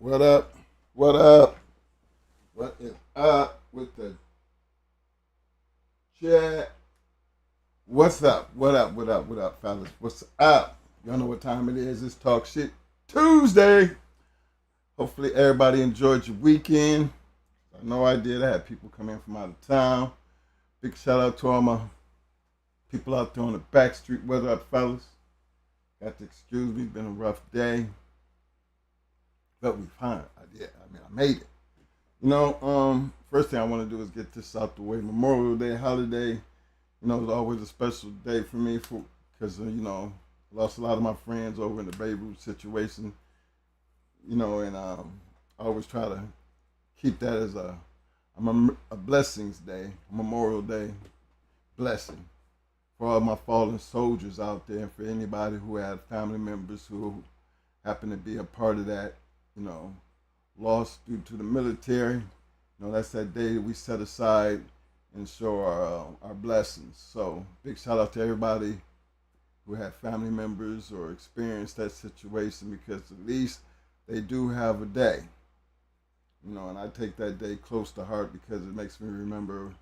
What up? What up? What is up with the chat? What's up? What up? What up? What up, fellas? What's up? Y'all know what time it is. It's Talk Shit Tuesday. Hopefully everybody enjoyed your weekend. I know I did. I had people come in from out of town. Big shout out to all my people out there on the back street. What up, fellas? Got to excuse me. Been a rough day. But we fine. I did. I made it. First thing I want to do is get this out the way. Memorial Day holiday, it's always a special day for me because lost a lot of my friends over in the Babe Ruth situation, and I always try to keep that as a blessings day, a Memorial Day blessing for all my fallen soldiers out there and for anybody who had family members who happen to be a part of that, lost due to the military. That's that day that we set aside and show our blessings. So big shout out to everybody who had family members or experienced that situation because at least they do have a day. And I take that day close to heart because it makes me remember,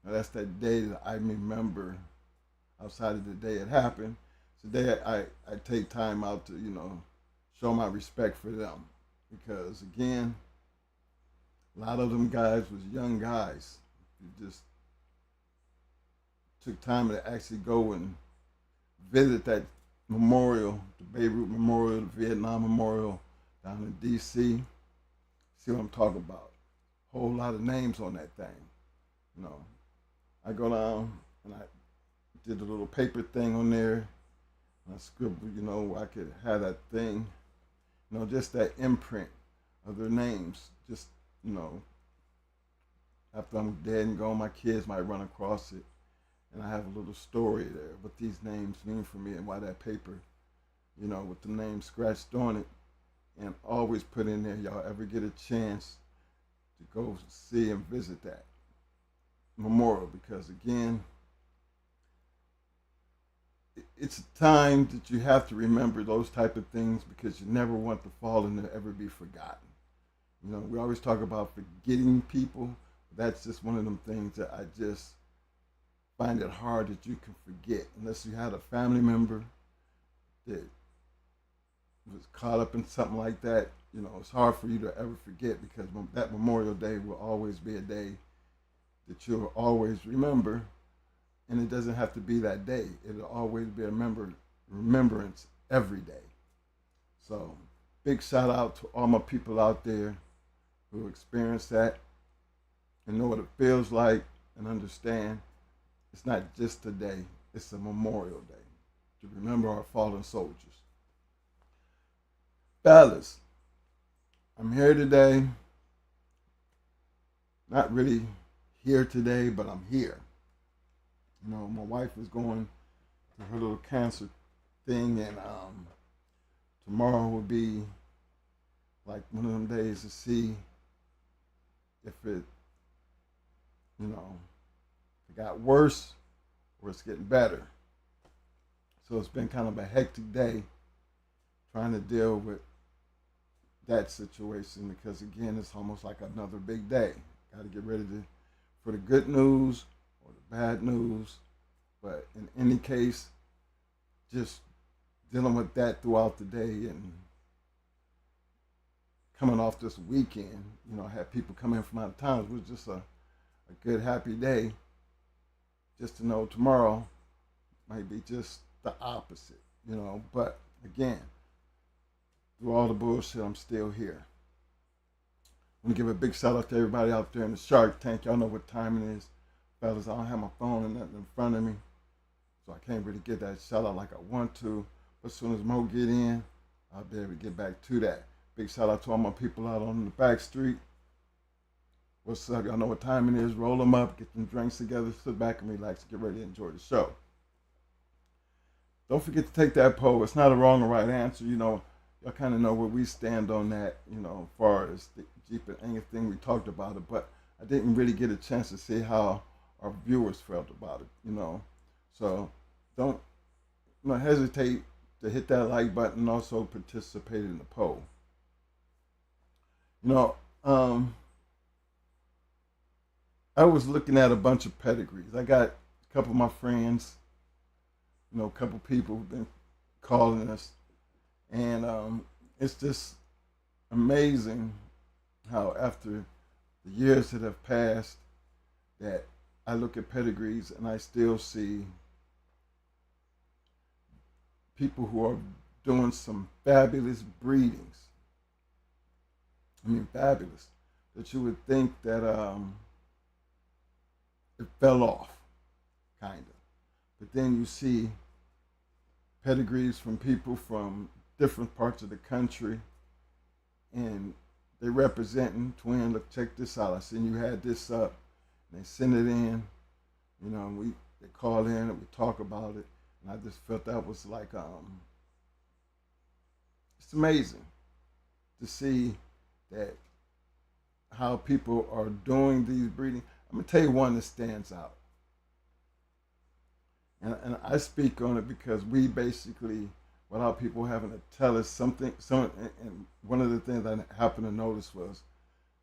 that's that day that I remember outside of the day it happened. It's the day I take time out to, show my respect for them. Because again, a lot of them guys was young guys. You just took time to actually go and visit that memorial, the Beirut Memorial, the Vietnam Memorial down in D.C. See what I'm talking about? Whole lot of names on that thing. I go down and I did a little paper thing on there. And I scribbled, I could have that thing. Just that imprint of their names. Just, after I'm dead and gone, my kids might run across it. And I have a little story there, what these names mean for me and why that paper, with the name scratched on it. And always put in there, y'all ever get a chance to go see and visit that memorial. Because again, it's a time that you have to remember those type of things because you never want the fallen to ever be forgotten. We always talk about forgetting people. That's just one of them things that I just find it hard that you can forget unless you had a family member that was caught up in something like that. It's hard for you to ever forget because that Memorial Day will always be a day that you'll always remember. And it doesn't have to be that day. It'll always be a remembrance every day. So big shout out to all my people out there who experience that and know what it feels like and understand it's not just a day, it's a Memorial Day to remember our fallen soldiers. Fellas, I'm here today. Not really here today, but I'm here. My wife is going to her little cancer thing, and tomorrow will be like one of them days to see if it, it got worse or it's getting better. So it's been kind of a hectic day trying to deal with that situation because again, it's almost like another big day. Got to get ready for the good news or the bad news. But in any case, just dealing with that throughout the day and coming off this weekend, I had people come in from out of town. It was just a good, happy day. Just to know tomorrow might be just the opposite, But again, through all the bullshit, I'm still here. I want to give a big shout out to everybody out there in the Shark Tank. Y'all know what time it is. Fellas, I don't have my phone and nothing in front of me, so I can't really get that shout out like I want to. But as soon as Mo get in, I'll be able to get back to that. Big shout out to all my people out on the back street. What's up? Y'all know what time it is. Roll them up, get them drinks together, sit back and relax, get ready to enjoy the show. Don't forget to take that poll. It's not a wrong or right answer. Y'all kind of know where we stand on that, as far as the Jeep and anything we talked about it. But I didn't really get a chance to see how our viewers felt about it, So don't hesitate to hit that like button and also participate in the poll. You know, I was looking at a bunch of pedigrees. I got a couple of my friends, a couple people who've been calling us, and it's just amazing how after the years that have passed, that I look at pedigrees and I still see people who are doing some fabulous breedings. I mean, fabulous. That you would think that it fell off, kind of. But then you see pedigrees from people from different parts of the country, and they representing twin. Look, check this out. I seen you had this up, and they send it in. And they call in and we talk about it, and I just felt that was like it's amazing to see that how people are doing these breeding. I'm gonna tell you one that stands out, and I speak on it because we basically, without people having to tell us something, and one of the things I happened to notice was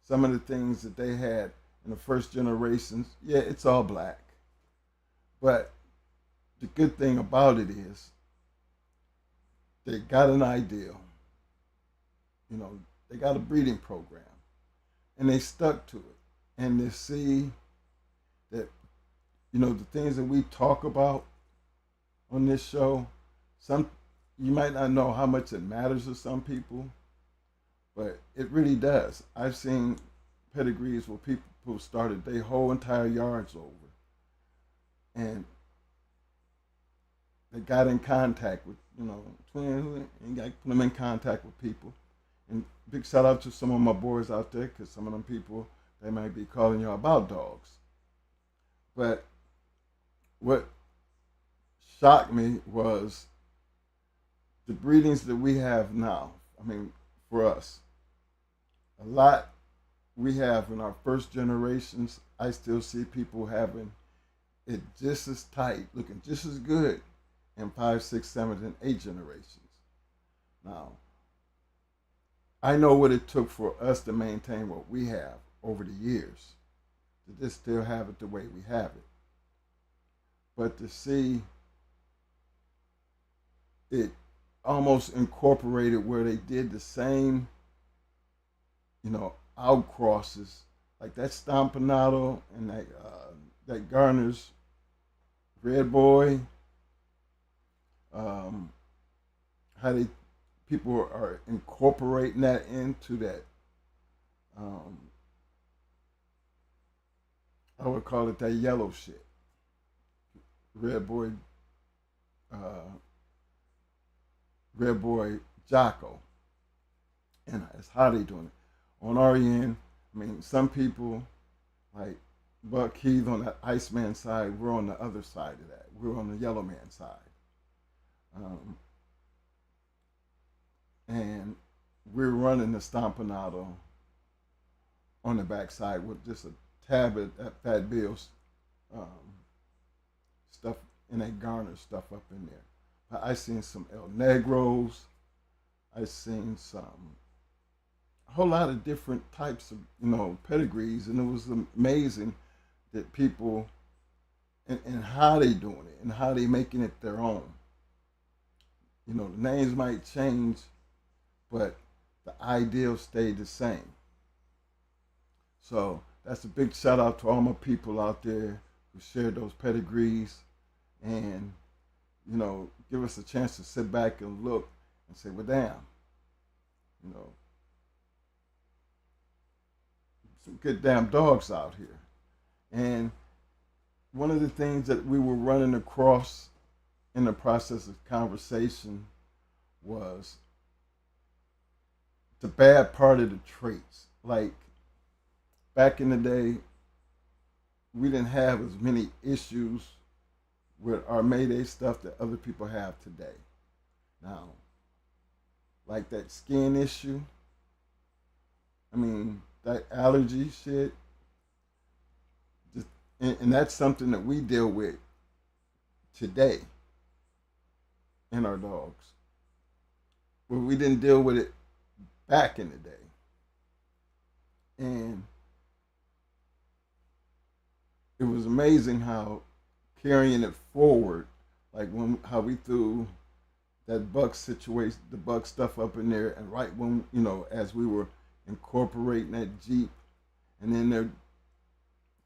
some of the things that they had in the first generations. Yeah, it's all black, but the good thing about it is they got an ideal. You know, they got a breeding program, and they stuck to it, and they see that the things that we talk about on this show, some you might not know how much it matters to some people, but it really does. I've seen pedigrees where people started their whole entire yards over, and they got in contact with twins, and got put them in contact with people. And big shout out to some of my boys out there, because some of them people, they might be calling you about dogs. But what shocked me was the breedings that we have now. I mean, for us, a lot we have in our first generations, I still see people having it just as tight, looking just as good in 5, 6, 7, and 8 generations. Now, I know what it took for us to maintain what we have over the years, to just still have it the way we have it. But to see it almost incorporated where they did the same, outcrosses, like that Stompanato and that Garner's Red Boy, um, how they people are incorporating that into that. Um, I would call it that yellow shit, Red Boy, uh, Red Boy Jocko, and it's how they doing it. On our end, I mean, some people like Buck Keith on the Iceman side, we're on the other side of that. We're on the Yellow Man side. Um, and we're running the Stompanato on the backside with just a tab of that Fat Bill's um, stuff and that Garner stuff up in there. I seen some El Negros. I seen some a whole lot of different types of pedigrees, and it was amazing that people and how they doing it and how they making it their own. The names might change, but the ideal stayed the same. So that's a big shout out to all my people out there who shared those pedigrees, and give us a chance to sit back and look and say, well, damn, you know, some good damn dogs out here. And one of the things that we were running across in the process of conversation was the bad part of the traits. Like back in the day, we didn't have as many issues with our Mayday stuff that other people have today. Now, like that skin issue, I mean, that allergy shit, just, and that's something that we deal with today in our dogs. But we didn't deal with it back in the day. And it was amazing how carrying it forward, like when how we threw that buck situation, the buck stuff up in there, and right when as we were incorporating that Jeep, and then they're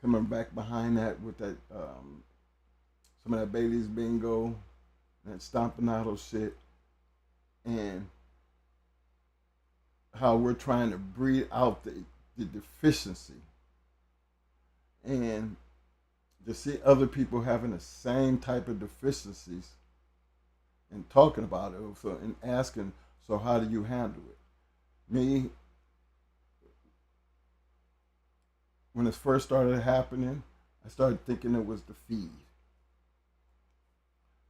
coming back behind that with that some of that Bailey's bingo, that stomping out shit, and how we're trying to breed out the deficiency, and to see other people having the same type of deficiencies and talking about it, so and asking, so how do you handle it? Me, when it first started happening, I started thinking it was the feed.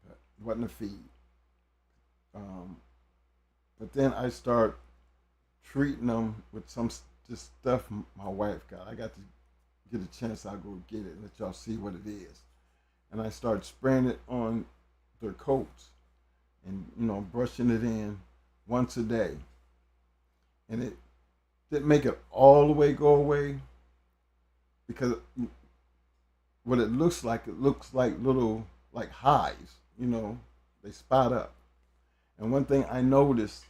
It wasn't the feed. Um, but then I start treating them with some just stuff my wife got. I got to get a chance, I'll go get it and let y'all see what it is. And I start spraying it on their coats and brushing it in once a day. And it didn't make it all the way go away, because what it looks like little like hives, they spot up. And one thing I noticed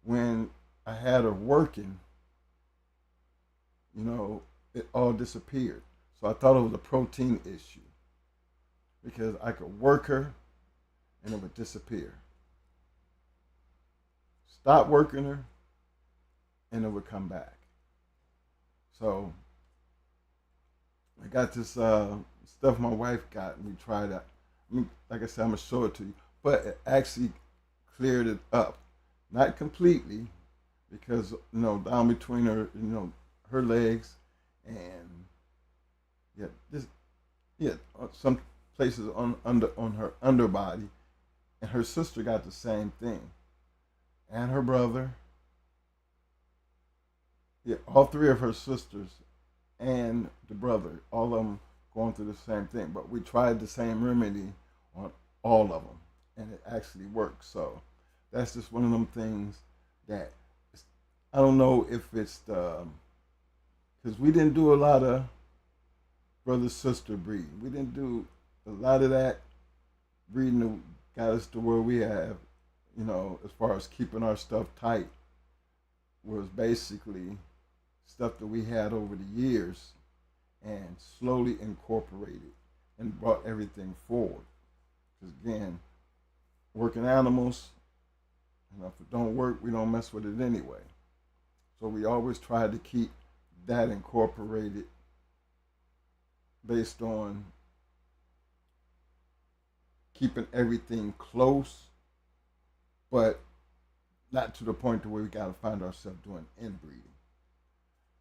when I had her working, it all disappeared. So I thought it was a protein issue, because I could work her and it would disappear. Stop working her and it would come back. So I got this stuff my wife got, and we tried it. I mean, like I said, I'm gonna show it to you, but it actually cleared it up, not completely, because down between her, her legs, and yeah, this, yeah, some places on her underbody, and her sister got the same thing, and her brother, yeah, all three of her sisters and the brother, all of them going through the same thing. But we tried the same remedy on all of them, and it actually works. So that's just one of them things that I don't know if it's the, because we didn't do a lot of brother sister breeding. We didn't do a lot of that breeding that got us to where we have, as far as keeping our stuff tight, was basically stuff that we had over the years and slowly incorporated and brought everything forward. Because again, working animals, if it don't work, we don't mess with it anyway. So we always try to keep that incorporated based on keeping everything close, but not to the point to where we got to find ourselves doing inbreeding.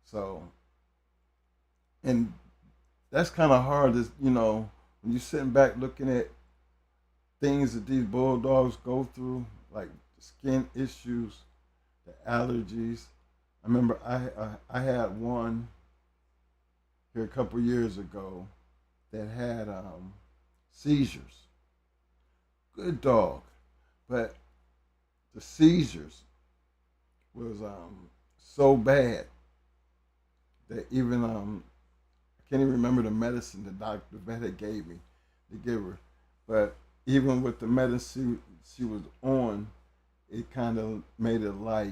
So, and that's kind of hard, is when you're sitting back looking at things that these bulldogs go through, like skin issues, the allergies. I remember I had one here a couple years ago that had seizures. Good dog, but the seizures was so bad that even I can't even remember the medicine the vet had gave me to give her, but even with the medicine she was on, it kind of made it like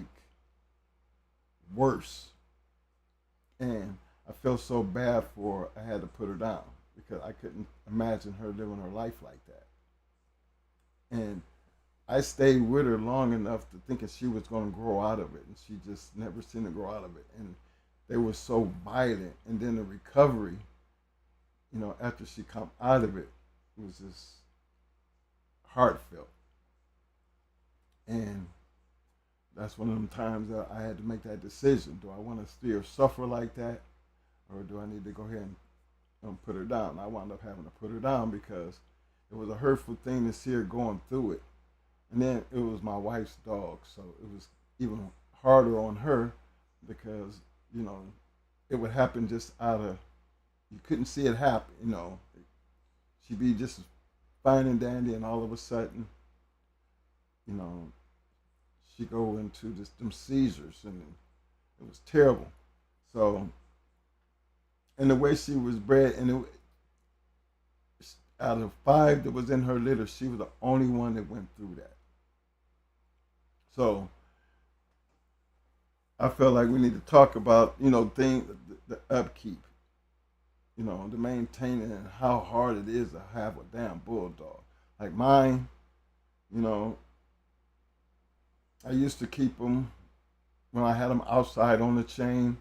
worse, and I felt so bad for her. I had to put her down because I couldn't imagine her living her life like that. And I stayed with her long enough to thinking she was going to grow out of it, and she just never seemed to grow out of it. And they were so violent, and then the recovery, after she come out of it, was just heartfelt. And that's one of them times that I had to make that decision. Do I want to still suffer like that, or do I need to go ahead and put her down? I wound up having to put her down because it was a hurtful thing to see her going through it. And then it was my wife's dog, so it was even harder on her because, it would happen just out of, you couldn't see it happen. She'd be just fine and dandy, and all of a sudden, you know, she go into just them seizures, and it was terrible. So, and the way she was bred, out of 5 that was in her litter, she was the only one that went through that. So I felt like we need to talk about, things, the upkeep, the maintaining and how hard it is to have a damn bulldog. Like mine, you know, I used to keep them when I had them outside on the chain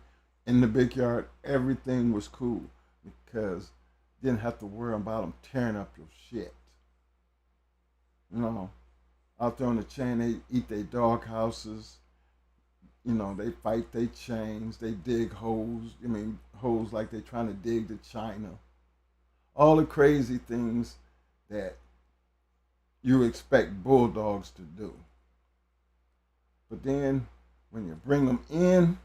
in the big yard. Everything was cool because you didn't have to worry about them tearing up your shit. You know, out there on the chain, they eat their dog houses. They fight their chains. They dig holes. Holes like they trying to dig the china. All the crazy things that you expect bulldogs to do. But then when you bring them in,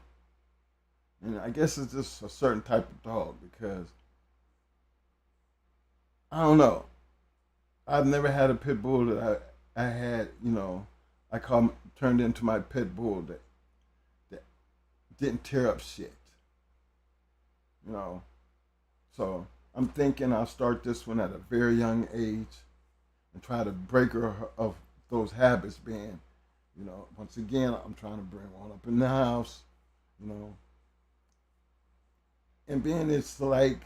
and I guess it's just a certain type of dog because I don't know. I've never had a pit bull that I had, I call turned into my pit bull that didn't tear up shit. You know. So I'm thinking I'll start this one at a very young age and try to break her of those habits being, once again, I'm trying to bring one up in the house, you know, and being it's like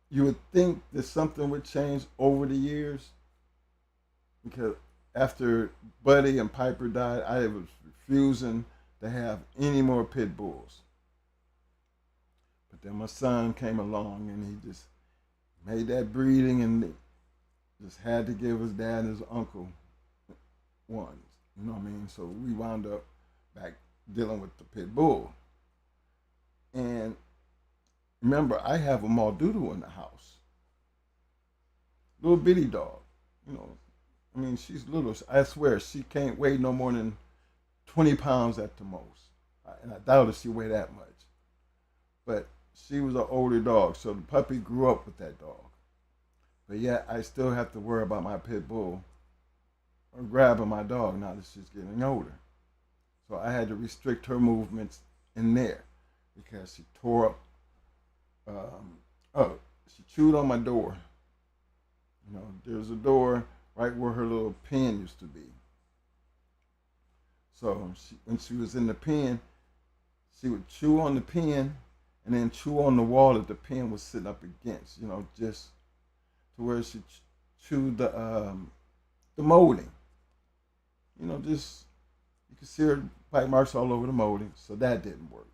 you would think that something would change over the years because after Buddy and Piper died, I was refusing to have any more pit bulls. But then my son came along and he just made that breeding and just had to give his dad and his uncle ones. You know what I mean? So we wound up back dealing with the pit bull. And remember, I have a Maldoodle in the house. Little bitty dog. You know, she's little. I swear, she can't weigh no more than 20 pounds at the most. And I doubt if she weighed that much. But she was an older dog, so the puppy grew up with that dog. But yet, I still have to worry about my pit bull or grabbing my dog now that she's getting older. So I had to restrict her movements in there because she tore up. She chewed on my door. There's a door right where her little pen used to be. So when she was in the pen, she would chew on the pen and then chew on the wall that the pen was sitting up against. Just to where she chewed the molding. Just you could see her bite marks all over the molding. So that didn't work.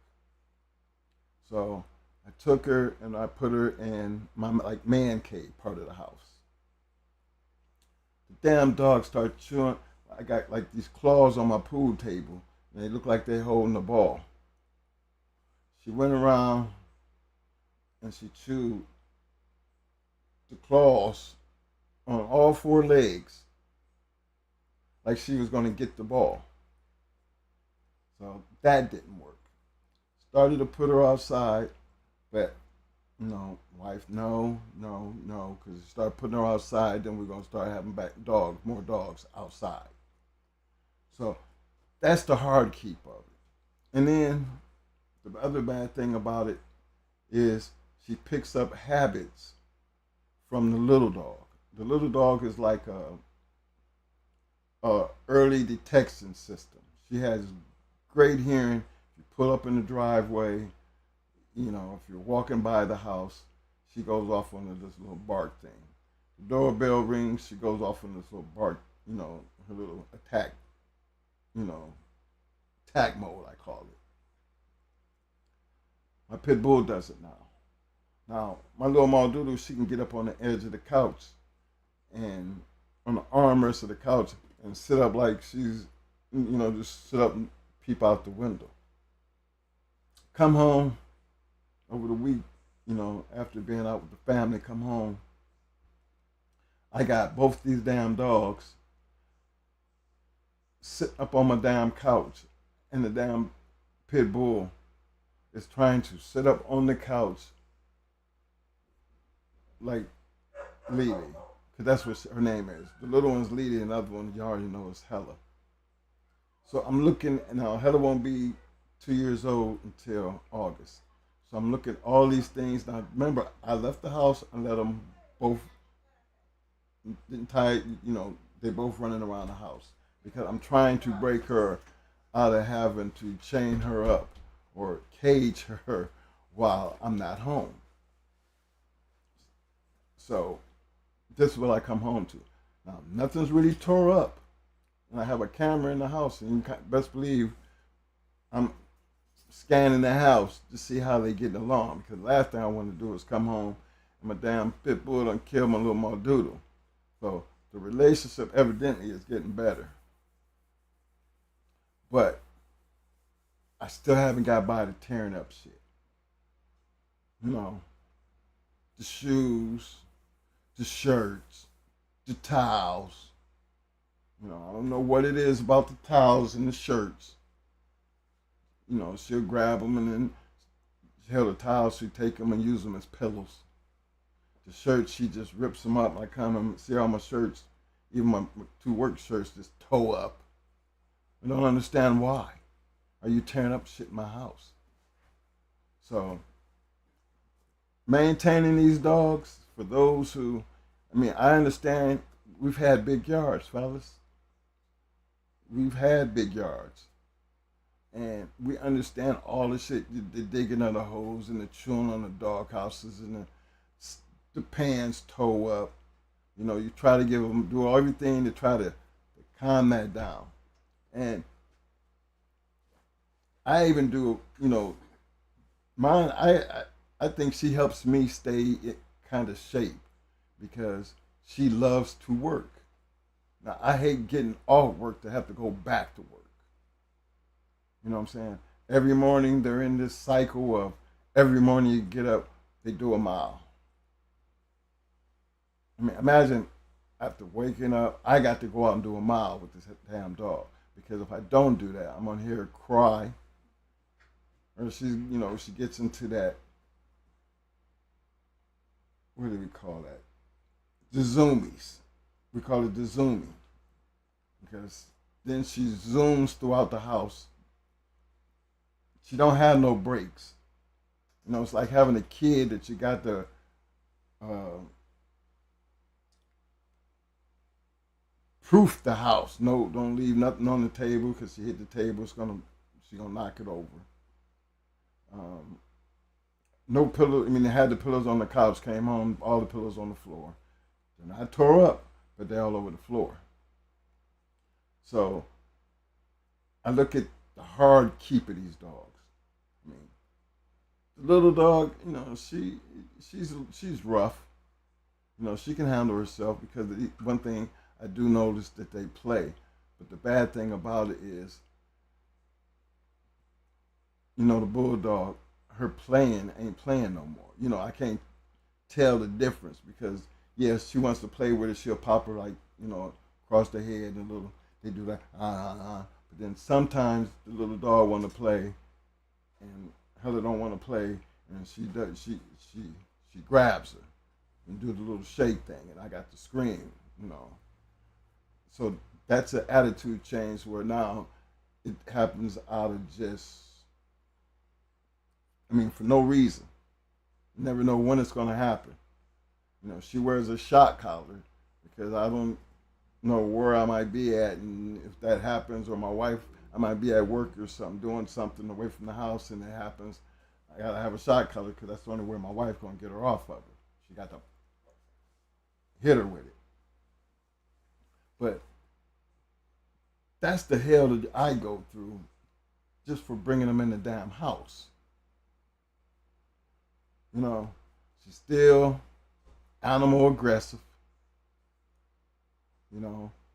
So I took her and I put her in my man cave part of the house. The damn dog started chewing. I got like these claws on my pool table, and they look like they're holding the ball. She went around and she chewed the claws on all 4 legs, like she was going to get the ball. So that didn't work. Started to put her outside, but wife, no, because you start putting her outside, then we're gonna start having more dogs outside. So that's the hard keep of it. And then the other bad thing about it is she picks up habits from the little dog. The little dog is like a early detection system. She has great hearing. You pull up in the driveway, if you're walking by the house, she goes off on this little bark thing. The doorbell rings, she goes off on this little bark, her little attack, attack mode, I call it. My pit bull does it now. Now, my little Maldoodle, she can get up on the edge of the couch and on the armrest of the couch and sit up like she's, just sit up and peep out the window. Come home over the week, after being out with the family, come home. I got both these damn dogs sitting up on my damn couch, and the damn pit bull is trying to sit up on the couch like Lily, because that's what her name is. The little one's Lily, and the other one you already know is Hella. So I'm looking now. Hella won't be 2 years old until August. So So I'm looking at all these things. Now, remember, I left the house and let them both, the entire, they both running around the house because I'm trying to break her out of having to chain her up or cage her while I'm not home. So this is what I come home to. Now, nothing's really tore up. And I have a camera in the house, and you can best believe I'm scanning the house to see how they getting along. Because last thing I want to do is come home and my damn pit bull done kill my little doodle. So the relationship evidently is getting better. But I still haven't got by to tearing up shit. You know, the shoes, the shirts, the towels. I don't know what it is about the towels and the shirts. She'll grab them and then hell, the towels she take them and use them as pillows. The shirts she just rips them up. I come and see all my shirts, even my two work shirts, just toe up. I don't understand why. Are you tearing up shit in my house? So maintaining these dogs for those who, I understand we've had big yards, fellas. We've had big yards. And we understand all the shit, the digging of the holes and the chewing on the dog houses and the pans toe up. You try to give them, do everything to try to calm that down. And I even do, mine, I think she helps me stay in kind of shape because she loves to work. Now, I hate getting off work to have to go back to work. You know what I'm saying? Every morning they're in this cycle of every morning you get up, they do a mile. Imagine after waking up, I got to go out and do a mile with this damn dog. Because if I don't do that, I'm gonna hear her cry. Or she gets into that, what do we call that? The zoomies. We call it the zooming. Because then she zooms throughout the house. She don't have no breaks. It's like having a kid that you got to proof the house. No, don't leave nothing on the table because she hit the table. She's gonna knock it over. Um, no pillow. They had the pillows on the couch. Came home, all the pillows on the floor. And I tore up, but they're all over the floor. So I look at the hard keep of these dogs. The little dog, she's rough. She can handle herself because one thing I do notice that they play. But the bad thing about it is, the bulldog, her playing ain't playing no more. I can't tell the difference because yes, she wants to play with it. She'll pop her across the head and they do that But then sometimes the little dog want to play, and Heather don't want to play, and she does. She grabs her and do the little shake thing, and I got to scream. So that's an attitude change where now it happens out of just, for no reason. You never know when it's going to happen. She wears a shock collar because I don't know where I might be at, and if that happens, or my wife, I might be at work or something, doing something away from the house, and it happens, I gotta have a shock collar because that's the only way my wife gonna get her off of it. She got to hit her with it. But that's the hell that I go through just for bringing them in the damn house. She's still animal aggressive.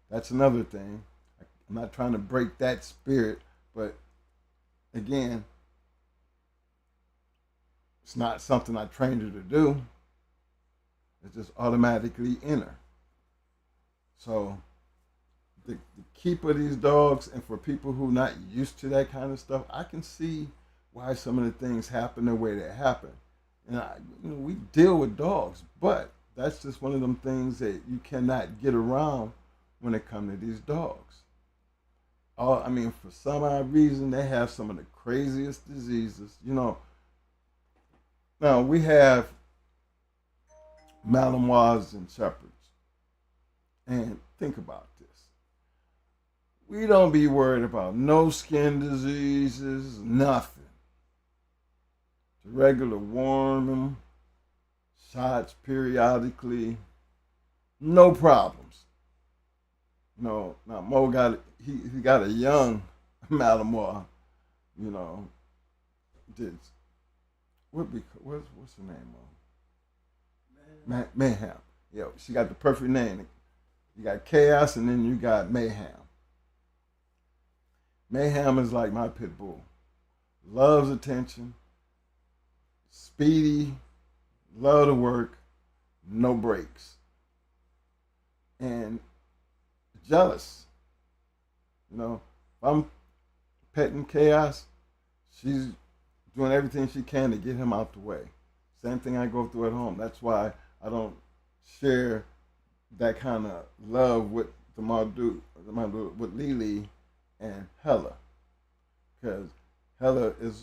That's another thing. I'm not trying to break that spirit, but again, it's not something I trained her to do. It's just automatically in her. So the keep of these dogs, and for people who are not used to that kind of stuff, I can see why some of the things happen the way they happen. And we deal with dogs, but that's just one of them things that you cannot get around when it comes to these dogs. For some odd reason, they have some of the craziest diseases. Now we have Malinois and Shepherds, and think about this. We don't be worried about no skin diseases, nothing. The regular warm them, shots periodically, no problems. No, now Mo got he got a young Malinois, you know. Did what's her name? Mayhem. Yo, she got the perfect name. You got chaos, and then you got mayhem. Mayhem is like my pit bull. Loves attention, speedy, love to work, no breaks, and jealous. You know, if I'm petting chaos, she's doing everything she can to get him out the way. Same thing I go through at home. That's why I don't share that kind of love with with Lily and Hella, because Hella is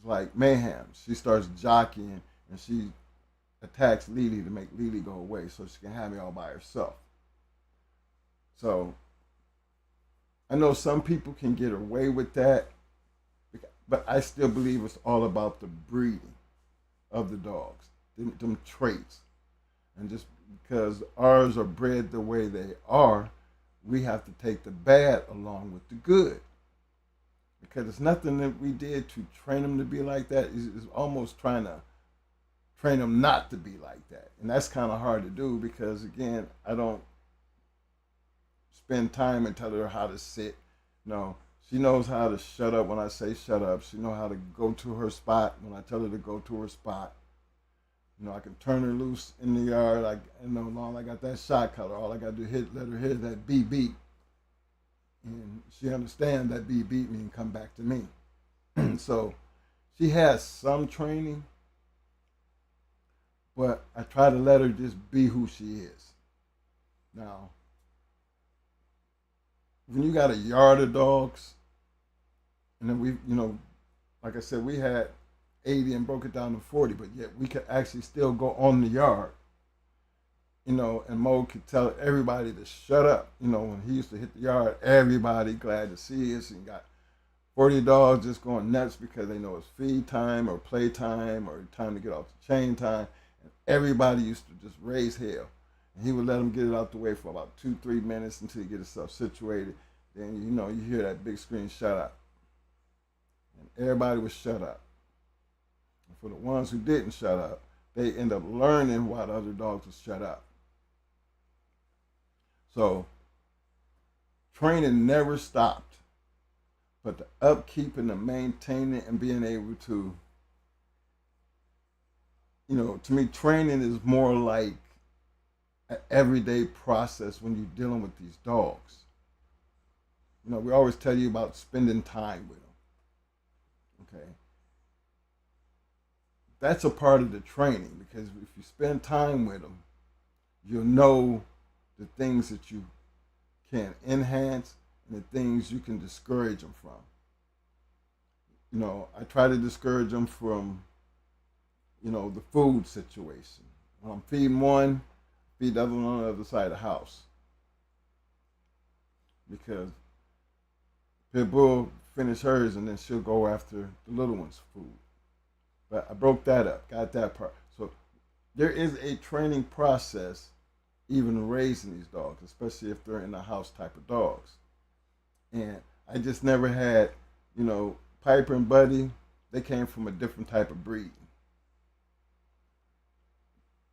like mayhem. She starts jockeying and she attacks Lily to make Lily go away so she can have me all by herself. So I know some people can get away with that, but I still believe it's all about the breeding of the dogs, them traits. And just because ours are bred the way they are, we have to take the bad along with the good. Because it's nothing that we did to train them to be like that. It's almost trying to train them not to be like that. And that's kind of hard to do because, again, I don't spend time and tell her how to sit. No, she knows how to shut up when I say shut up. She knows how to go to her spot when I tell her to go to her spot. You know, I can turn her loose in the yard. Long I got that shot collar. All I got to do let her hear that beep beep, and she understands that beep beep me and come back to me. So she has some training, but I try to let her just be who she is. Now, when you got a yard of dogs, and then like I said, we had 80 and broke it down to 40, but yet we could actually still go on the yard, and Mo could tell everybody to shut up. When he used to hit the yard, everybody glad to see us, and got 40 dogs just going nuts because they know it's feed time or play time or time to get off the chain time. And everybody used to just raise hell. And he would let them get it out the way for about 2-3 minutes until he get himself situated. Then, you hear that big screen, shut up. And everybody was shut up. For the ones who didn't shut up, they end up learning why the other dogs would shut up. So training never stopped, but the upkeep and the maintaining and being able to, to me, training is more like an everyday process when you're dealing with these dogs. We always tell you about spending time with them. Okay. That's a part of the training because if you spend time with them, you'll know the things that you can enhance and the things you can discourage them from. I try to discourage them from, the food situation. When I'm feeding one, feed the other one on the other side of the house. Because Pit Bull finish hers and then she'll go after the little one's food. But I broke that up, got that part. So there is a training process even raising these dogs, especially if they're in a house type of dogs. And I just never had, Piper and Buddy, they came from a different type of breed.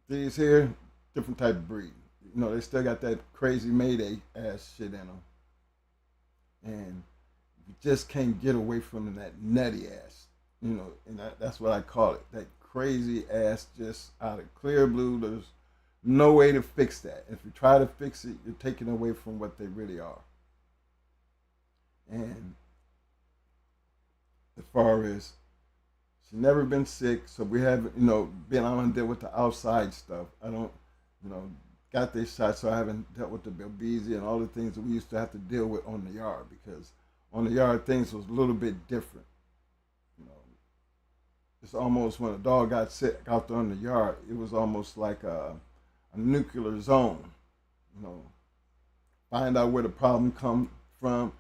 These here, different type of breed. They still got that crazy Mayday ass shit in them. And you just can't get away from that nutty ass. And that's what I call it. That crazy ass just out of clear blue. There's no way to fix that. If you try to fix it, you're taking away from what they really are. And as far as she's never been sick, so we haven't, been on and deal with the outside stuff. I don't, got this shot, so I haven't dealt with the Belbeezy and all the things that we used to have to deal with on the yard because on the yard things was a little bit different. it's almost when a dog got sick out there in the yard, it was almost like a nuclear zone. You know, find out where the problem come from.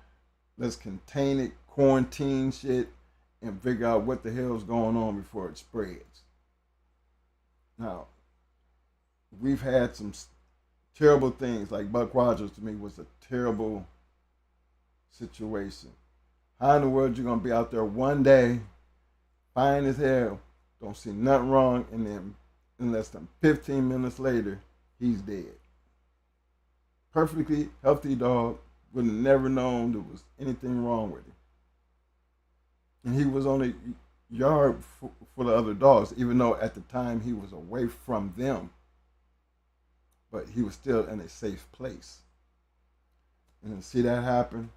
Let's contain it, quarantine shit, and figure out what the hell's going on before it spreads. Now, we've had some terrible things. Like Buck Rogers to me was a terrible situation. How in the world you gonna be out there one day, fine as hell, don't see nothing wrong, and then in less than 15 minutes later, he's dead. Perfectly healthy dog, would have never known there was anything wrong with him. And he was on the yard for the other dogs, even though at the time he was away from them, but he was still in a safe place. And to see that happen,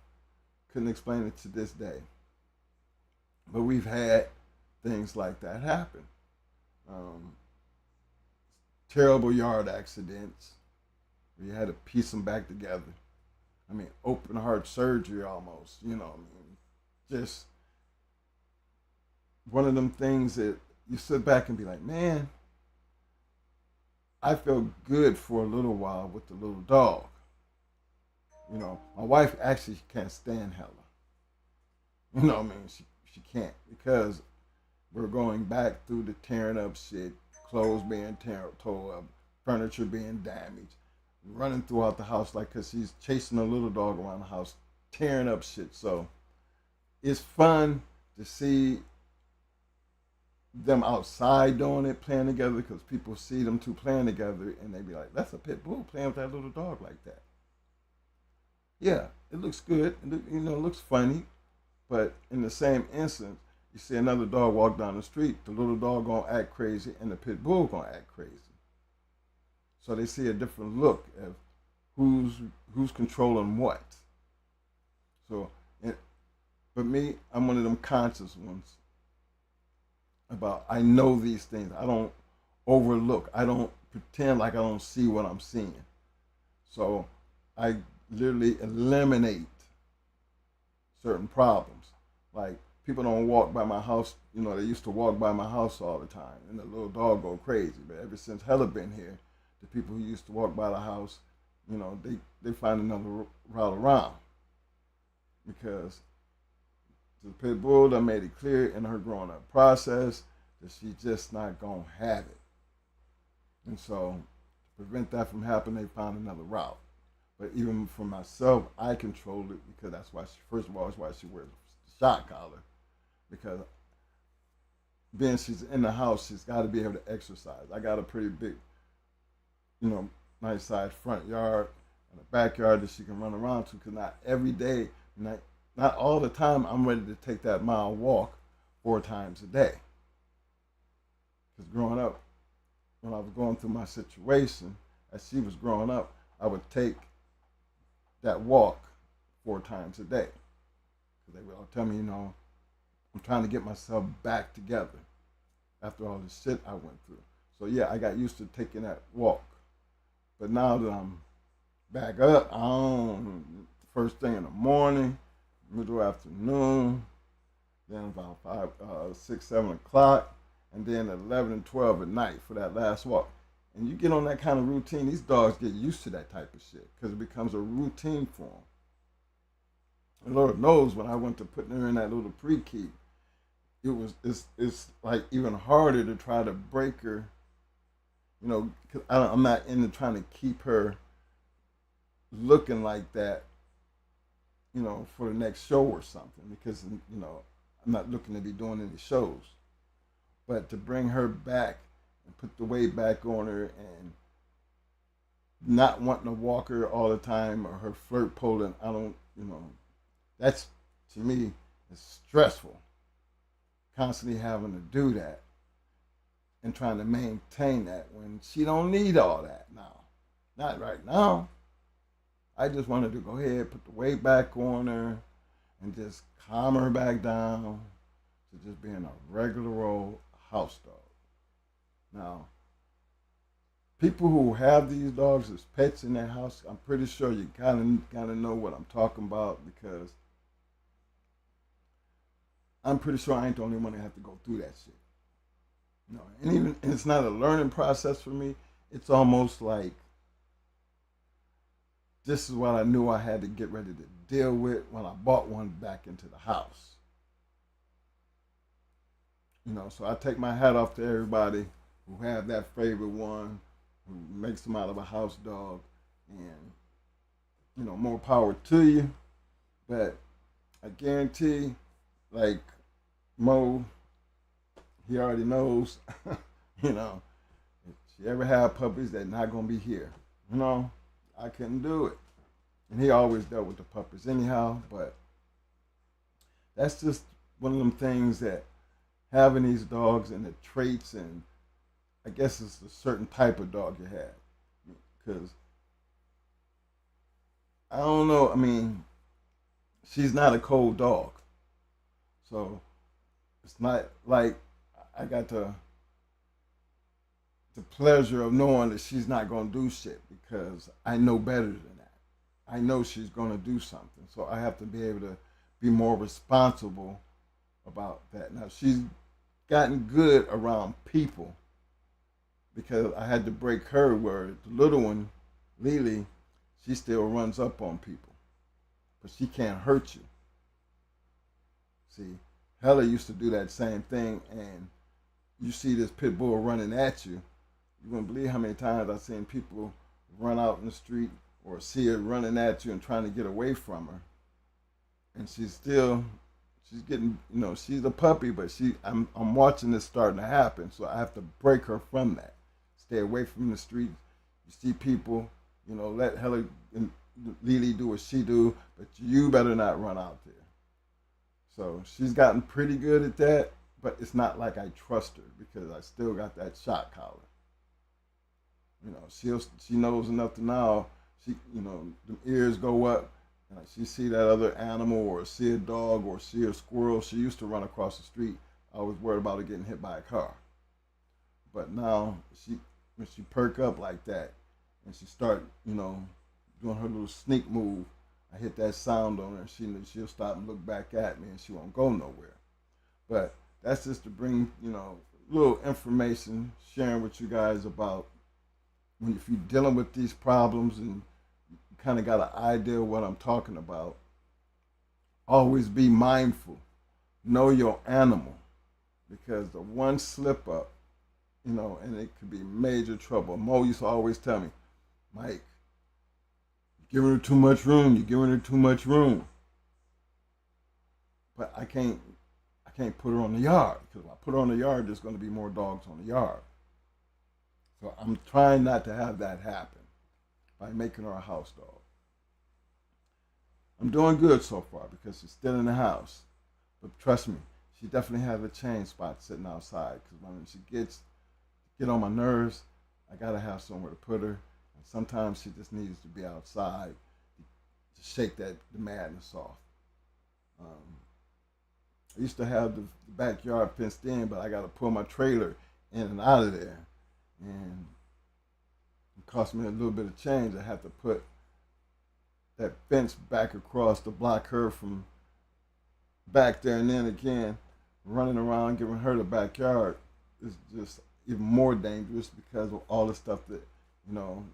couldn't explain it to this day. But we've had things like that happen. Um, Terrible yard accidents. We had to piece them back together. I mean, open heart surgery almost. You know, I mean, just one of them things that you sit back and be like, man, I felt good for a little while with the little dog. You know, my wife actually can't stand Hella. You know what I mean? She can't because we're going back through the tearing up shit, clothes being tore up, furniture being damaged, running throughout the house like because she's chasing a little dog around the house, tearing up shit. So it's fun to see them outside doing it, playing together, because people see them two playing together and they be like, that's a pit bull playing with that little dog like that. Yeah, it looks good. You know, it looks funny. But in the same instance, you see another dog walk down the street, the little dog gonna act crazy and the pit bull gonna act crazy. So they see a different look of who's controlling what. So, but me, I'm one of them conscious ones about I know these things. I don't overlook. I don't pretend like I don't see what I'm seeing. So I literally eliminate certain problems. Like people don't walk by my house. You know, they used to walk by my house all the time, and the little dog go crazy. But ever since Hella been here, the people who used to walk by the house, you know, they find another route around because the pit bull that made it clear in her growing up process that she just not gonna have it. And so to prevent that from happening, they found another route. But even for myself, I controlled it because that's why first of all, that's why she wears the shot collar. Because being she's in the house, she's got to be able to exercise. I got a pretty big, you know, nice sized front yard and a backyard that she can run around to. Because not every day, not all the time, I'm ready to take that mile walk 4 times a day. Because growing up, when I was going through my situation, as she was growing up, I would take that walk 4 times a day. Because they would all tell me, you know, I'm trying to get myself back together after all the shit I went through. So yeah, I got used to taking that walk. But now that I'm back up, first thing in the morning, middle afternoon, then about 6, 7 o'clock, and then 11 and 12 at night for that last walk. And you get on that kind of routine, these dogs get used to that type of shit because it becomes a routine for them. And Lord knows when I went to putting her in that little pre-keep, it's like even harder to try to break her, you know, cause I'm not into trying to keep her looking like that, you know, for the next show or something because, you know, I'm not looking to be doing any shows. But to bring her back and put the weight back on her and not wanting to walk her all the time or her flirt pulling, I don't, you know, that's to me is stressful. Constantly having to do that and trying to maintain that when she don't need all that now. Not right now. I just wanted to go ahead, put the weight back on her and just calm her back down to just being a regular old house dog. Now, people who have these dogs as pets in their house, I'm pretty sure you gotta know what I'm talking about because I'm pretty sure I ain't the only one that have to go through that shit. No, and even and it's not a learning process for me. It's almost like this is what I knew I had to get ready to deal with when I bought one back into the house. So I take my hat off to everybody who have that favorite one, who makes them out of a house dog, and more power to you. But I guarantee, like Mo, he already knows, you know, if you ever have puppies, they're not gonna be here. You know, I couldn't do it, and he always dealt with the puppies anyhow. But that's just one of them things that having these dogs and the traits, and I guess it's a certain type of dog you have, because I don't know. I mean, she's not a cold dog, so it's not like I got the pleasure of knowing that she's not gonna do shit because I know better than that. I know she's gonna do something, so I have to be able to be more responsible about that. Now she's gotten good around people because I had to break her where the little one, Lily, she still runs up on people, but she can't hurt you. See, Hella used to do that same thing, and you see this pit bull running at you. You wouldn't believe how many times I've seen people run out in the street or see her running at you and trying to get away from her, and she's getting, she's a puppy, but I'm watching this starting to happen, so I have to break her from that. Stay away from the streets. You see people, let Hella and Lily do what she do, but you better not run out there. So she's gotten pretty good at that, but it's not like I trust her because I still got that shot collar. She knows enough to now. The ears go up, and like she see that other animal or see a dog or see a squirrel. She used to run across the street. I was worried about her getting hit by a car. But now when she perk up like that, and she start, doing her little sneak move, I hit that sound on her, and she'll stop and look back at me, and she won't go nowhere. But that's just to bring, little information, sharing with you guys about when if you're dealing with these problems and you kind of got an idea of what I'm talking about. Always be mindful. Know your animal, because the one slip up, and it could be major trouble. Mo used to always tell me, Mike, you're giving her too much room. You're giving her too much room. But I can't put her on the yard, because if I put her on the yard, there's going to be more dogs on the yard. So I'm trying not to have that happen by making her a house dog. I'm doing good so far because she's still in the house. But trust me, she definitely has a chain spot sitting outside, because when she get on my nerves, I gotta have somewhere to put her. And sometimes she just needs to be outside to shake the madness off. Um, I used to have the backyard fenced in, but I got to pull my trailer in and out of there, and it cost me a little bit of change. I had to put that fence back across to block her from back there, and then again, running around giving her the backyard is just even more dangerous because of all the stuff that, you know,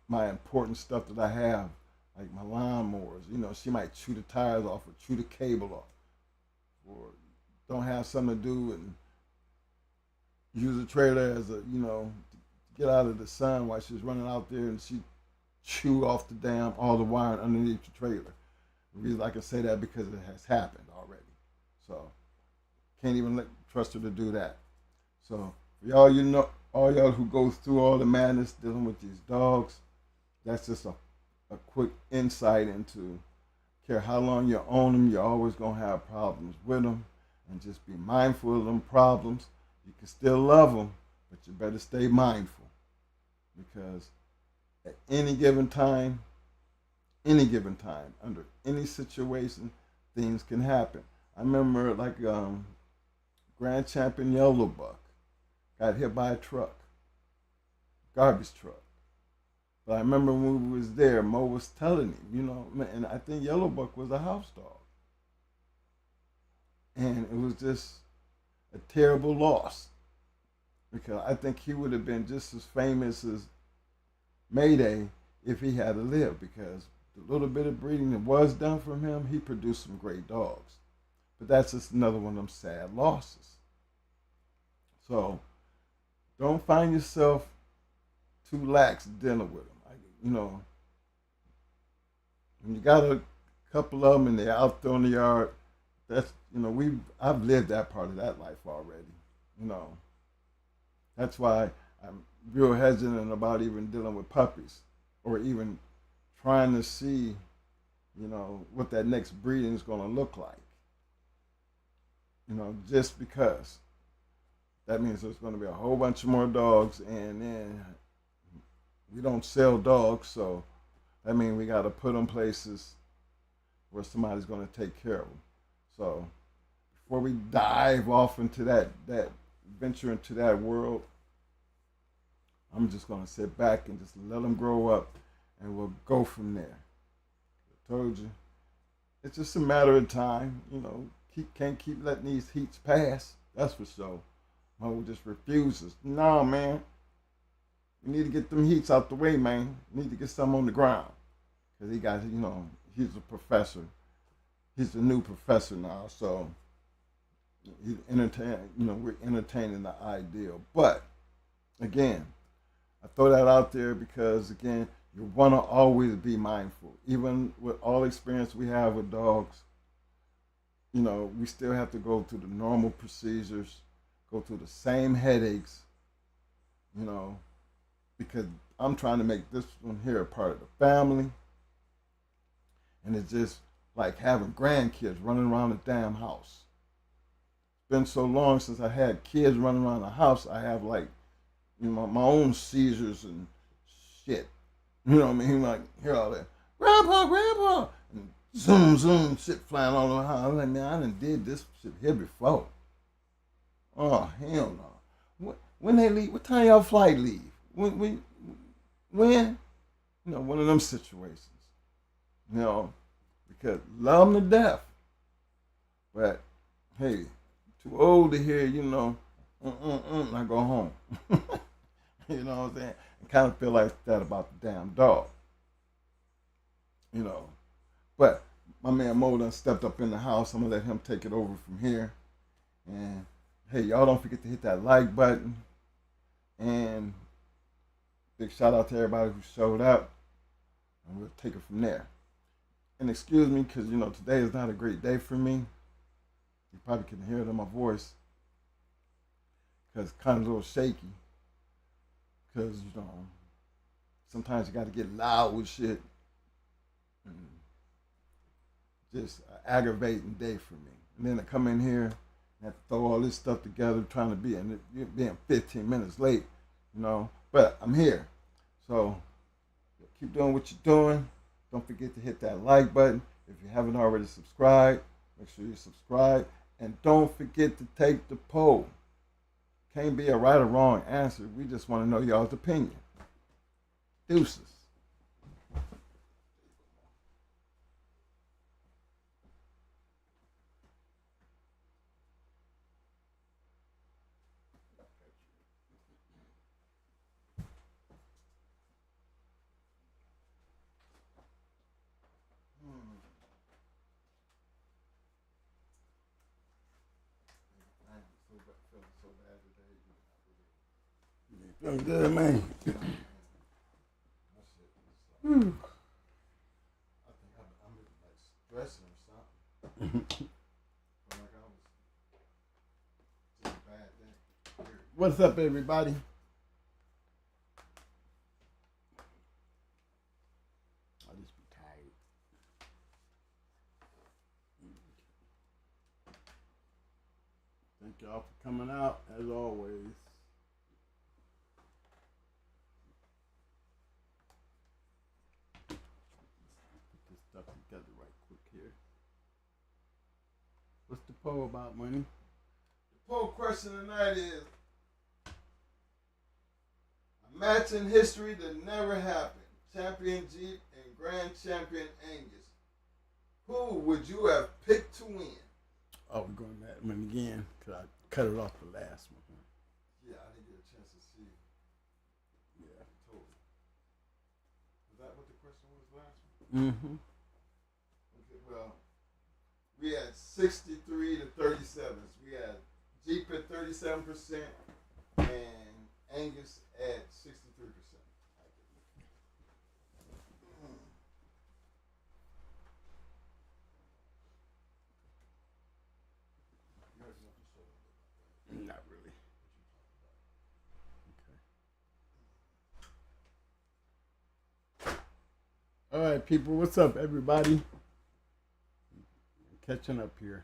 my important stuff that I have, like my lawnmowers. She might chew the tires off or chew the cable off, or don't have something to do and use the trailer as to get out of the sun while she's running out there, and she chew off all the wiring underneath the trailer. The reason I can say that because it has happened already. So can't even trust her to do that. So for y'all, all y'all who go through all the madness dealing with these dogs, that's just a quick insight into care how long you own them, you're always gonna have problems with them, and just be mindful of them problems. You can still love them, but you better stay mindful, because at any given time, under any situation, things can happen. I remember Grand Champion Yellow Buck got hit by a truck, garbage truck. But I remember when we was there, Mo was telling him, and I think Yellow Buck was a house dog. And it was just a terrible loss. because I think he would have been just as famous as Mayday if he had to live. Because the little bit of breeding that was done from him, he produced some great dogs. But that's just another one of them sad losses. So don't find yourself too lax dealing with them. You know, when you got a couple of them and they're out there in the yard, that's I've lived that part of that life already. You know, that's why I'm real hesitant about even dealing with puppies or even trying to see, what that next breeding is going to look like. Just because that means there's going to be a whole bunch of more dogs, and then we don't sell dogs, so that means we got to put them places where somebody's going to take care of them. So before we dive off into that venture into that world, I'm just going to sit back and just let them grow up, and we'll go from there. I told you, it's just a matter of time. Can't keep letting these heats pass. That's for sure. Mo just refuses. No, man. We need to get them heats out the way, man. We need to get some on the ground. Because he got, he's a professor. He's a new professor now, so he's we're entertaining the ideal. But again, I throw that out there because again, you want to always be mindful. Even with all experience we have with dogs, we still have to go through the normal procedures, go through the same headaches, because I'm trying to make this one here a part of the family. And it's just like having grandkids running around the damn house. It's been so long since I had kids running around the house, I have like, my own seizures and shit. You know what I mean? Like, hear all that, grandpa, and zoom, shit flying all over the house. I'm like, man, I done did this shit here before. Oh, hell no. When they leave, what time y'all flight leave? When? One of them situations. Because love them to death. But, hey, too old to hear, I go home. You know what I'm saying? I kind of feel like that about the damn dog. But my man Mo done stepped up in the house. I'm going to let him take it over from here. And, hey, y'all don't forget to hit that like button. And big shout out to everybody who showed up. And we'll take it from there. And excuse me, because, today is not a great day for me. You probably can hear it in my voice. Because it's kind of a little shaky. Because, sometimes you got to get loud with shit. And just an aggravating day for me. And then I come in here and have to throw all this stuff together, trying to being 15 minutes late, But I'm here. So keep doing what you're doing. Don't forget to hit that like button. If you haven't already subscribed, make sure you subscribe. And don't forget to take the poll. Can't be a right or wrong answer. We just want to know y'all's opinion. Deuces. Feeling good, man. Hmm. I think I'm like stressing or something. Like I was just a bad day. What's up, everybody? I'll just be tired. Thank y'all for coming out, as always. Stuff together right quick here. What's the poll about, money? The poll question tonight is a match in history that never happened. Champion Jeep and Grand Champion Angus. Who would you have picked to win? Oh, we're going that one again because I cut it off the last one. Yeah, I didn't get a Mm-hmm. Okay, well, we had 63 to 37. We had Jeep at 37% and Angus at 63%. Not really. All right, people. What's up, everybody? Catching up here.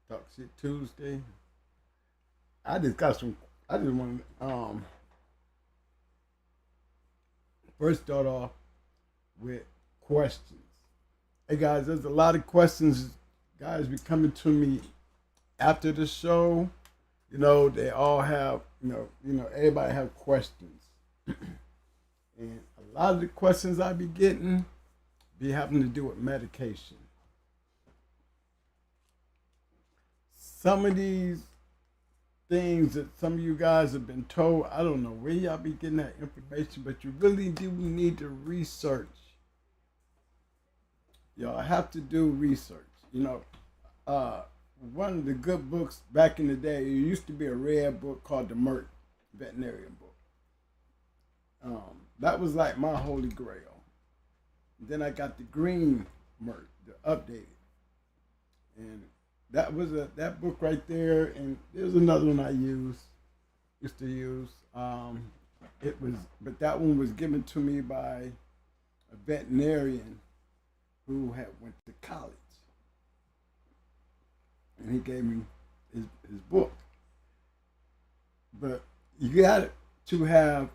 Talk shit Tuesday. I just got some. I just want to first start off with questions. Hey guys, there's a lot of questions. Guys be coming to me after the show. They all have. Everybody have questions, and a lot of the questions I be getting be having to do with medication. Some of these things that some of you guys have been told, I don't know where y'all be getting that information, but you really do need to research. Y'all have to do research. Uh, One of the good books back in the day, it used to be a red book called the Merck Veterinarian book. That was like my holy grail. Then I got the green Merck, the updated, and that was that book right there. And there's another one I used to use. It was, but that one was given to me by a veterinarian who had went to college, and he gave me his book. But you got to have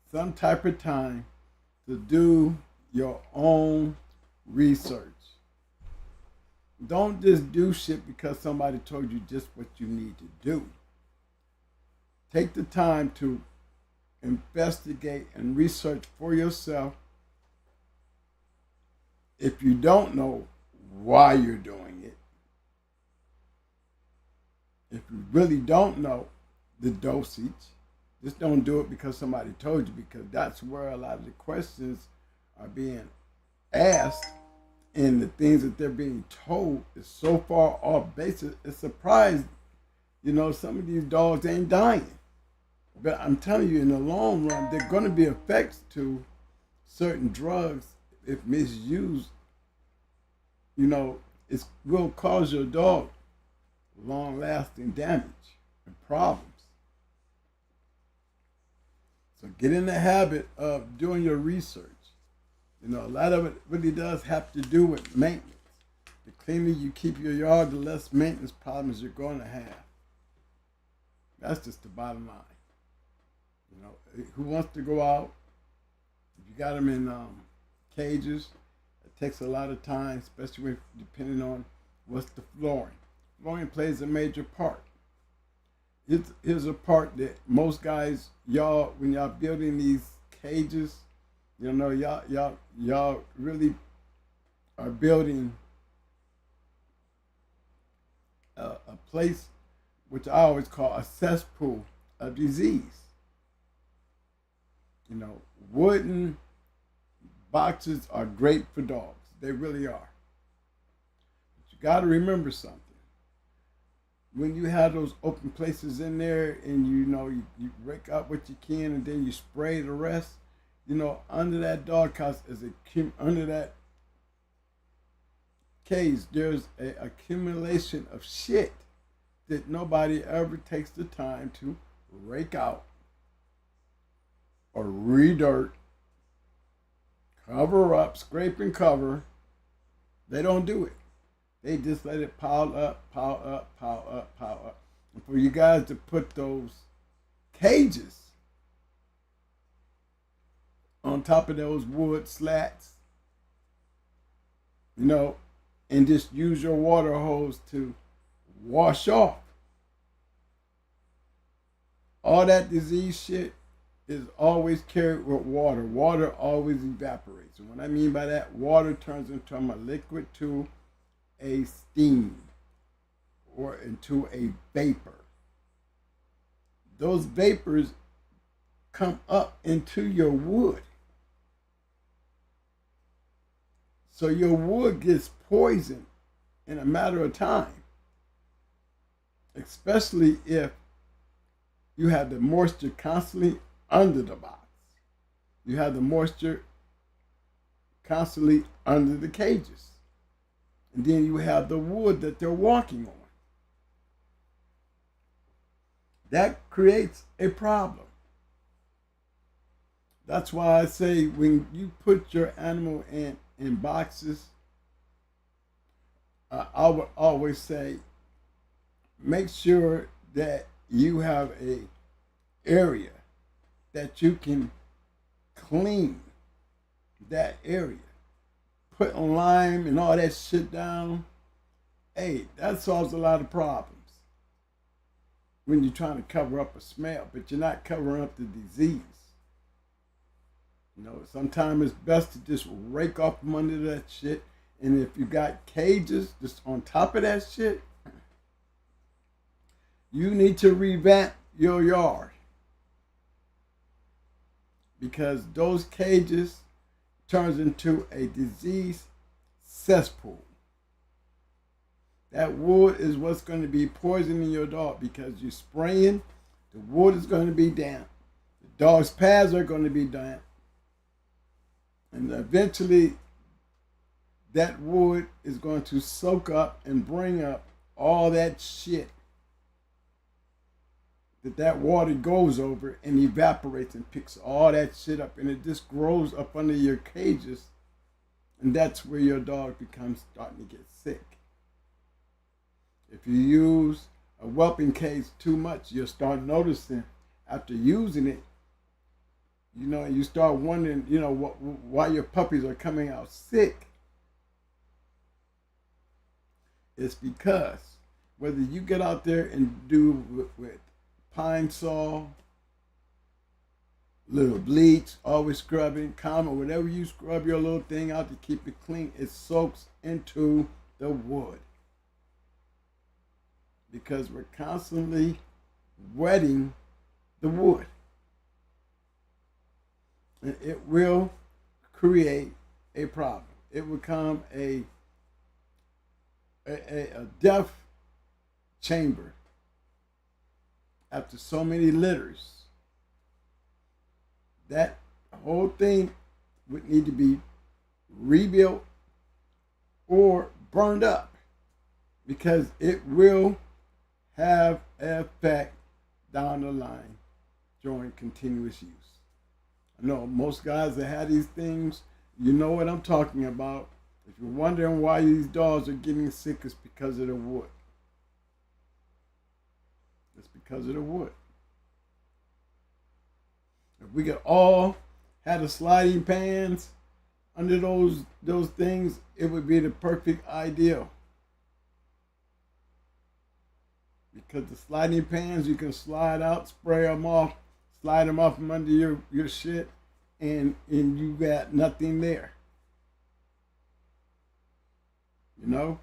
some type of time to do your own research. Don't just do shit because somebody told you just what you need to do. Take the time to investigate and research for yourself. If you don't know why you're doing it, if you really don't know the dosage, just don't do it because somebody told you, because that's where a lot of the questions are being asked, and the things that they're being told is so far off base. It's surprising. Some of these dogs ain't dying. But I'm telling you, in the long run, there are going to be effects to certain drugs if misused. It will cause your dog long-lasting damage and problems. So get in the habit of doing your research. A lot of it really does have to do with maintenance. The cleaner you keep your yard, the less maintenance problems you're going to have. That's just the bottom line. Who wants to go out? If you got them in cages, it takes a lot of time, especially depending on what's the flooring. Flooring plays a major part. Here's a part that most guys, when y'all building these cages, y'all really are building a place which I always call a cesspool of disease. Wooden boxes are great for dogs. They really are. But you got to remember something. When you have those open places in there, and you rake out what you can, and then you spray the rest, under that doghouse under that cage, there's an accumulation of shit that nobody ever takes the time to rake out or re-dirt, cover up, scrape and cover. They don't do it. They just let it pile up, pile up, pile up, pile up. And for you guys to put those cages on top of those wood slats, and just use your water hose to wash off all that disease shit, is always carried with water. Water always evaporates. And what I mean by that, water turns into a liquid to a steam or into a vapor. Those vapors come up into your wood. So your wood gets poisoned in a matter of time, especially if you have the moisture constantly under the box. You have the moisture constantly under the cages. And then you have the wood that they're walking on. That creates a problem. That's why I say when you put your animal in boxes, I would always say make sure that you have a area that you can clean that area. Put lime and all that shit down. Hey, that solves a lot of problems when you're trying to cover up a smell, but you're not covering up the disease. You know, sometimes it's best to just rake off from under that shit. And if you got cages just on top of that shit, you need to revamp your yard. Because those cages turns into a disease cesspool. That wood is what's going to be poisoning your dog because you're spraying, the wood is going to be damp. The dog's pads are going to be damp. And eventually, that wood is going to soak up and bring up all that shit that water goes over and evaporates and picks all that shit up, and it just grows up under your cages, and that's where your dog becomes starting to get sick. If you use a whelping cage too much, you'll start noticing after using it, you know, you start wondering, you know, why your puppies are coming out sick. It's because whether you get out there and do with pine sol, little bleach, always scrubbing, common, whatever you scrub your little thing out to keep it clean, it soaks into the wood. Because we're constantly wetting the wood. And it will create a problem. It will become a death chamber after so many litters. That whole thing would need to be rebuilt or burned up because it will have an effect down the line during continuous use. I know most guys that have these things, you know what I'm talking about. If you're wondering why these dogs are getting sick, it's because of the wood. It's because of the wood. If we could all have the sliding pans under those things, it would be the perfect ideal. Because the sliding pans, you can slide out, spray them off, slide them off from under your shit, and you got nothing there. You know?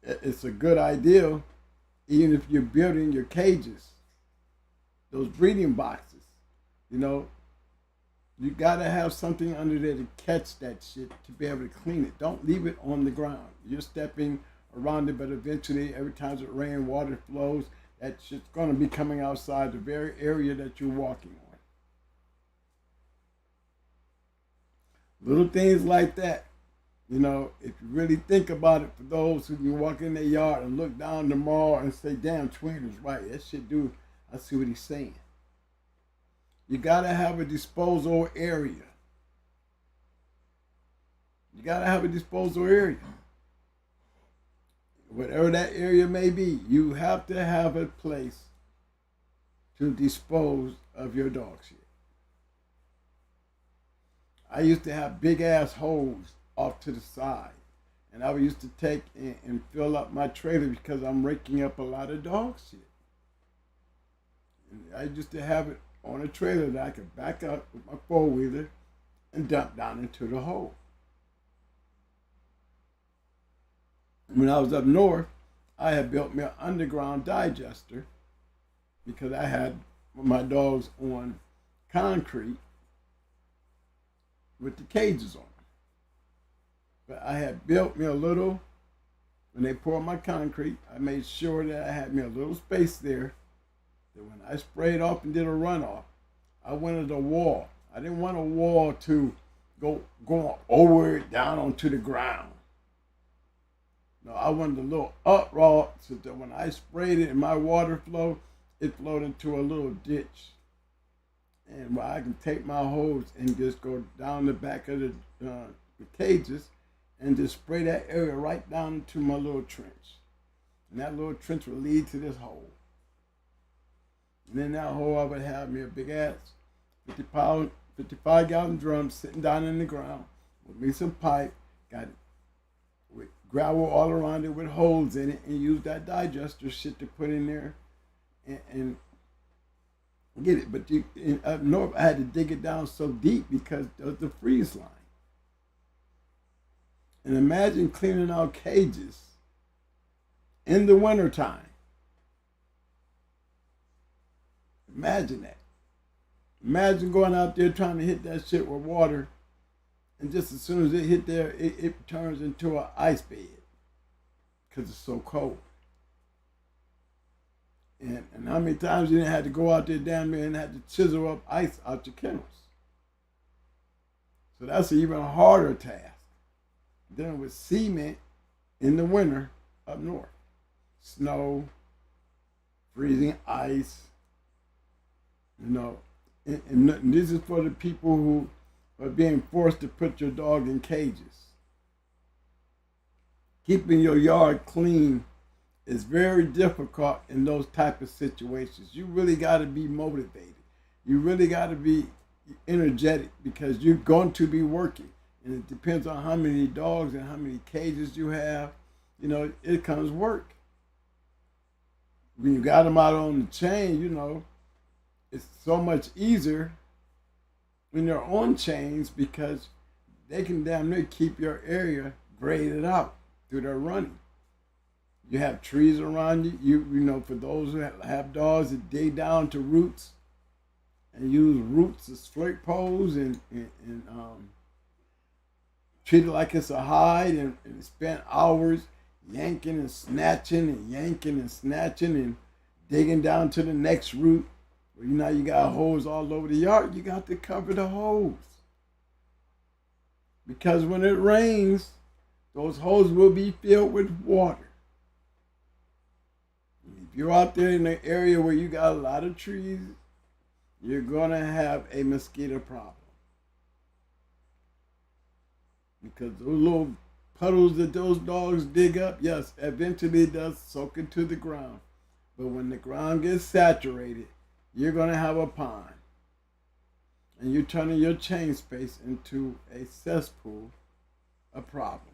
It's a good idea, even if you're building your cages, those breeding boxes. You know, you got to have something under there to catch that shit to be able to clean it. Don't leave it on the ground. You're stepping around it, but eventually, every time it rains, water flows, that shit's going to be coming outside the very area that you're walking on. Little things like that. You know, if you really think about it, for those who can walk in their yard and look down the mall and say, damn, Twin is right. That shit, dude, I see what he's saying. You got to have a disposal area. You got to have a disposal area. Whatever that area may be, you have to have a place to dispose of your dog shit. I used to have big ass holes off to the side, and I used to take and fill up my trailer because I'm raking up a lot of dog shit. And I used to have it on a trailer that I could back up with my four-wheeler and dump down into the hole. When I was up north, I had built me an underground digester because I had my dogs on concrete with the cages on them. But I had built me a little, when they poured my concrete, I made sure that I had me a little space there, that when I sprayed off and did a runoff, I wanted a wall. I didn't want a wall to go over it down onto the ground. No, I wanted a little uproar so that when I sprayed it and my water flow, it flowed into a little ditch. And where I can take my hose and just go down the back of the cages and just spray that area right down into my little trench. And that little trench will lead to this hole. And in that hole, I would have me a big ass 55-gallon drum sitting down in the ground with me some pipe, got it with gravel all around it with holes in it, and use that digester shit to put in there and get it. But up north, I had to dig it down so deep because of the freeze line. And imagine cleaning out cages in the wintertime. Imagine that. Imagine going out there trying to hit that shit with water, and just as soon as it hit there, it turns into an ice bed because it's so cold. And how many times you didn't have to go out there damn near and had to chisel up ice out your kennels. So that's an even harder task. Dealing with cement in the winter up north. Snow, freezing ice, you know. And this is for the people who are being forced to put your dog in cages. Keeping your yard clean is very difficult in those type of situations. You really got to be motivated. You really got to be energetic because you're going to be working. And it depends on how many dogs and how many cages you have. You know, it comes work. When you got them out on the chain, you know, it's so much easier when they're on chains because they can damn near keep your area graded out through their running. You have trees around you. You know, for those who have dogs that dig down to roots and use roots as flirt poles and treat it like it's a hide and spend hours yanking and snatching and digging down to the next root. Well, you know, you got holes all over the yard. You got to cover the holes. Because when it rains, those holes will be filled with water. If you're out there in an area where you got a lot of trees, you're going to have a mosquito problem. Because those little puddles that those dogs dig up, yes, eventually it does soak into the ground. But when the ground gets saturated, you're going to have a pond. And you're turning your chain space into a cesspool of problems.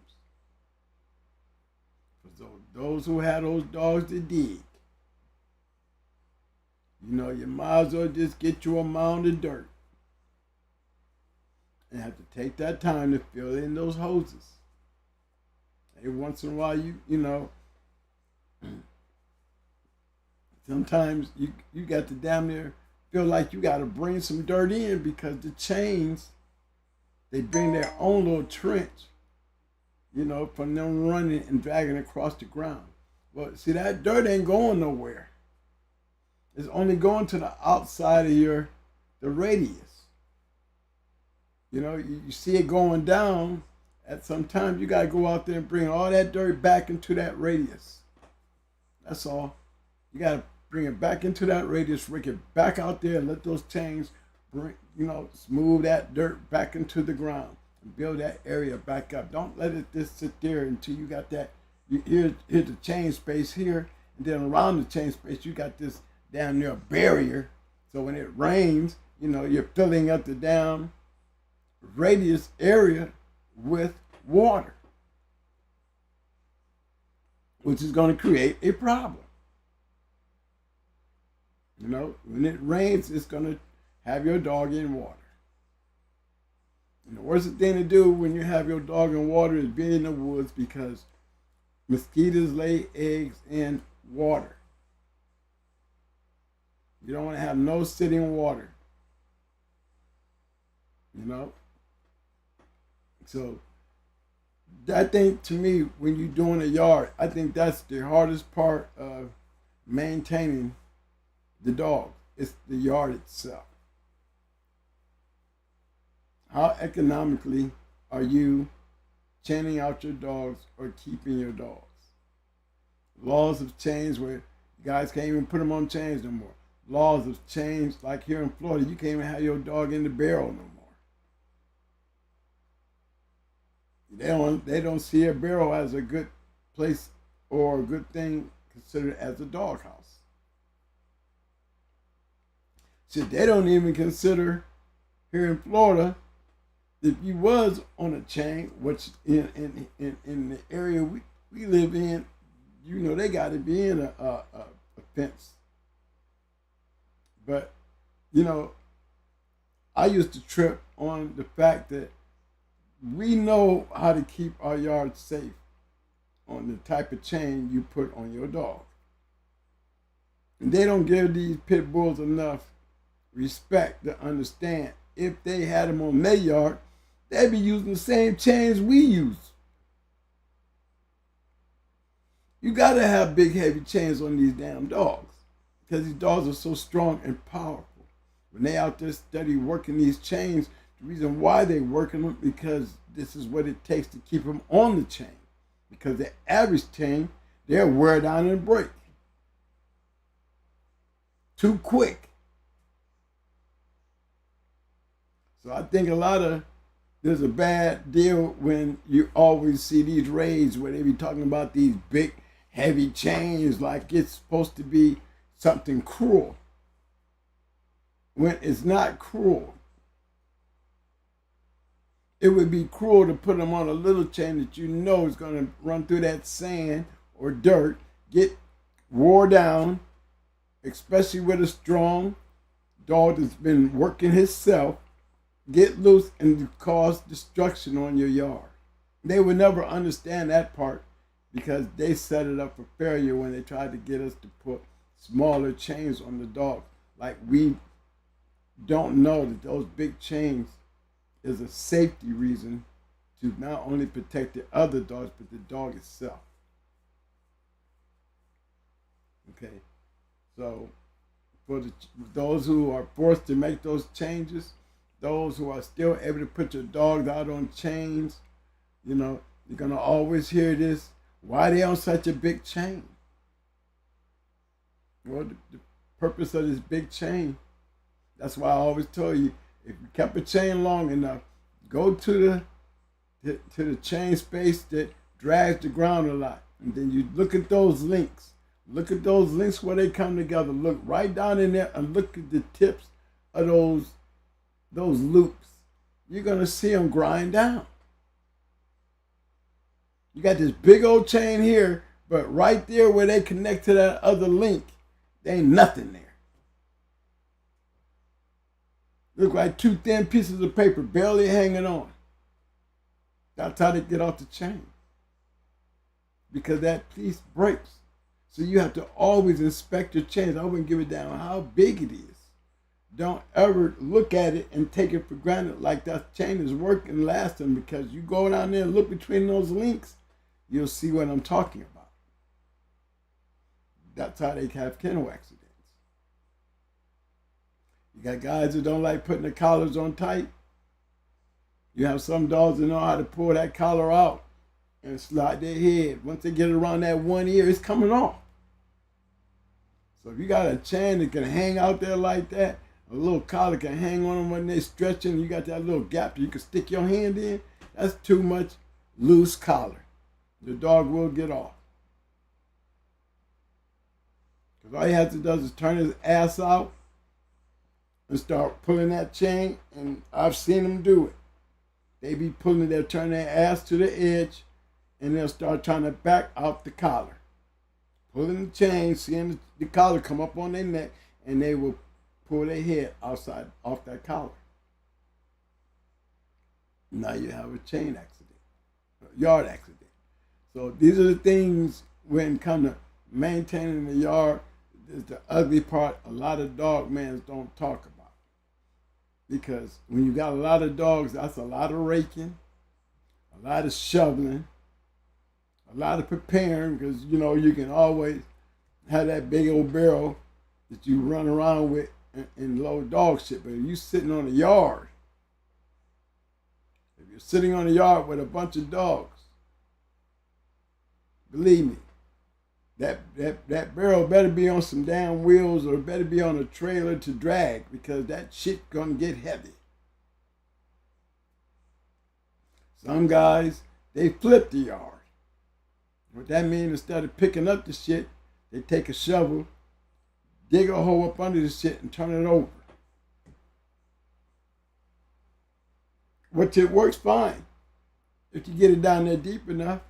For those who had those dogs to dig, you know, you might as well just get you a mound of dirt and have to take that time to fill in those hoses. Every once in a while, you know, sometimes you got to damn near feel like you got to bring some dirt in because the chains, they bring their own little trench, you know, from them running and dragging across the ground. Well, see, that dirt ain't going nowhere. It's only going to the outside of the radius. You know, you see it going down. At some time, you got to go out there and bring all that dirt back into that radius. That's all. You got to bring it back into that radius, bring it back out there, and let those chains, smooth that dirt back into the ground and build that area back up. Don't let it just sit there until you got that. Here's the chain space here, and then around the chain space, you got this down near barrier. So when it rains, you know, you're filling up the down radius area with water, which is going to create a problem. You know, when it rains, it's going to have your dog in water. And the worst thing to do when you have your dog in water is be in the woods because mosquitoes lay eggs in water. You don't want to have no sitting water. You know? So I think to me, when you're doing a yard, I think that's the hardest part of maintaining the dog. It's the yard itself. How economically are you chaining out your dogs or keeping your dogs? Laws have changed where you guys can't even put them on chains no more. Laws have changed, like here in Florida, you can't even have your dog in the barrel no more. They don't see a barrel as a good place or a good thing considered as a doghouse. Shit, they don't even consider here in Florida, if you was on a chain, which in the area we live in, you know they got to be in a fence. But you know, I used to trip on the fact that we know how to keep our yard safe on the type of chain you put on your dog. And they don't give these pit bulls enough respect to understand if they had them on their yard, they'd be using the same chains we use. You gotta have big heavy chains on these damn dogs because these dogs are so strong and powerful. When they out there steady working these chains, the reason why they working them because this is what it takes to keep them on the chain. Because the average chain, they'll wear down and break too quick. So I think there's a bad deal when you always see these raids where they be talking about these big, heavy chains like it's supposed to be something cruel. When it's not cruel. It would be cruel to put them on a little chain that you know is going to run through that sand or dirt, get wore down, especially with a strong dog that's been working himself, get loose and cause destruction on your yard. They would never understand that part because they set it up for failure when they tried to get us to put smaller chains on the dog. Like we don't know that those big chains is a safety reason to not only protect the other dogs, but the dog itself. Okay, so for those who are forced to make those changes, those who are still able to put your dogs out on chains, you know, you're going to always hear this. Why are they on such a big chain? Well, the purpose of this big chain, that's why I always tell you, if you kept a chain long enough, go to the chain space that drags the ground a lot. And then you look at those links. Look at those links where they come together. Look right down in there and look at the tips of those loops. You're going to see them grind down. You got this big old chain here, but right there where they connect to that other link, there ain't nothing there. Look like two thin pieces of paper barely hanging on. That's how they get off the chain. Because that piece breaks. So you have to always inspect your chains. I wouldn't give a damn how big it is. Don't ever look at it and take it for granted like that chain is working and lasting, because you go down there and look between those links, you'll see what I'm talking about. That's how they have kennel accidents. You got guys who don't like putting the collars on tight. You have some dogs that know how to pull that collar out and slide their head. Once they get around that one ear, it's coming off. So if you got a chain that can hang out there like that, a little collar can hang on them when they're stretching, you got that little gap that you can stick your hand in, that's too much loose collar. The dog will get off. Because all he has to do is turn his ass out and start pulling that chain, and I've seen them do it. They be pulling, they'll turn their ass to the edge, and they'll start trying to back out the collar. Pulling the chain, seeing the collar come up on their neck, and they will pull their head outside off that collar. Now you have a chain accident, a yard accident. So these are the things when it comes to maintaining the yard. Is the ugly part a lot of dog mans don't talk about. Because when you got a lot of dogs, that's a lot of raking, a lot of shoveling, a lot of preparing, because you can always have that big old barrel that you run around with and load dog shit. But if you're sitting on a yard, if you're sitting on a yard with a bunch of dogs, believe me, that barrel better be on some damn wheels or better be on a trailer to drag, because that shit gonna get heavy. Some guys, they flip the yard. What that means, instead of picking up the shit, they take a shovel, dig a hole up under the shit, and turn it over. Which it works fine if you get it down there deep enough.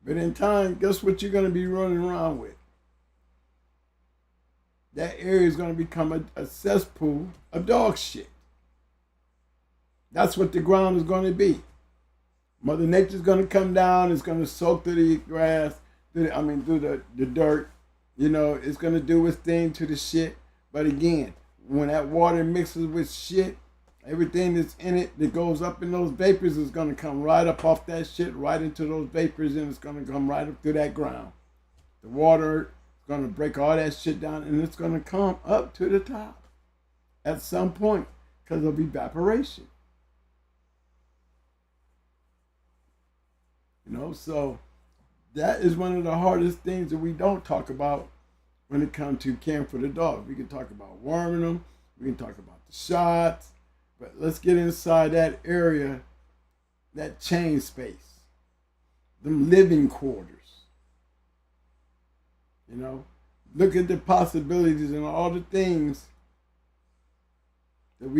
But in time, guess what you're going to be running around with? That area is going to become a cesspool of dog shit. That's what the ground is going to be. Mother Nature's going to come down. It's going to soak through the grass, through the dirt. It's going to do its thing to the shit. But again, when that water mixes with shit, everything that's in it that goes up in those vapors is going to come right up off that shit, right into those vapors, and it's going to come right up through that ground. The water is going to break all that shit down, and it's going to come up to the top at some point because of evaporation. So that is one of the hardest things that we don't talk about when it comes to caring for the dog. We can talk about worming them. We can talk about the shots. But let's get inside that area, that chain space, them living quarters. Look at the possibilities and all the things that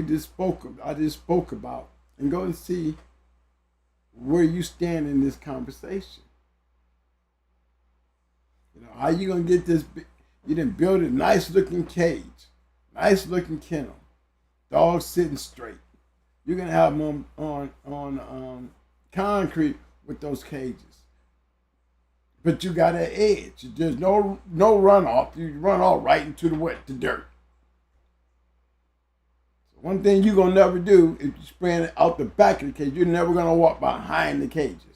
I just spoke about, and go and see where you stand in this conversation. How you gonna get this? You didn't build a nice looking cage, nice looking kennel. Dogs sitting straight. You're gonna have them on concrete with those cages, but you got an edge. There's no runoff. You run all right into the dirt. So one thing you're gonna never do is you spraying it out the back of the cage. You're never gonna walk behind the cages.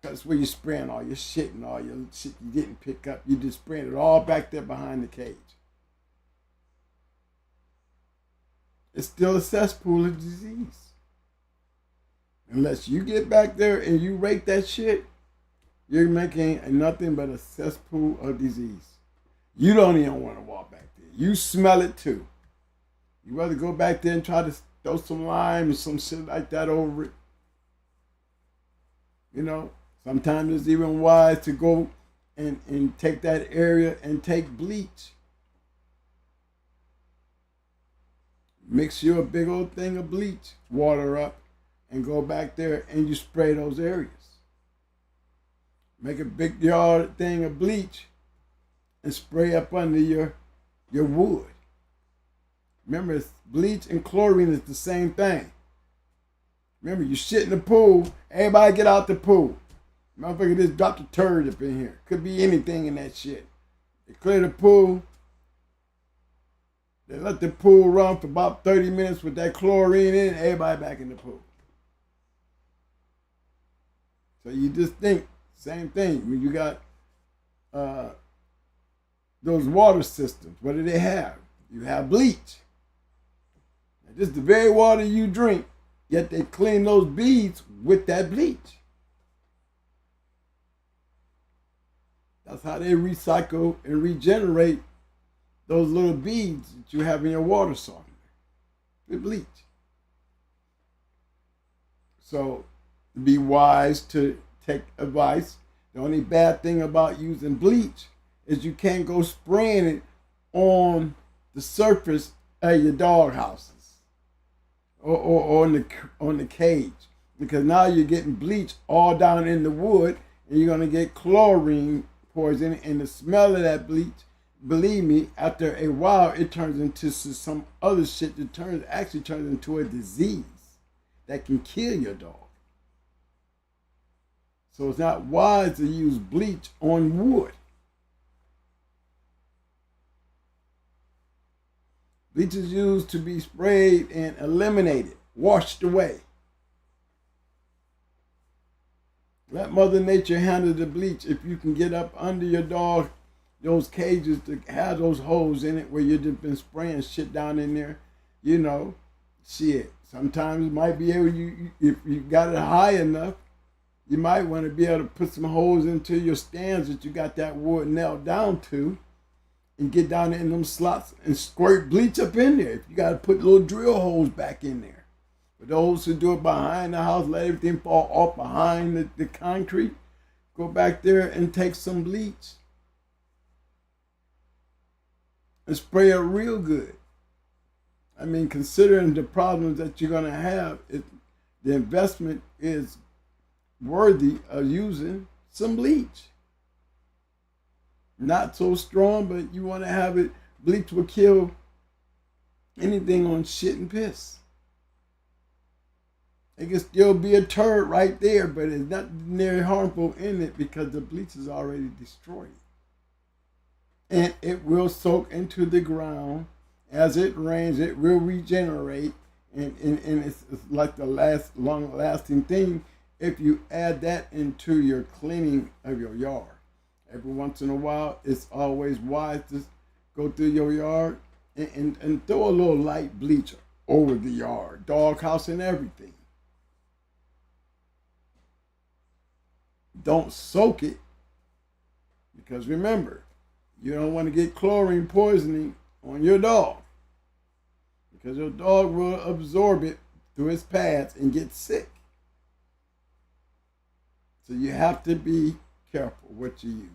That's where you're spraying all your shit and all your shit you didn't pick up. You just spraying it all back there behind the cage. It's still a cesspool of disease. Unless you get back there and you rake that shit, you're making nothing but a cesspool of disease. You don't even want to walk back there. You smell it too. You rather go back there and try to throw some lime or some shit like that over it. Sometimes it's even wise to go and take that area and take bleach. Mix you a big old thing of bleach, water up, and go back there and you spray those areas. Make a big yard thing of bleach and spray up under your wood. Remember, it's bleach and chlorine is the same thing. Remember, you shit in the pool, everybody get out the pool. Motherfucker just dropped a turd up in here. Could be anything in that shit. They clear the pool. They let the pool run for about 30 minutes with that chlorine in, everybody back in the pool. So you just think, same thing. When you got those water systems, what do they have? You have bleach. Now, this is the very water you drink, yet they clean those beads with that bleach. That's how they recycle and regenerate those little beads that you have in your water softener with bleach. So be wise to take advice. The only bad thing about using bleach is you can't go spraying it on the surface of your dog houses or on the cage, because now you're getting bleach all down in the wood, and you're gonna get chlorine poison, and the smell of that bleach, believe me, after a while it turns into some other shit that actually turns into a disease that can kill your dog. So it's not wise to use bleach on wood. Bleach is used to be sprayed and eliminated, washed away. Let Mother Nature handle the bleach. If you can get up under your dog, those cages to have those holes in it where you've just been spraying shit down in there, you know, shit. Sometimes it might be able if you got it high enough, you might want to be able to put some holes into your stands that you got that wood nailed down to, and get down in them slots and squirt bleach up in there. If you got to put little drill holes back in there. For those who do it behind the house, let everything fall off behind the concrete, go back there and take some bleach and spray it real good. I mean, considering the problems that you're going to have, the investment is worthy of using some bleach. Not so strong, but you want to have it. Bleach will kill anything on shit and piss. It can still be a turd right there, but it's not nearly harmful in it because the bleach is already destroyed. And it will soak into the ground. As it rains, it will regenerate. And it's like the last long-lasting thing if you add that into your cleaning of your yard. Every once in a while, it's always wise to go through your yard and throw a little light bleach over the yard, doghouse and everything. Don't soak it, because remember, you don't want to get chlorine poisoning on your dog, because your dog will absorb it through its pads and get sick. So you have to be careful what you use.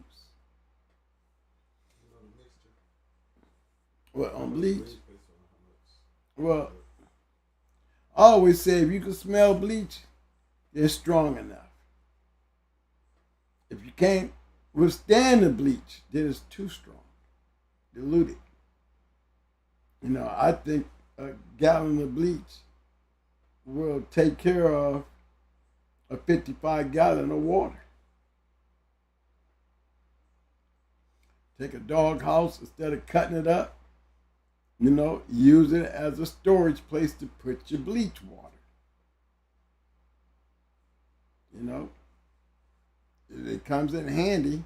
What, on bleach? Well, I always say if you can smell bleach, it's strong enough. If you can't withstand the bleach, then it's too strong. Dilute it. You know, I think a gallon of bleach will take care of a 55 gallon of water. Take a dog house, instead of cutting it up, you know, use it as a storage place to put your bleach water. You know, it comes in handy.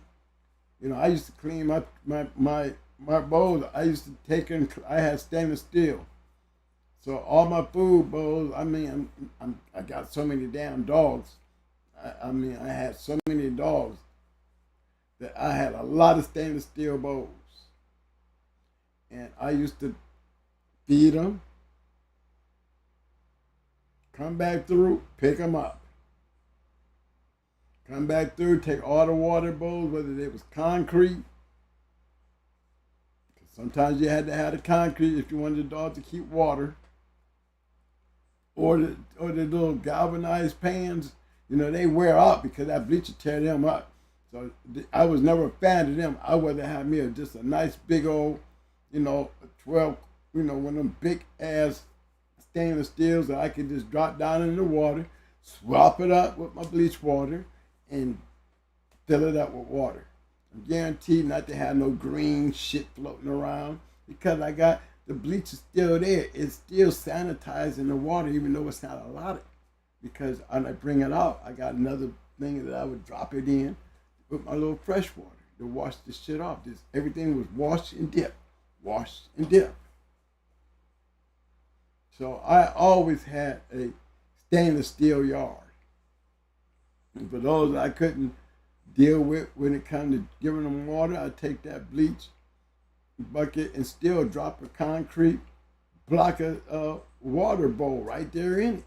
You know, I used to clean my bowls. I used to take in, I had stainless steel. So all my food bowls, I mean, I got so many damn dogs. I mean, I had so many dogs that I had a lot of stainless steel bowls. And I used to feed them, come back through, pick them up. Come back through, take all the water bowls, whether it was concrete. Sometimes you had to have the concrete if you wanted the dog to keep water. Or the little galvanized pans, you know, they wear out because that bleach will tear them up. So I was never a fan of them. I would have had me just a nice big old, you know, 12, you know, one of them big ass stainless steels that I could just drop down in the water, swap it up with my bleach water, and fill it up with water. I'm guaranteed not to have no green shit floating around, because I got the bleach is still there. It's still sanitizing the water, even though it's not a lot of it. Because when I bring it out, I got another thing that I would drop it in with my little fresh water to wash the shit off. Everything was wash and dip, wash and dip. So I always had a stainless steel yard. And for those I couldn't deal with when it comes to giving them water, I take that bleach bucket and still drop a concrete block of water bowl right there in it.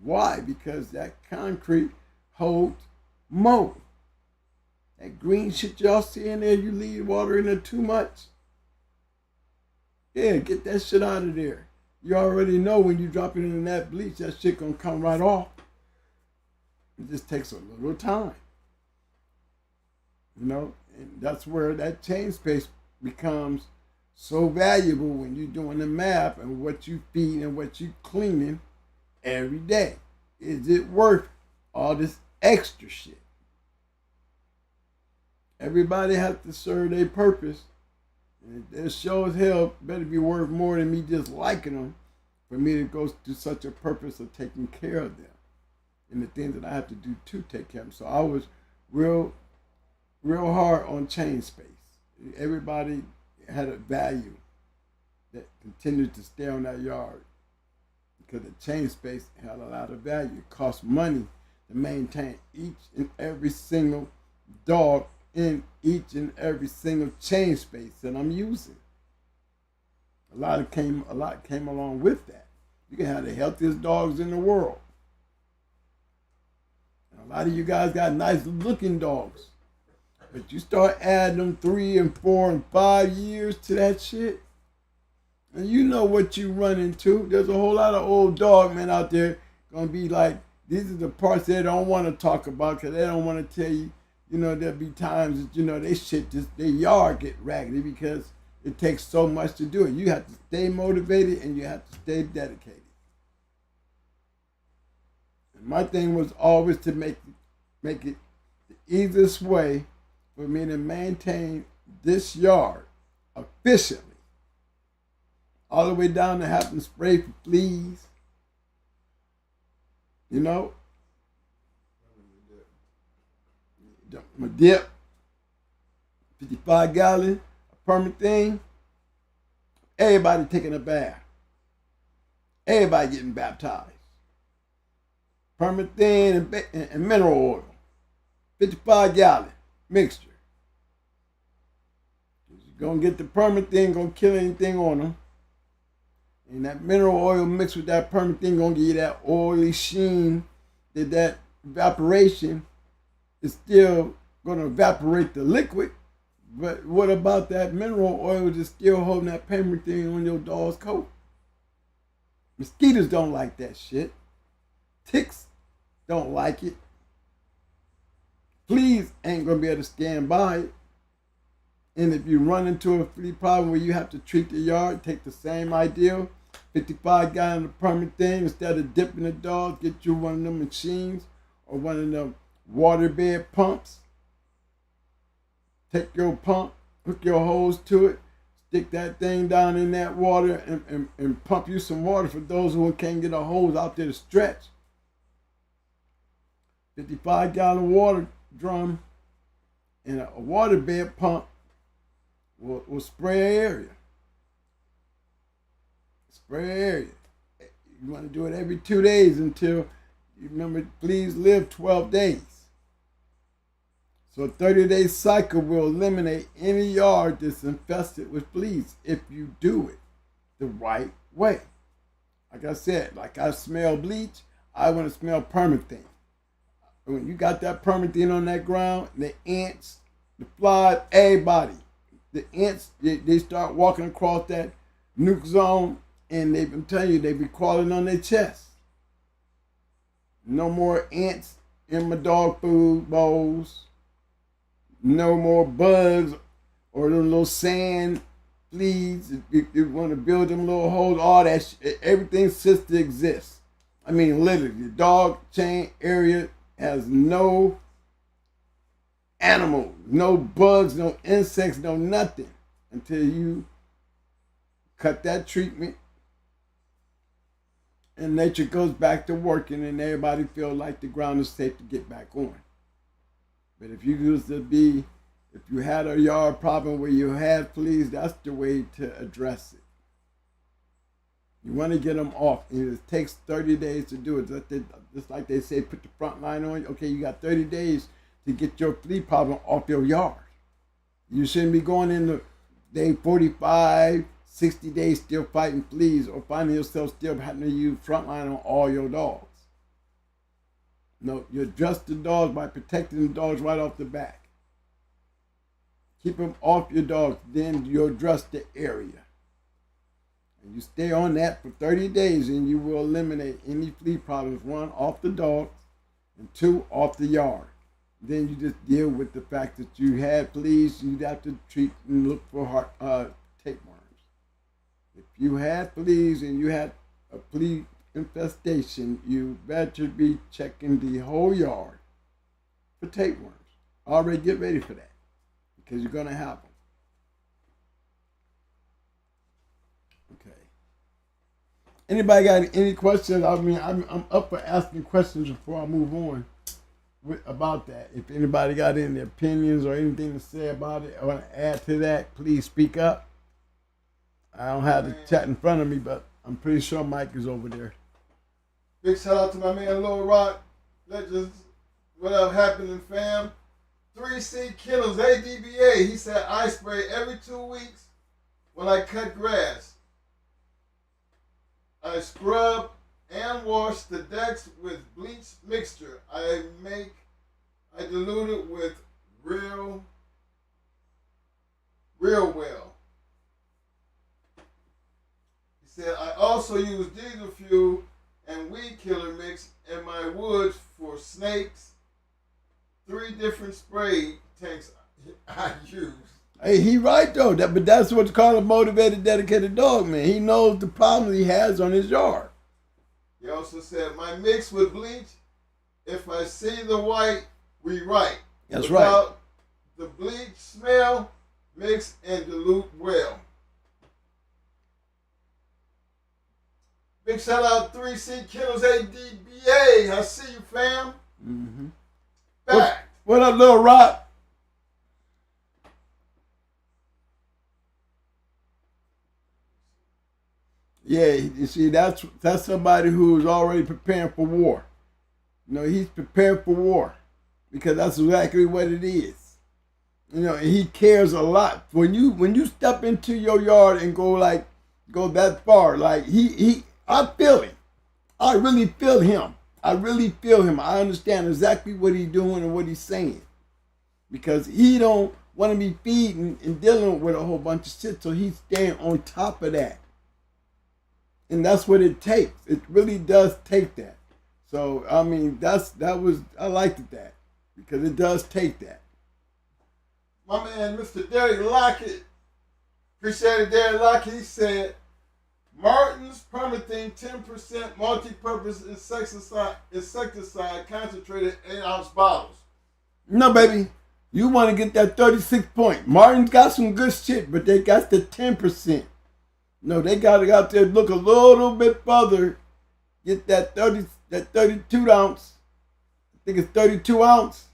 Why? Because that concrete holds mold. That green shit y'all see in there, you leave water in there too much. Yeah, get that shit out of there. You already know when you drop it in that bleach, that shit gonna come right off. It just takes a little time. You know, and that's where that change space becomes so valuable when you're doing the math and what you feed and what you cleaning every day. Is it worth all this extra shit? Everybody has to serve their purpose. And it sure as hell better be worth more than me just liking them for me to go to such a purpose of taking care of them. and the things that I have to do to take care of them. So I was real hard on chain space. Everybody had a value that continued to stay on that yard because the chain space had a lot of value. It cost money to maintain each and every single dog in each and every single chain space that I'm using. A lot came along with that. You can have the healthiest dogs in the world. And a lot of you guys got nice looking dogs. But you start adding them 3 and 4 and 5 years to that shit, and you know what you run into. There's a whole lot of old dog men out there gonna be like, these are the parts they don't want to talk about because they don't want to tell you. You know, there'll be times that, you know, their yard get raggedy because it takes so much to do it. You have to stay motivated and you have to stay dedicated. And my thing was always to make it the easiest way for me to maintain this yard efficiently. All the way down to having to spray for fleas. You know? My dip, 55 gallon, a permanent thing. Everybody taking a bath. Everybody getting baptized. Permanent thing and mineral oil. 55 gallon mixture. You're going to get the permanent thing, going to kill anything on them. And that mineral oil mixed with that permanent thing going to give you that oily sheen, that evaporation is still going to evaporate the liquid. But what about that mineral oil that's still holding that permanent thing on your dog's coat? Mosquitoes don't like that shit. Ticks don't like it. Fleas ain't going to be able to stand by it. And if you run into a flea problem where you have to treat the yard, take the same idea, 55 gallon of permanent thing, instead of dipping the dog, get you one of them machines or one of them waterbed pumps. Take your pump, hook your hose to it, stick that thing down in that water and pump you some water for those who can't get a hose out there to stretch. 55 gallon water drum and a waterbed pump will spray an area. Spray an area. You want to do it every 2 days until, you remember, fleas live 12 days. So a 30-day cycle will eliminate any yard that's infested with fleas if you do it the right way. Like I said, like I smell bleach, I want to smell permethane. When you got that permethane on that ground, the ants, the flies, everybody, the ants, they start walking across that nuke zone, and they've been telling you they be crawling on their chest. No more ants in my dog food bowls. No more bugs or them little sand fleas. If you want to build them little holes, all that shit, everything ceases to exist. I mean, literally, the dog chain area has no animals, no bugs, no insects, no nothing until you cut that treatment and nature goes back to working and everybody feels like the ground is safe to get back on. But if you had a yard problem where you had fleas, that's the way to address it. You want to get them off, and it takes 30 days to do it. Just like they say, put the front line on. Okay, you got 30 days to get your flea problem off your yard. You shouldn't be going into day 45, 60 days still fighting fleas or finding yourself still having to use frontline on all your dogs. No, you address the dogs by protecting the dogs right off the back. Keep them off your dogs, then you address the area. And you stay on that for 30 days and you will eliminate any flea problems, 1, off the dogs, and 2, off the yard. Then you just deal with the fact that you had fleas, you'd have to treat and look for tapeworms. If you had fleas and you had a flea infestation, you better be checking the whole yard for tapeworms. Already get ready for that because you're going to have them. Okay. Anybody got any questions? I mean, I'm up for asking questions before I move on about that. If anybody got any opinions or anything to say about it or want to add to that, please speak up. I don't have the chat in front of me, but I'm pretty sure Mike is over there. Big shout out to my man Lil Rock. Legends. What up, happening, fam? 3C Kennels, ADBA. He said I spray every 2 weeks when I cut grass. I scrub and wash the decks with bleach mixture. I dilute it with real well. He said I also use diesel fuel and weed killer mix in my woods for snakes. 3 different spray tanks I use. Hey, he right though. But that's what's called a motivated, dedicated dog, man. He knows the problem he has on his yard. He also said, my mix with bleach, if I see the white, we right. That's Without right. the bleach smell, mix and dilute well. Big shout out 3C Kennels ADBA. I see you, fam. Mm-hmm. Back. What up, Lil Rock? Yeah, you see, that's somebody who's already preparing for war. You know, he's prepared for war because that's exactly what it is. You know, and he cares a lot. When you step into your yard and go that far, like I feel him. I really feel him. I understand exactly what he's doing and what he's saying. Because he don't want to be feeding and dealing with a whole bunch of shit, so he's staying on top of that. And that's what it takes. It really does take that. So I mean, I liked that because it does take that. My man, Mr. Derek Lockett, appreciate it, Derek Lockett. He said, Martin's Permethrin 10% multi-purpose insecticide concentrated 8-ounce bottles. No, baby. You want to get that 36 point. Martin's got some good shit, but they got the 10%. No, they got to go out there look a little bit further. Get that 32 ounce. I think it's 32 ounce.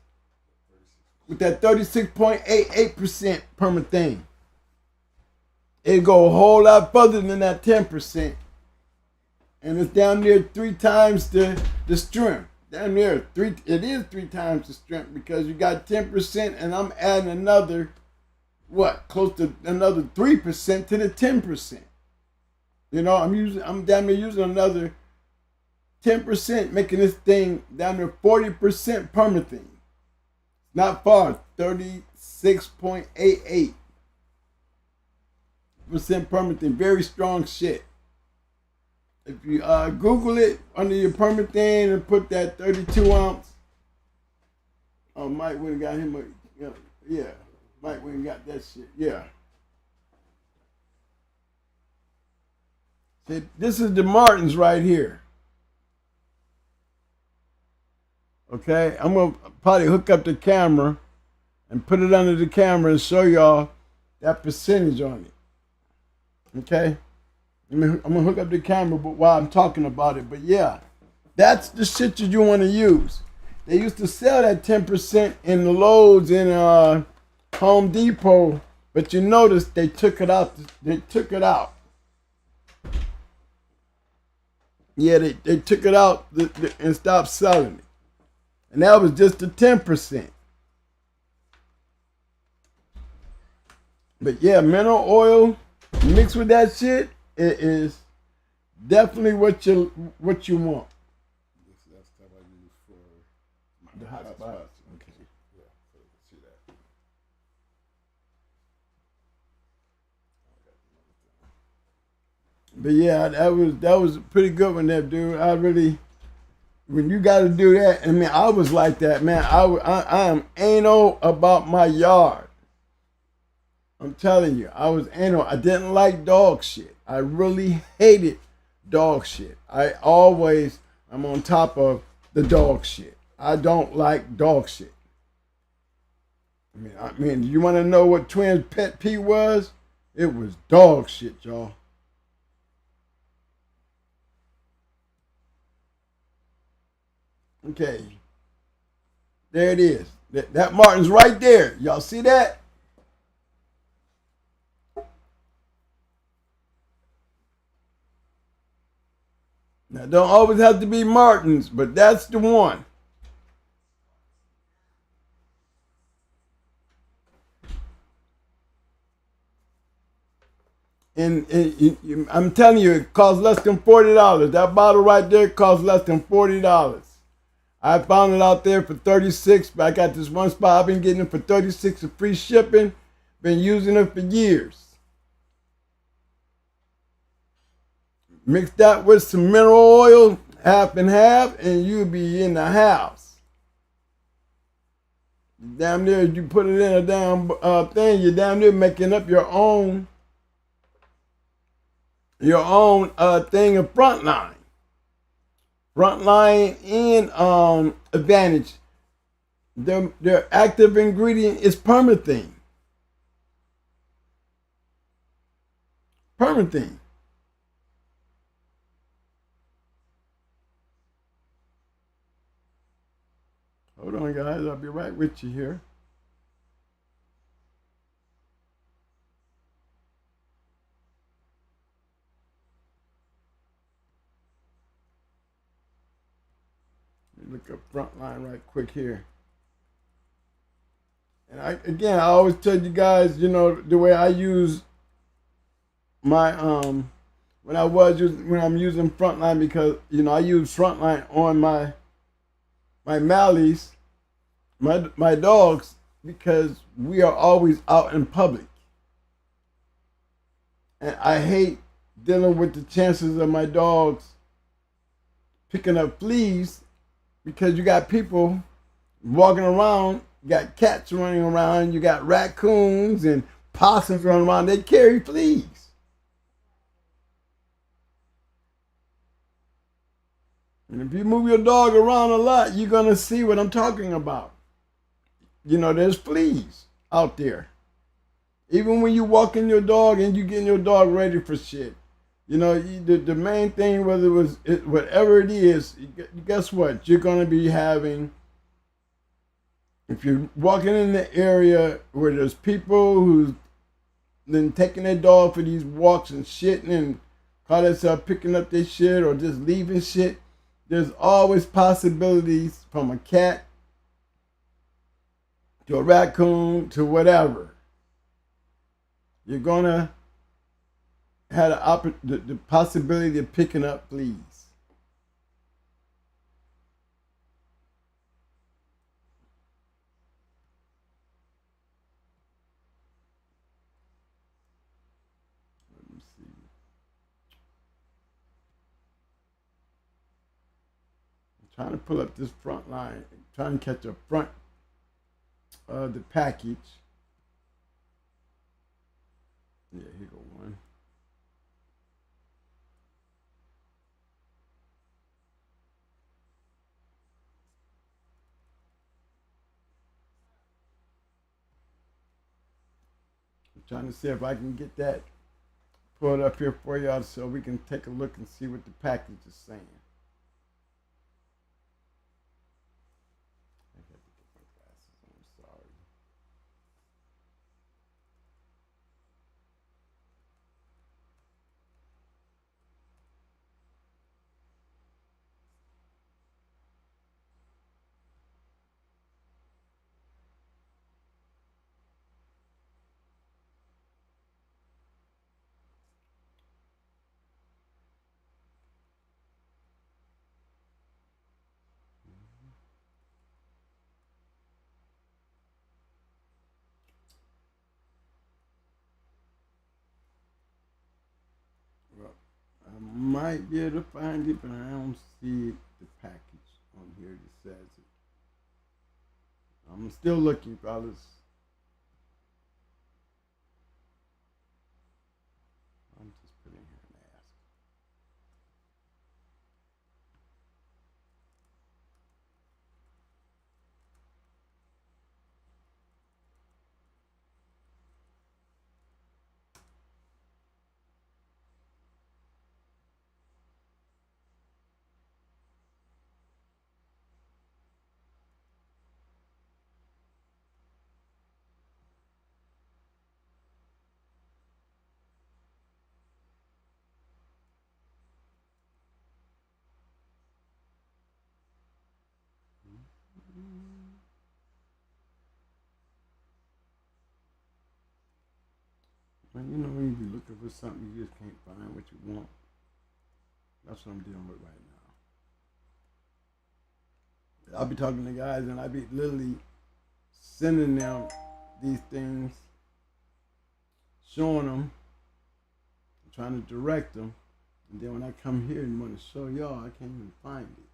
With that 36.88% permethrin. It go a whole lot further than that 10%. And it's down near 3 times the strength. Down there, it is 3 times the strength because you got 10% and I'm adding another, close to another 3% to the 10%. You know, I'm down there using another 10%, making this thing down there 40% permethrin. Not far, 36.88% permethrin, very strong shit. If you Google it under your permethrin and put that 32 ounce, oh, Mike went and got him Mike went and got that shit, yeah. See, this is the Martins right here. Okay, I'm gonna probably hook up the camera and put it under the camera and show y'all that percentage on it. Okay, I'm gonna hook up the camera while I'm talking about it. But yeah, that's the shit that you want to use. They used to sell that 10% in the Lowe's in Home Depot, but you notice they took it out. Yeah, they took it out and stopped selling it. And that was just the 10%. But yeah, mineral oil mixed with that shit, it is definitely what you want. That's stuff I use for The hot spots. Okay. Yeah, so you can see that. But yeah, that was a pretty good one there, dude. When you got to do that, I mean, I was like that, man. I am anal about my yard. I'm telling you, I was anal. I didn't like dog shit. I really hated dog shit. I'm on top of the dog shit. I don't like dog shit. I mean, you want to know what Twins' pet peeve was? It was dog shit, y'all. Okay. There it is. That Martin's right there. Y'all see that? Now, don't always have to be Martin's, but that's the one. And I'm telling you, it costs less than $40. That bottle right there costs less than $40. I found it out there for 36, but I got this one spot. I've been getting it for 36 with free shipping. Been using it for years. Mix that with some mineral oil, half and half, and you'll be in the house. Damn near, you put it in a damn thing, you're damn near making up your own thing of frontline. Frontline and Advantage. Their active ingredient is permethine. Permethine. Hold on, guys. I'll be right with you here. Look up Frontline right quick here. And I always tell you guys, the way I use my when I'm using Frontline, because I use Frontline on my Malleys, my dogs, because we are always out in public, and I hate dealing with the chances of my dogs picking up fleas, because you got people walking around, you got cats running around, you got raccoons and possums running around. They carry fleas. And if you move your dog around a lot, you're going to see what I'm talking about. There's fleas out there. Even when you walking your dog and you getting your dog ready for shit, the main thing, whatever it is, guess what? You're going to be having, if you're walking in the area where there's people who's then taking their dog for these walks and shitting and call themselves picking up their shit or just leaving shit, there's always possibilities from a cat to a raccoon to whatever. You're going to have the possibility of picking up fleas. Let me see. I'm trying to pull up this front line, trying to catch a front of the package. Yeah, here go one. I'm trying to see if I can get that pulled up here for y'all so we can take a look and see what the package is saying. I got to get my glasses on, I'm sorry. Well, I might be able to find it, but I don't see the package on here that says it. I'm still looking, fellas. I'm just putting here an ask. And you know, when you be looking for something, you just can't find what you want. That's what I'm dealing with right now. I'll be talking to guys, and I be literally sending them these things, showing them, trying to direct them, and then when I come here and want to show y'all, I can't even find it.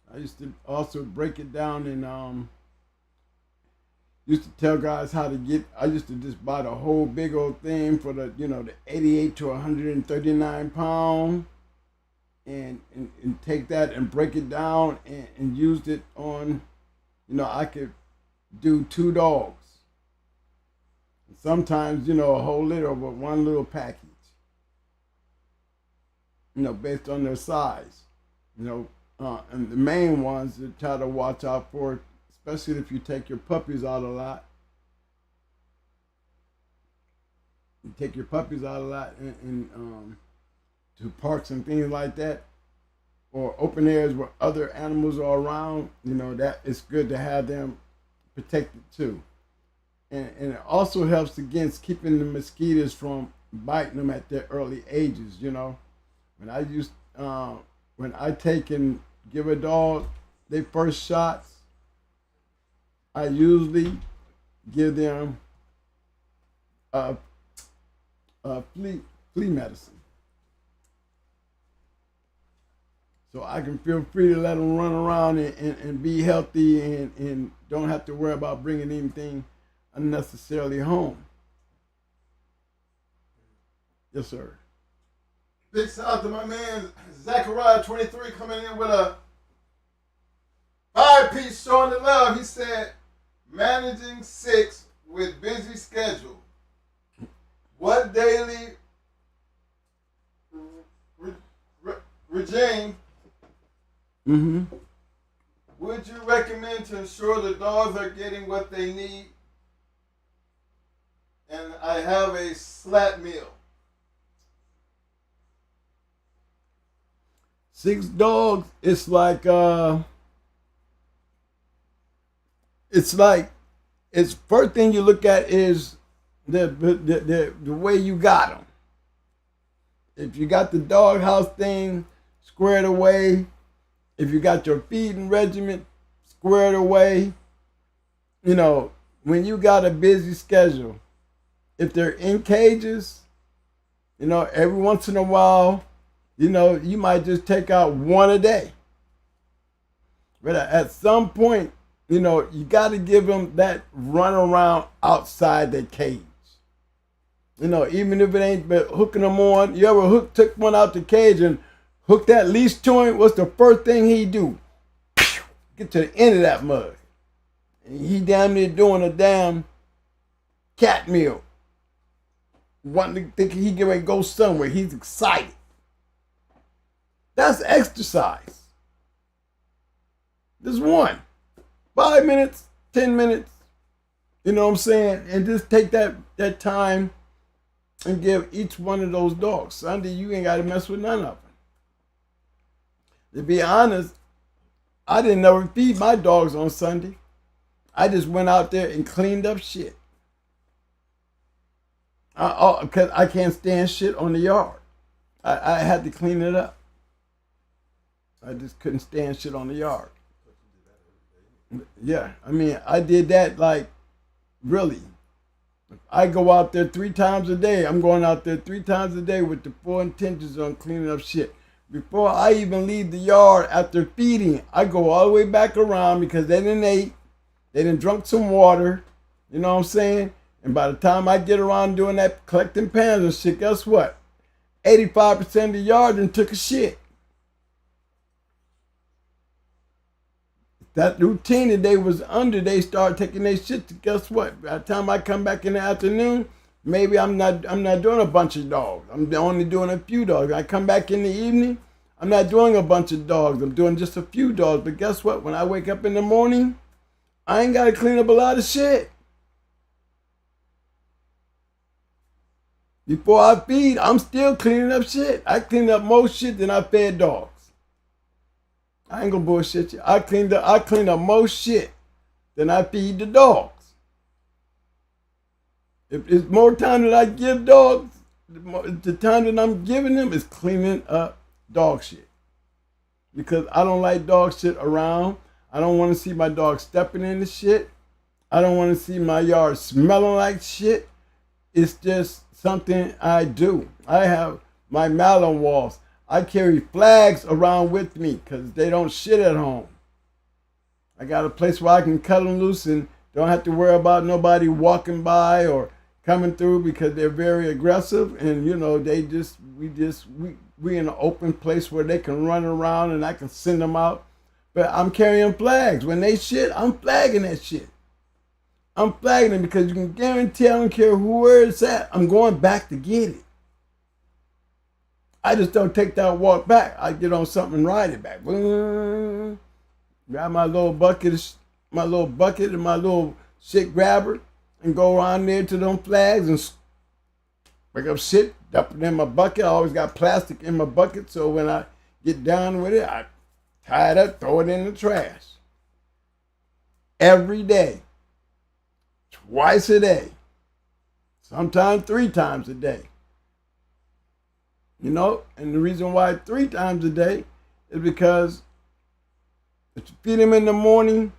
I used to also break it down and used to tell guys how to get. I used to just buy the whole big old thing for the the 88 to 139 pound, and take that and break it down and used it on. I could do 2 dogs. Sometimes a whole litter of one little package. Based on their size. And the main ones to try to watch out for, especially if you take your puppies out a lot. You take your puppies out a lot and to parks and things like that, or open areas where other animals are around. That it's good to have them protected too. And it also helps against keeping the mosquitoes from biting them at their early ages. When I take and give a dog their first shots, I usually give them flea medicine. So I can feel free to let them run around and be healthy and don't have to worry about bringing anything unnecessarily home. Yes, sir. Big shout out to my man Zachariah 23 coming in with a 5-piece showing the love. He said, managing 6 with busy schedule. What daily regime would you recommend to ensure the dogs are getting what they need? And I have a slat meal. 6 dogs, it's like first thing you look at is the way you got them. If you got the doghouse thing squared away, if you got your feeding regimen squared away, when you got a busy schedule, if they're in cages, every once in a while, you might just take out 1 a day. But at some point, you got to give them that run around outside the cage. Even if it ain't but hooking them on. You ever took one out the cage and hooked that leash to him? What's the first thing he do? Get to the end of that mug. And he damn near doing a damn cat meal. Wanting to think he get ready to go somewhere. He's excited. That's exercise. Just 1. 5 minutes, 10 minutes. You know what I'm saying? And just take that time and give each one of those dogs. Sunday, you ain't got to mess with none of them. To be honest, I didn't ever feed my dogs on Sunday. I just went out there and cleaned up shit. Because I can't stand shit on the yard. I had to clean it up. I just couldn't stand shit on the yard. Yeah, I did that really. If I go out there 3 times a day, I'm going out there 3 times a day with the full intentions on cleaning up shit. Before I even leave the yard after feeding, I go all the way back around because they didn't ate, they didn't drunk some water, you know what I'm saying? And by the time I get around doing that, collecting pans and shit, guess what? 85% of the yard done took a shit. that routine that they was under, they start taking their shit. Guess what? By the time I come back in the afternoon, maybe I'm not doing a bunch of dogs. I'm only doing a few dogs. I come back in the evening, I'm not doing a bunch of dogs. I'm doing just a few dogs. But guess what? When I wake up in the morning, I ain't got to clean up a lot of shit. Before I feed, I'm still cleaning up shit. I clean up more shit than I fed dogs. I ain't gonna bullshit you. I clean up more shit than I feed the dogs. If it's more time that I give dogs, the time that I'm giving them is cleaning up dog shit. Because I don't like dog shit around. I don't want to see my dog stepping in the shit. I don't want to see my yard smelling like shit. It's just something I do. I have my Malin walls. I carry flags around with me because they don't shit at home. I got a place where I can cut them loose and don't have to worry about nobody walking by or coming through because they're very aggressive. And you know, we in an open place where they can run around and I can send them out. But I'm carrying flags. When they shit, I'm flagging that shit. I'm flagging it because you can guarantee I don't care where it's at. I'm going back to get it. I just don't take that walk back. I get on something and ride it back. Grab my little bucket and my little shit grabber and go around there to them flags and pick up shit, dump it in my bucket. I always got plastic in my bucket, so when I get down with it, I tie it up, throw it in the trash. Every day. Twice a day. Sometimes 3 times a day. You know, and the reason why 3 times a day is because if you feed them in the morning,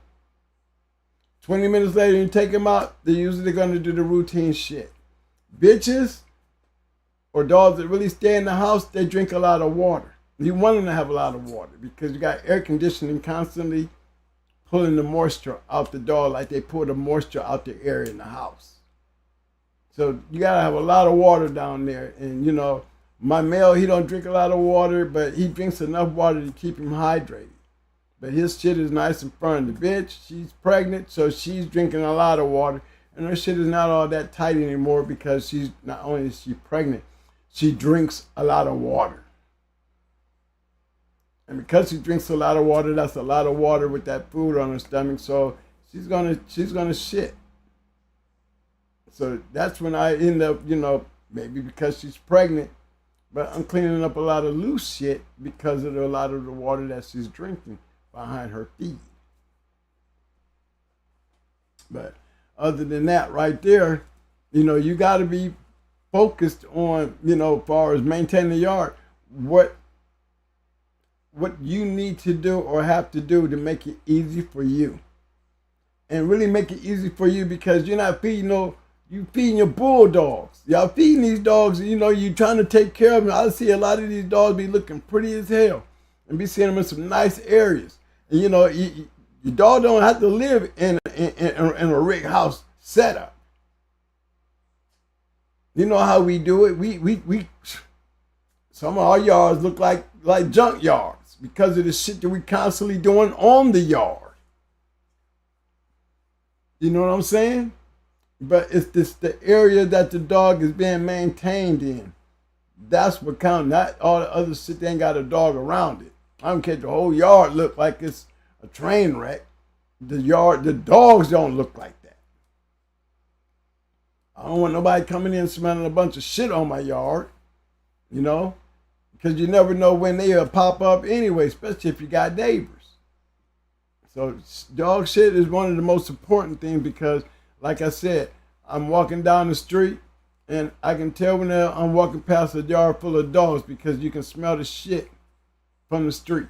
20 minutes later you take them out, they're usually going to do the routine shit. Bitches or dogs that really stay in the house, they drink a lot of water. You want them to have a lot of water because you got air conditioning constantly pulling the moisture out the dog like they pull the moisture out the air in the house. So you got to have a lot of water down there. And, you know, my male, he don't drink a lot of water, but he drinks enough water to keep him hydrated. But his shit is nice and firm. The bitch, she's pregnant, so she's drinking a lot of water. And her shit is not all that tight anymore because she's not only is she pregnant, she drinks a lot of water. And because she drinks a lot of water, that's a lot of water with that food on her stomach. So she's gonna shit. So that's when I end up, you know, maybe because she's pregnant, but I'm cleaning up a lot of loose shit because of a lot of the water that she's drinking behind her feet. But other than that, right there, you know, you got to be focused on, you know, as far as maintaining the yard, what you need to do or have to do to make it easy for you. And really make it easy for you because you're not feeding you feeding your bulldogs. Y'all feeding these dogs, you know, you trying to take care of them. I see a lot of these dogs be looking pretty as hell and be seeing them in some nice areas. And you know, your dog don't have to live in a rig house setup. You know how we do it. We some of our yards look like junk yards because of the shit that we constantly doing on the yard. You know what I'm saying? But it's the area that the dog is being maintained in. That's what counts. Not all the other shit. They ain't got a dog around it. I don't care if the whole yard look like it's a train wreck. The dogs don't look like that. I don't want nobody coming in smelling a bunch of shit on my yard, you know, because you never know when they'll pop up anyway, especially if you got neighbors. So dog shit is one of the most important things because, like I said, I'm walking down the street and I can tell when I'm walking past a yard full of dogs because you can smell the shit from the street.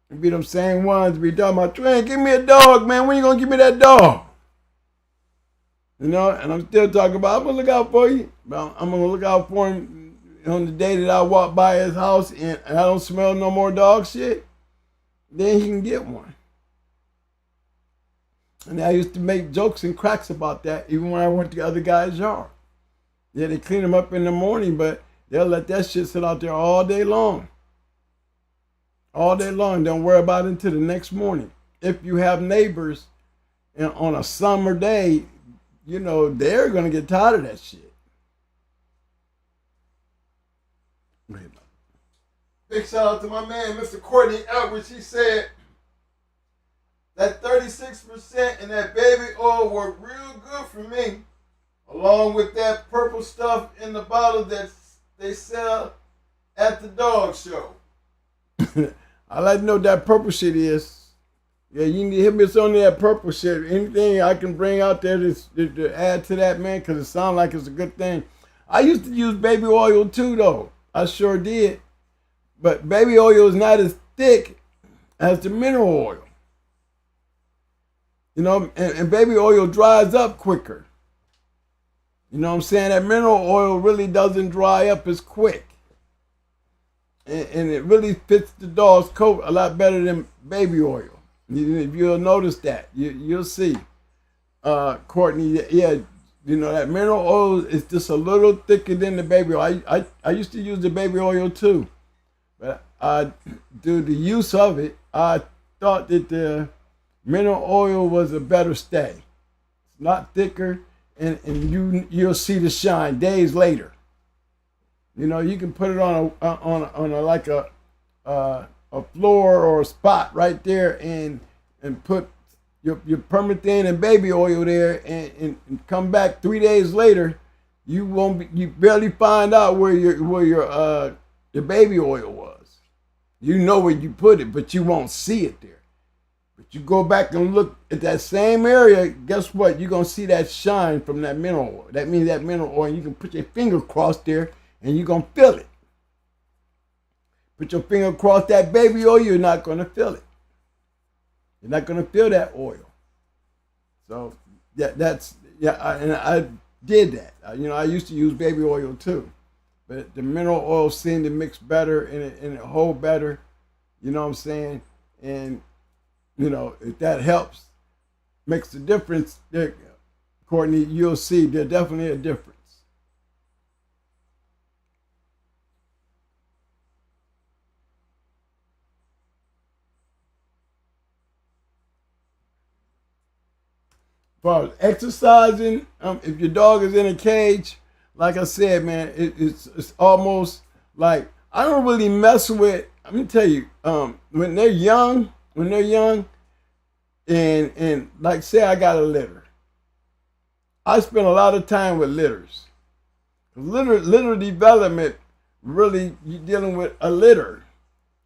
It be them same ones be talking about, "Twin, give me a dog, man. When you gonna give me that dog?" You know, and I'm still talking about, I'm gonna look out for you. But I'm gonna look out for him on the day that I walk by his house and I don't smell no more dog shit. Then he can get one. And I used to make jokes and cracks about that even when I went to the other guy's yard. Yeah, they clean them up in the morning, but they'll let that shit sit out there all day long. all day long. Don't worry about it until the next morning. If you have neighbors and on a summer day, you know, they're going to get tired of that shit. Big shout out to my man, Mr. Courtney Edwards. He said that 36% in that baby oil worked real good for me, along with that purple stuff in the bottle that they sell at the dog show. I like to know what that purple shit is. Yeah, you need to hit me on that purple shit. Anything I can bring out there to add to that, man, because it sounds like it's a good thing. I used to use baby oil too, though. I sure did. But baby oil is not as thick as the mineral oil. You know, and baby oil dries up quicker. You know what I'm saying? That mineral oil really doesn't dry up as quick. And it really fits the dog's coat a lot better than baby oil. If you'll notice that, you'll see. Courtney, yeah, you know, that mineral oil is just a little thicker than the baby oil. I used to use the baby oil too. But due to the use of it, I thought that the mineral oil was a better stay. It's not thicker, and you'll see the shine days later. You know, you can put it on a like a floor or a spot right there, and put your permethrin and baby oil there, and come back 3 days later, you barely find out where your baby oil was. You know where you put it, but you won't see it there. But you go back and look at that same area, guess what? You're gonna see that shine from that mineral oil. That means that mineral oil, you can put your finger across there and you're gonna feel it. Put your finger across that baby oil, you're not gonna feel it. You're not gonna feel that oil. So I did that. You know, I used to use baby oil too. But the mineral oil seemed to mix better and it hold better. You know what I'm saying? And, you know, if that helps, makes a difference, there, Courtney, you'll see there's definitely a difference. For exercising, if your dog is in a cage, like I said, man, it's almost like I don't really mess with. Let me tell you, when they're young, and like say I got a litter, I spend a lot of time with litters. Litter development, really, you're dealing with a litter.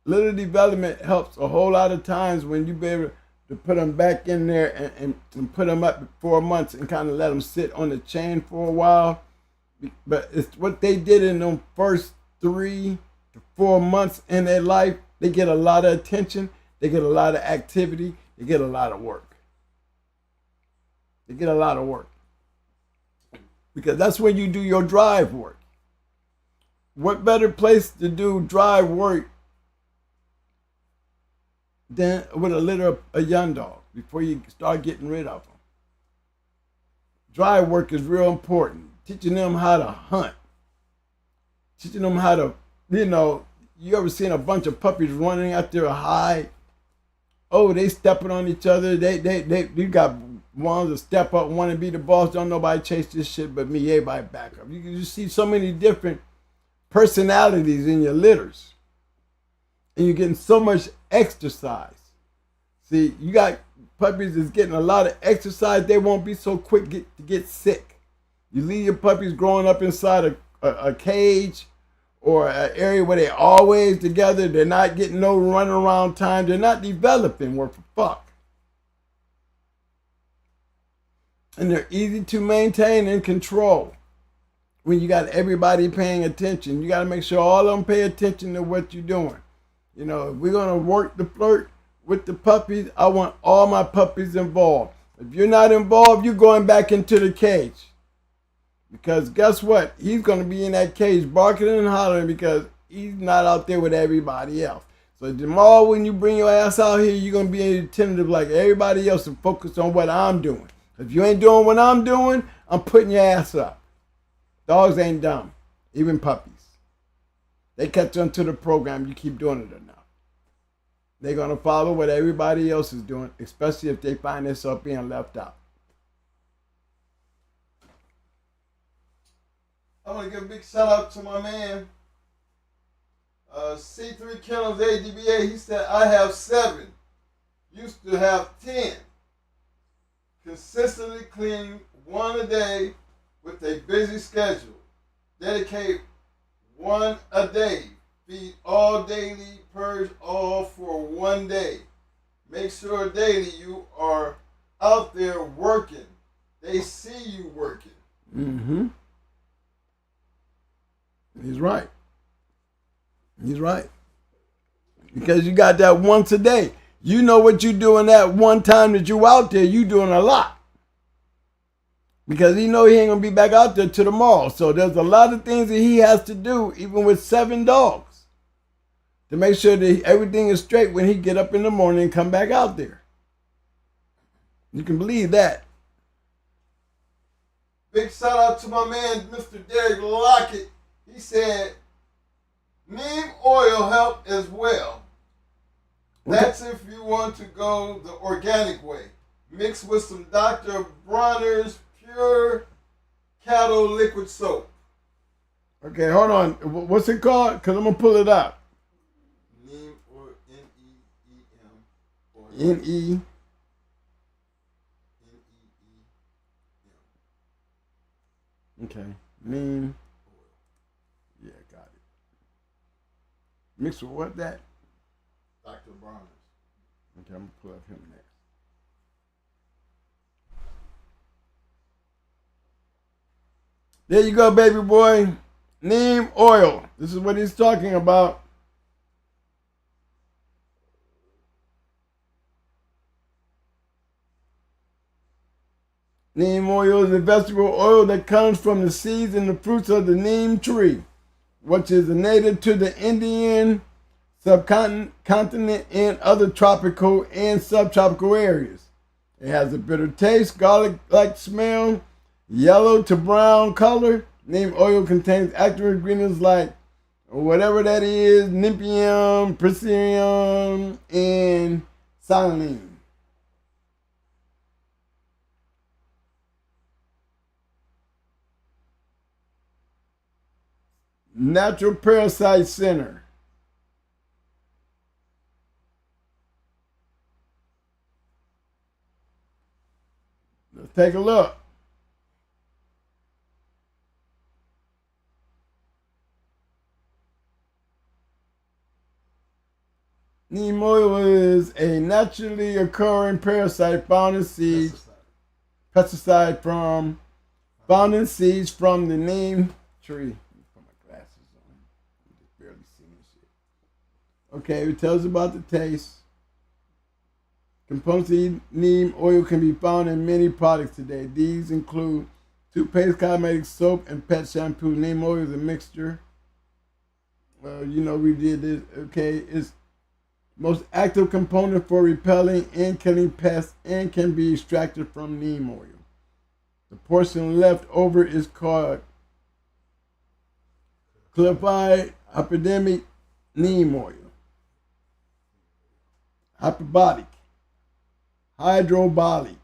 Litter development helps a whole lot of times when you be able to put them back in there and put them up for 4 months and kind of let them sit on the chain for a while. But it's what they did in them first 3 to 4 months in their life. They get a lot of attention. They get a lot of activity. They get a lot of work. They get a lot of work. Because that's when you do your drive work. What better place to do drive work than with a litter of a young dog before you start getting rid of them? Drive work is real important. Teaching them how to hunt. Teaching them how to, you know, you ever seen a bunch of puppies running after a hide? Oh, they stepping on each other. You got ones that step up, want to be the boss. Don't nobody chase this shit but me. Everybody back up. You see so many different personalities in your litters. And you're getting so much exercise. See, you got puppies that's getting a lot of exercise. They won't be so quick to get sick. You leave your puppies growing up inside a cage or an area where they're always together. They're not getting no run around time. They're not developing worth a fuck. And they're easy to maintain and control. When you got everybody paying attention, you got to make sure all of them pay attention to what you're doing. You know, if we're going to work the flirt with the puppies, I want all my puppies involved. If you're not involved, you're going back into the cage. Because guess what? He's going to be in that cage barking and hollering because he's not out there with everybody else. So tomorrow when you bring your ass out here, you're going to be attentive like everybody else and focus on what I'm doing. If you ain't doing what I'm doing, I'm putting your ass up. Dogs ain't dumb, even puppies. They catch on to the program. You keep doing it or not. They're going to follow what everybody else is doing, especially if they find themselves being left out. I want to give a big shout out to my man, C3 Kennels ADBA. He said, I have 7. Used to have 10. Consistently clean 1 a day with a busy schedule. Dedicate 1 a day. Feed all daily. Purge all for 1 day. Make sure daily you are out there working. They see you working. Mm-hmm. He's right. He's right. Because you got that once a day. You know what you doing that one time that you out there, you doing a lot. Because he know he ain't going to be back out there till tomorrow. So there's a lot of things that he has to do, even with 7 dogs, to make sure that everything is straight when he get up in the morning and come back out there. You can believe that. Big shout out to my man, Mr. Derek Lockett. He said, neem oil help as well. That's if you want to go the organic way. Mixed with some Dr. Bronner's Pure Cattle Liquid Soap. Okay, hold on. What's it called? Because I'm going to pull it up. Neem or N-E-E-M. Or N-E. Okay. Neem. Yeah, got it. Mixed with what that? Dr. Bronner's. Okay, I'm going to pull up him next. There you go, baby boy. Neem oil. This is what he's talking about. Neem oil is a vegetable oil that comes from the seeds and the fruits of the neem tree, which is a native to the Indian subcontinent and other tropical and subtropical areas. It has a bitter taste, garlic-like smell, yellow to brown color. Neem oil contains active ingredients like whatever that is, nymphium, priscium, and silene. Natural Parasite Center. Let's take a look. Neem oil is a naturally occurring parasite found in seeds, pesticide from found in seeds from the neem tree. Put my glasses on. I'm just barely seeing shit. Okay, it tells about the taste. Components of neem oil can be found in many products today. These include toothpaste, cosmetic soap, and pet shampoo. Neem oil is a mixture. We did this. Okay, it's most active component for repelling and killing pests and can be extracted from neem oil. The portion left over is called clarified epidemic neem oil. Hyperbolic. Hydrobolic.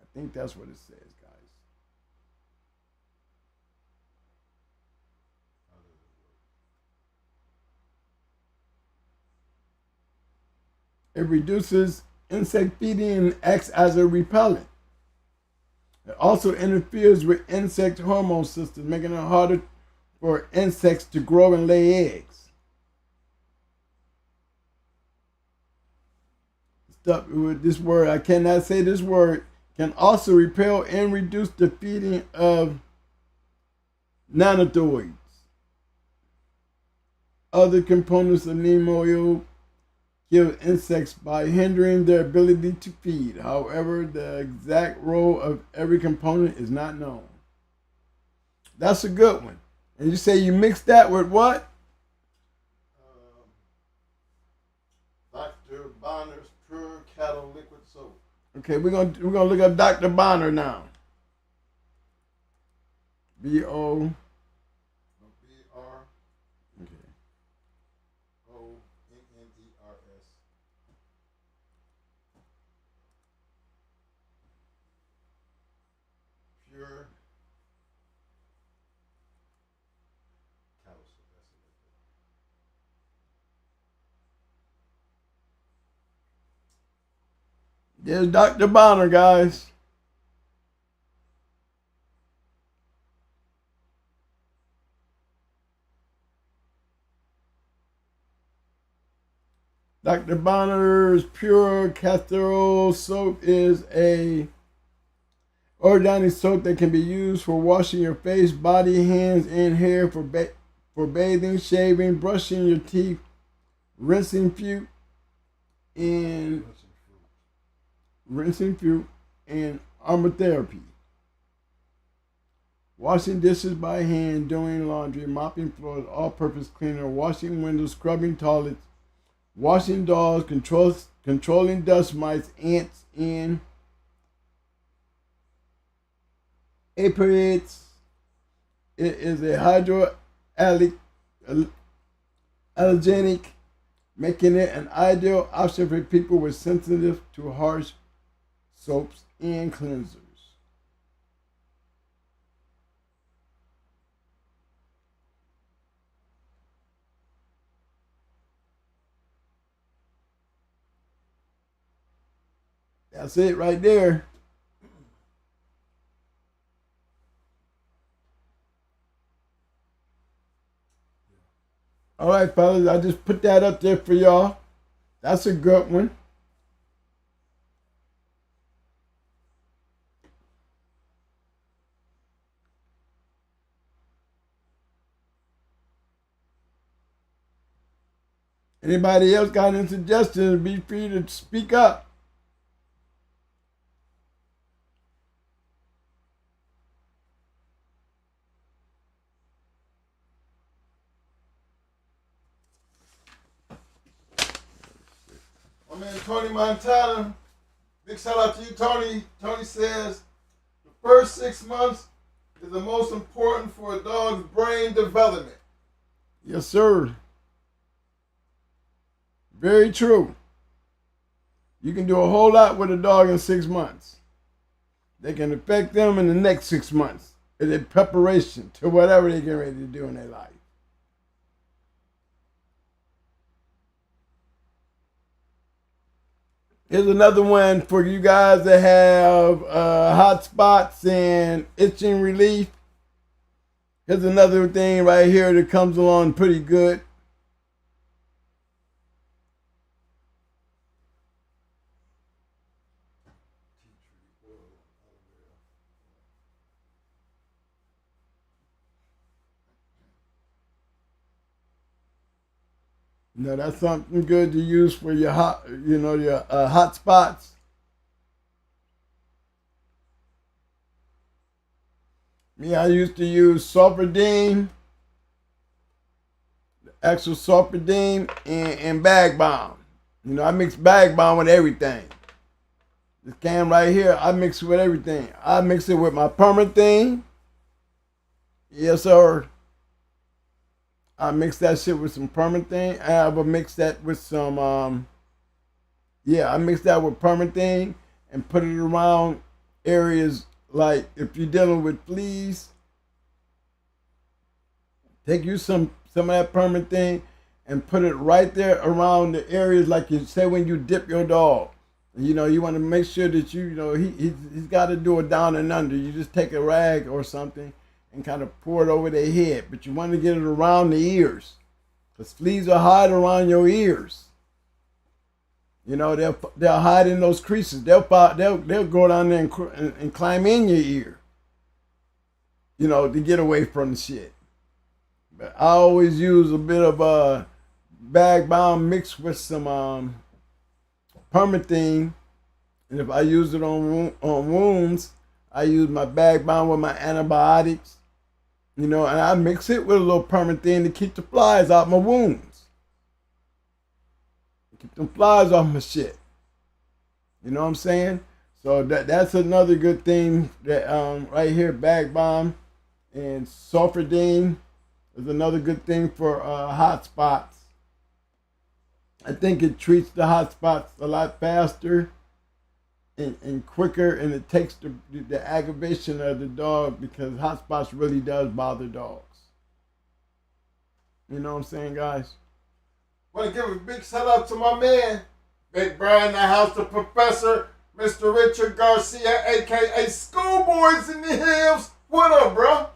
I think that's what it says, guys. It reduces insect feeding and acts as a repellent. It also interferes with insect hormone systems, making it harder for insects to grow and lay eggs. Stuff with this word, I cannot say this word, can also repel and reduce the feeding of nanothids. Other components of neem oil kill insects by hindering their ability to feed. However, the exact role of every component is not known. That's a good one. And you say you mix that with what? Dr. Bonner's Pure Cattle Liquid Soap. Okay, we're gonna look up Dr. Bonner now. B-O. B-R. Okay. O-N-N-E-R-S. There's Dr. Bonner, guys. Dr. Bonner's Pure Castor Oil Soap is a organic soap that can be used for washing your face, body, hands, and hair for bathing, shaving, brushing your teeth, rinsing fruit, and aromatherapy. Washing dishes by hand, doing laundry, mopping floors, all-purpose cleaner, washing windows, scrubbing toilets, washing dogs, controlling dust mites, ants, and aphids. It is a hypoallergenic, making it an ideal option for people with sensitive to harsh soaps and cleansers. That's it right there. All right, fellas, I just put that up there for y'all. That's a good one. Anybody else got any suggestions? Be free to speak up. My man Tony Montana, big shout out to you, Tony. Tony says the first 6 months is the most important for a dog's brain development. Yes, sir. Very true. You can do a whole lot with a dog in 6 months. They can affect them in the next 6 months in their preparation to whatever they get ready to do in their life. Here's another one for you guys that have hot spots and itching relief. Here's another thing right here that comes along pretty good. You know, that's something good to use for your hot spots. Me, I used to use Sulfadine, actual Sulfadine, and Bag Balm. You know, I mix Bag Balm with everything. This can right here, I mix it with everything. I mix it with my Permathene. Yes, sir. I mix that shit with some Permathene. I will mix that with some, I mix that with Permathene and put it around areas like if you're dealing with fleas. Take you some of that Permathene and put it right there around the areas like you say when you dip your dog. You know, you want to make sure that he's got to do it down and under. You just take a rag or something and kind of pour it over their head, but you want to get it around the ears, because fleas will hide around your ears. You know, they'll hide in those creases. They'll go down there and climb in your ear. You know, to get away from the shit. But I always use a bit of a Bag Balm mixed with some Permathene, and if I use it on wounds, I use my Bag Balm with my antibiotics. You know, and I mix it with a little Permathene to keep the flies out my wounds. Keep them flies off my shit. You know what I'm saying? So that's another good thing that right here, Bag Balm and Sulfadine is another good thing for hot spots. I think it treats the hot spots a lot faster and quicker, and it takes the aggravation of the dog, because hot spots really does bother dogs. You know what I'm saying, guys? Want to give a big shout out to my man, Big Brian, the house, the professor, Mr. Richard Garcia, aka Schoolboys in the Hills. What up, bro?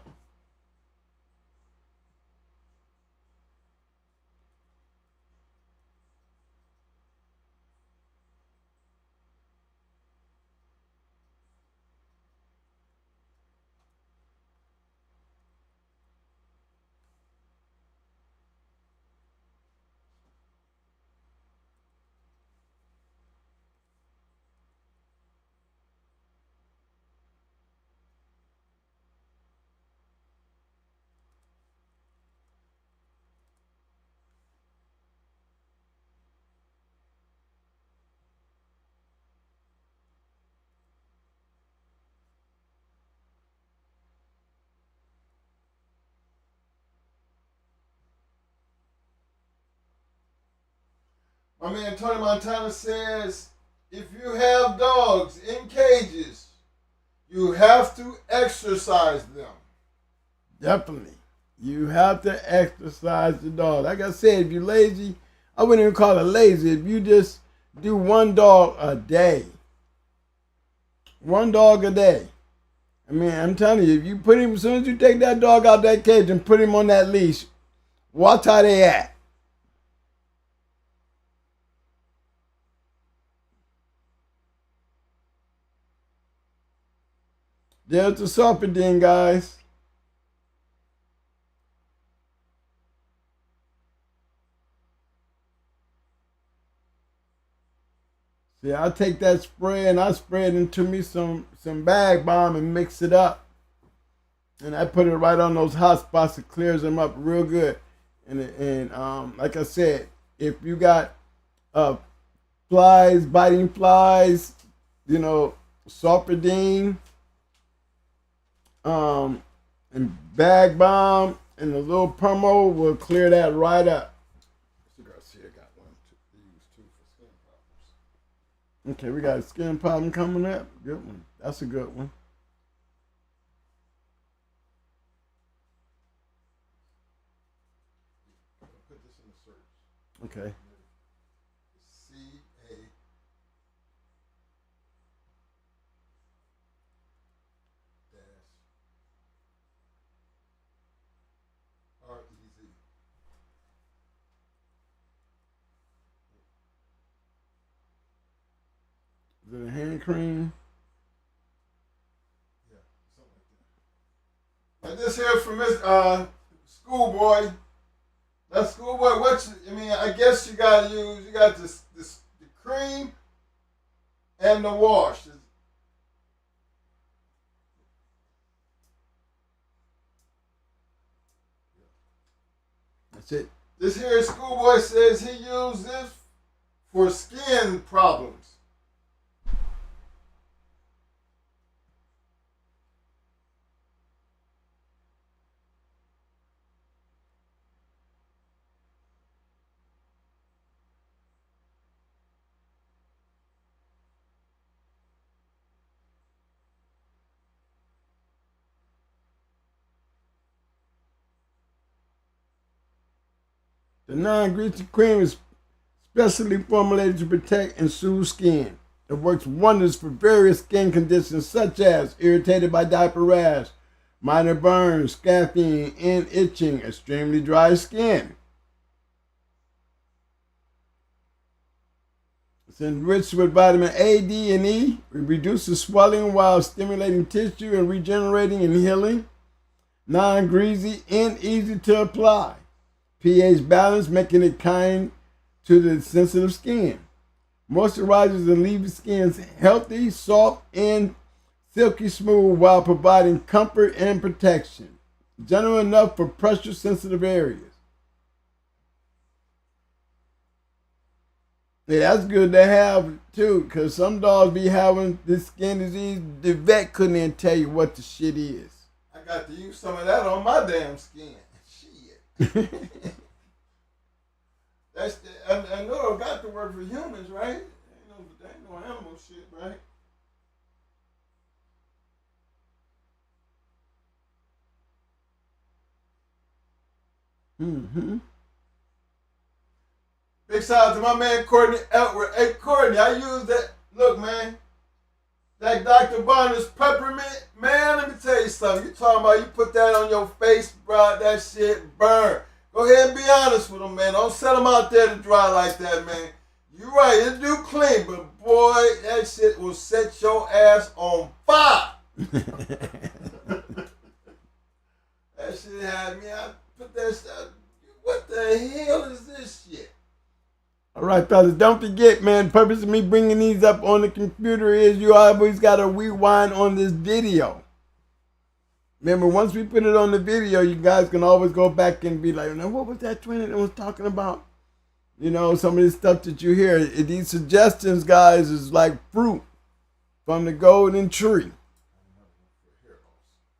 My man Tony Montana says, if you have dogs in cages, you have to exercise them. Definitely. You have to exercise the dog. Like I said, if you're lazy, I wouldn't even call it lazy. If you just do one dog a day, one dog a day. I mean, I'm telling you, if you put him, as soon as you take that dog out that cage and put him on that leash, watch how they act. There's the serpentine, guys. See, I take that spray and I spray it into me some bag balm and mix it up. And I put it right on those hot spots. It clears them up real good. And like I said, if you got flies, biting flies, you know, sarpidine, and bag balm and a little permo will clear that right up. Mr. Garcia got one to use too for skin problems. Okay, we got a skin problem coming up. Good one. That's a good one. Put this in the search. Okay. C-A. R-E-Z. Is it a hand cream? Yeah, something like that. And this here from Miss Schoolboy. That Schoolboy, I guess you gotta use, you got the cream and the wash. That's it. This here Schoolboy says he used this for skin problems. The non-greasy cream is specially formulated to protect and soothe skin. It works wonders for various skin conditions such as irritated by diaper rash, minor burns, scabbing, and itching, extremely dry skin. It's enriched with vitamin A, D, and E. It reduces swelling while stimulating tissue and regenerating and healing. Non-greasy and easy to apply. pH balance, making it kind to the sensitive skin. Moisturizes and leaves skin healthy, soft, and silky smooth while providing comfort and protection. General enough for pressure sensitive areas. Yeah, that's good to have too, because some dogs be having this skin disease. The vet couldn't even tell you what the shit is. I got to use some of that on my damn skin. Shit. I know it got to work for humans, right? Ain't no animal shit, right? Mm-hmm. Big shout out to my man Courtney Eltwood. Hey Courtney, I use that. Look, man, on this peppermint, man, let me tell you something. You talking about you put that on your face, bro, that shit burn. Go ahead and be honest with them, man. Don't set them out there to dry like that, man. You right, it do clean, but boy, that shit will set your ass on fire. That shit had me. I put that shit. What the hell is this shit? All right, fellas, don't forget, man, the purpose of me bringing these up on the computer is you always got to rewind on this video. Remember, once we put it on the video, you guys can always go back and be like, now, what was that twin that was talking about? You know, some of this stuff that you hear. These suggestions, guys, is like fruit from the golden tree.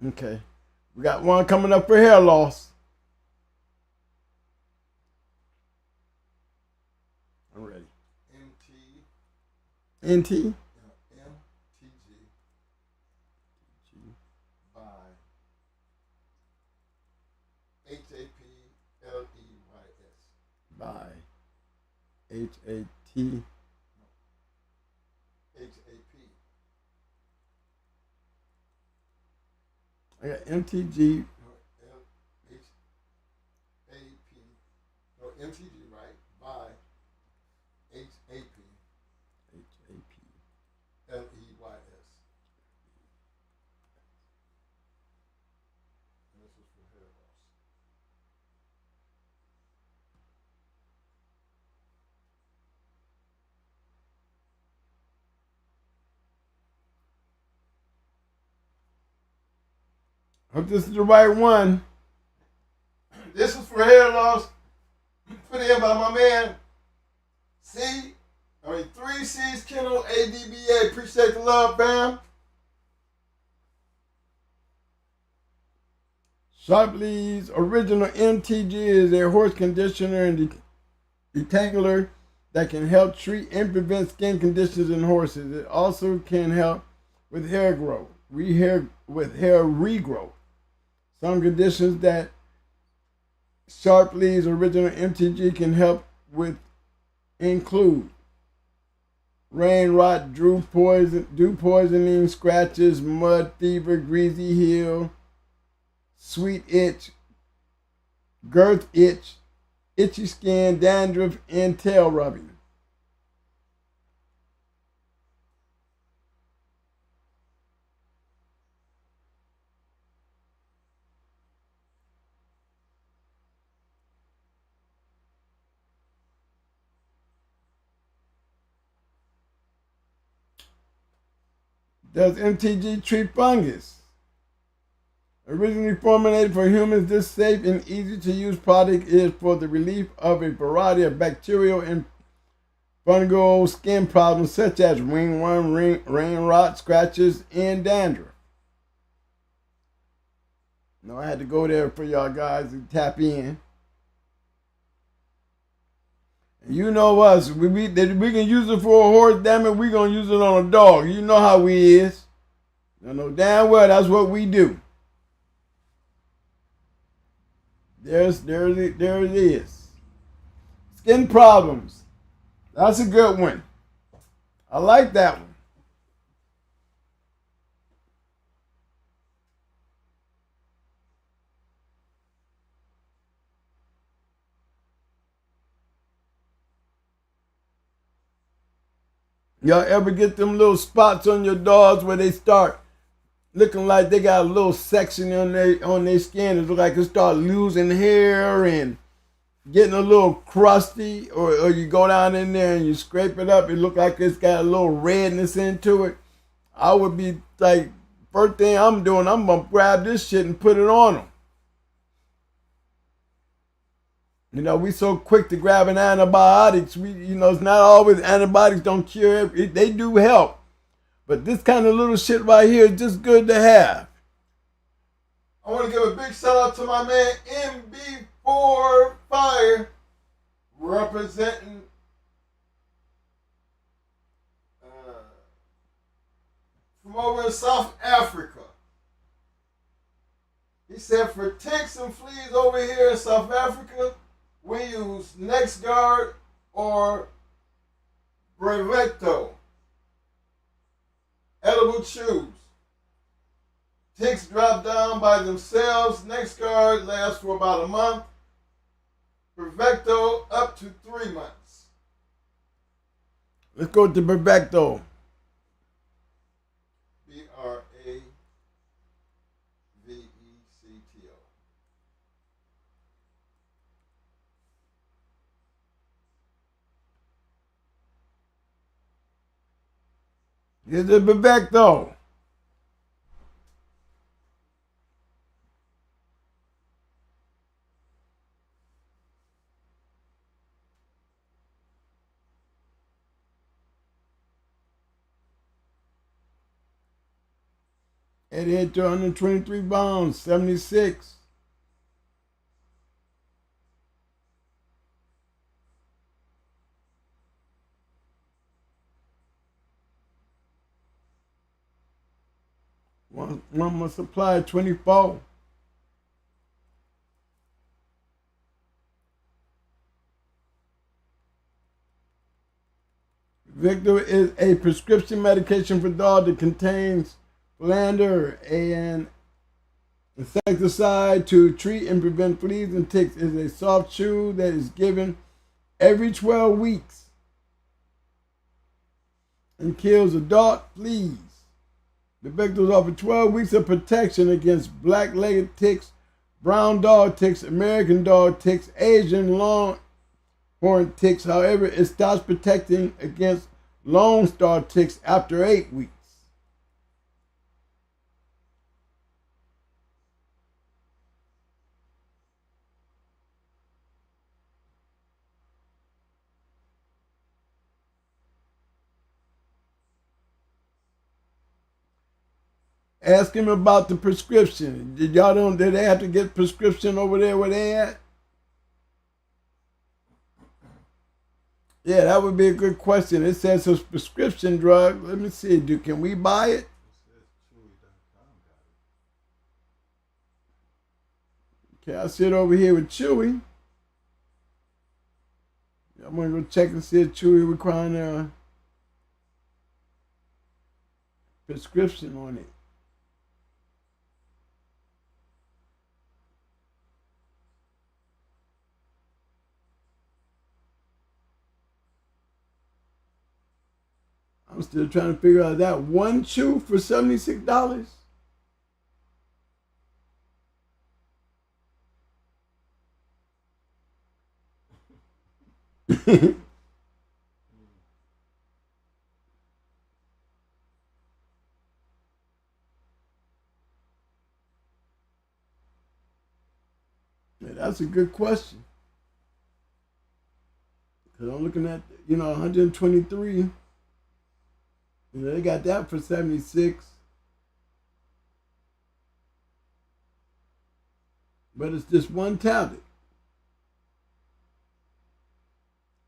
Okay. We got one coming up for hair loss. I'm ready. NT? By H-A-T. I got MTG. MTG, right? By H-A-P. L-E-Y-S. And this is for hair loss. Hope this is the right one. This is for hair loss. Put in by my man C. 3C's Kennel ADBA. Appreciate the love, fam. Sharpley's original MTG is a horse conditioner and detangler that can help treat and prevent skin conditions in horses. It also can help with hair growth, hair regrowth. Some conditions that Sharpley's original MTG can help with include rain rot, dew poisoning, scratches, mud fever, greasy heel, sweet itch, girth itch, itchy skin, dandruff, and tail rubbing. Does MTG treat fungus? Originally formulated for humans, this safe and easy to use product is for the relief of a variety of bacterial and fungal skin problems such as ringworm, rain rot, scratches, and dandruff. No, I had to go there for y'all guys to tap in. You know us, we can use it for a horse, damn it, we gonna use it on a dog. You know how we is. You know damn well that's what we do. There it is. Skin problems. That's a good one. I like that one. Y'all ever get them little spots on your dogs where they start looking like they got a little section on their skin? It look like it start losing hair and getting a little crusty, or you go down in there and you scrape it up, it look like it's got a little redness into it. I would be like, first thing I'm doing, I'm gonna grab this shit and put it on them. You know, we so quick to grab an antibiotics. It's not always antibiotics don't cure it. They do help. But this kind of little shit right here is just good to have. I want to give a big shout out to my man MB4 Fire, representing from over in South Africa. He said for ticks and fleas over here in South Africa, we use NexGard or Preventative edible chews. Ticks drop down by themselves. Next card lasts for about a month. Perfecto up to 3 months. Let's go to Perfecto. Pravecto. Here's the Perfecto. It hit 223 pounds, 76. One month supply, 24. Victor is a prescription medication for dogs that contains philander, an insecticide to treat and prevent fleas and ticks. It is a soft chew that is given every 12 weeks and kills adult fleas. The victims offer 12 weeks of protection against black-legged ticks, brown dog ticks, American dog ticks, Asian longhorn ticks. However, it stops protecting against Lone Star ticks after 8 weeks. Ask him about the prescription. Did they have to get prescription over there where they at? Yeah, that would be a good question. It says it's a prescription drug. Let me see. Can we buy it? Okay, I sit over here with Chewy. I'm gonna go check and see if Chewy requiring a prescription on it. I'm still trying to figure out that one chew for $76. Yeah, that's a good question. Cause I'm looking at 123. They got that for 76. But it's just one tablet.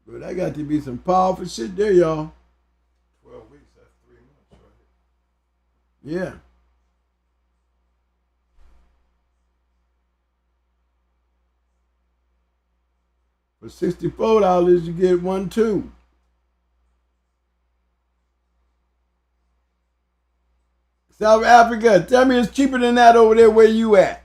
But that got to be some powerful shit there, y'all. 12 weeks, that's 3 months, right? Yeah. For $64, you get one too. South Africa, tell me it's cheaper than that over there where you at.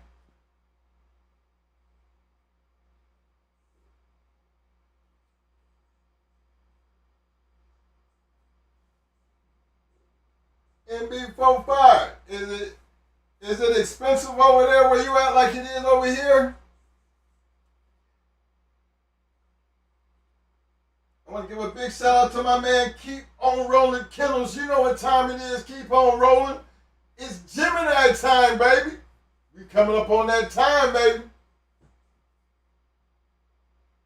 MB45, is it expensive over there where you at like it is over here? I want to give a big shout out to my man Keep On Rolling Kennels. You know what time it is, keep on rolling. It's Gemini time, baby. We coming up on that time, baby.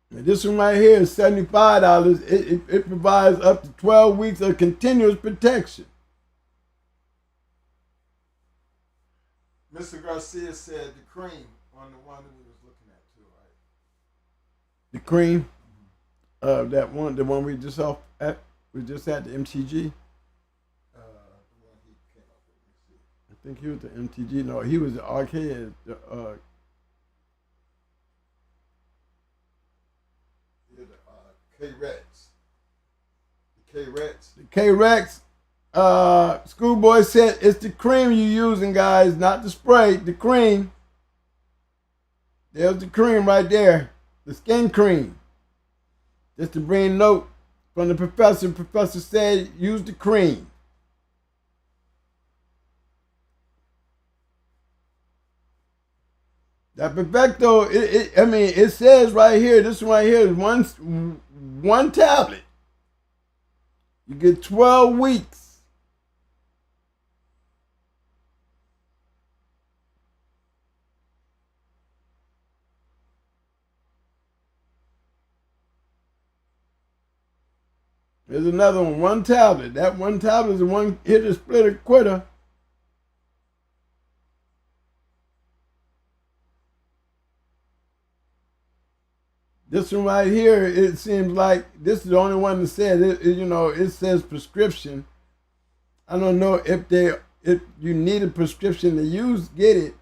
And this one right here is $75. It provides up to 12 weeks of continuous protection. Mr. Garcia said the cream on the one that we was looking at too, right? The cream, the one we just had the MTG. The one he came up with. I think he was the MTG. No, he was the arcade. K-Rex. The K-Rex. The K-Rex Schoolboy said it's the cream you using, guys, not the spray. The cream. There's the cream right there. The skin cream. Just to bring note from the professor. The professor said use the cream. That Perfecto, it says right here, this one right here is one tablet. You get 12 weeks. There's another one tablet. That one tablet is the one hit a splitter quitter. This one right here, it seems like this is the only one that said it. It says prescription. I don't know if you need a prescription to use, get it.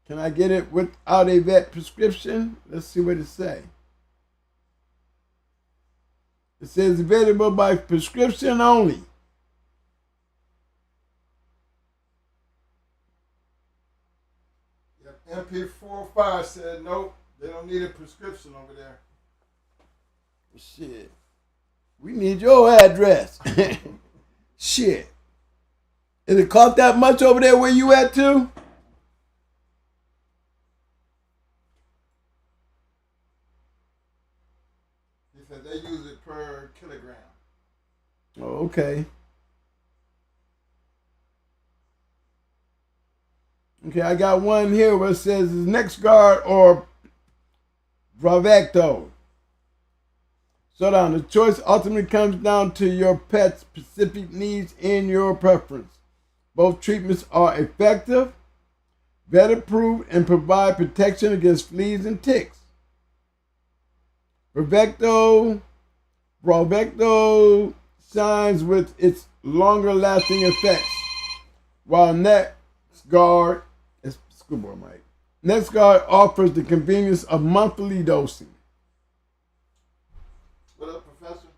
Can I get it without a vet prescription? Let's see what it say. It says available by prescription only. MP45 said nope, they don't need a prescription over there. Shit. We need your address. Shit. Is it cost that much over there where you at too? He said they use it per kilogram. Oh, okay. Okay, I got one here where it says NexGard or Bravecto. So down, the choice ultimately comes down to your pet's specific needs and your preference. Both treatments are effective, vet approved, and provide protection against fleas and ticks. Bravecto shines with its longer lasting effects, while NexGard offers the convenience of monthly dosing. What up, Professor?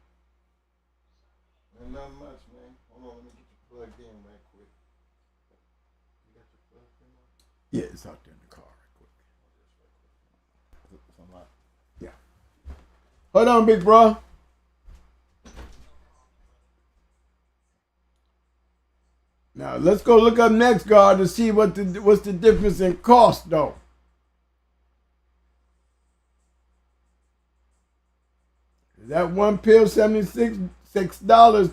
Not much, man. Hold on, let me get you plugged in right quick. You got your plug in there? Yeah, it's out there in the car right quick. It's unlocked. Yeah. Hold on, big bro. Now let's go look up NexGard to see what's the difference in cost though. That one pill, $76,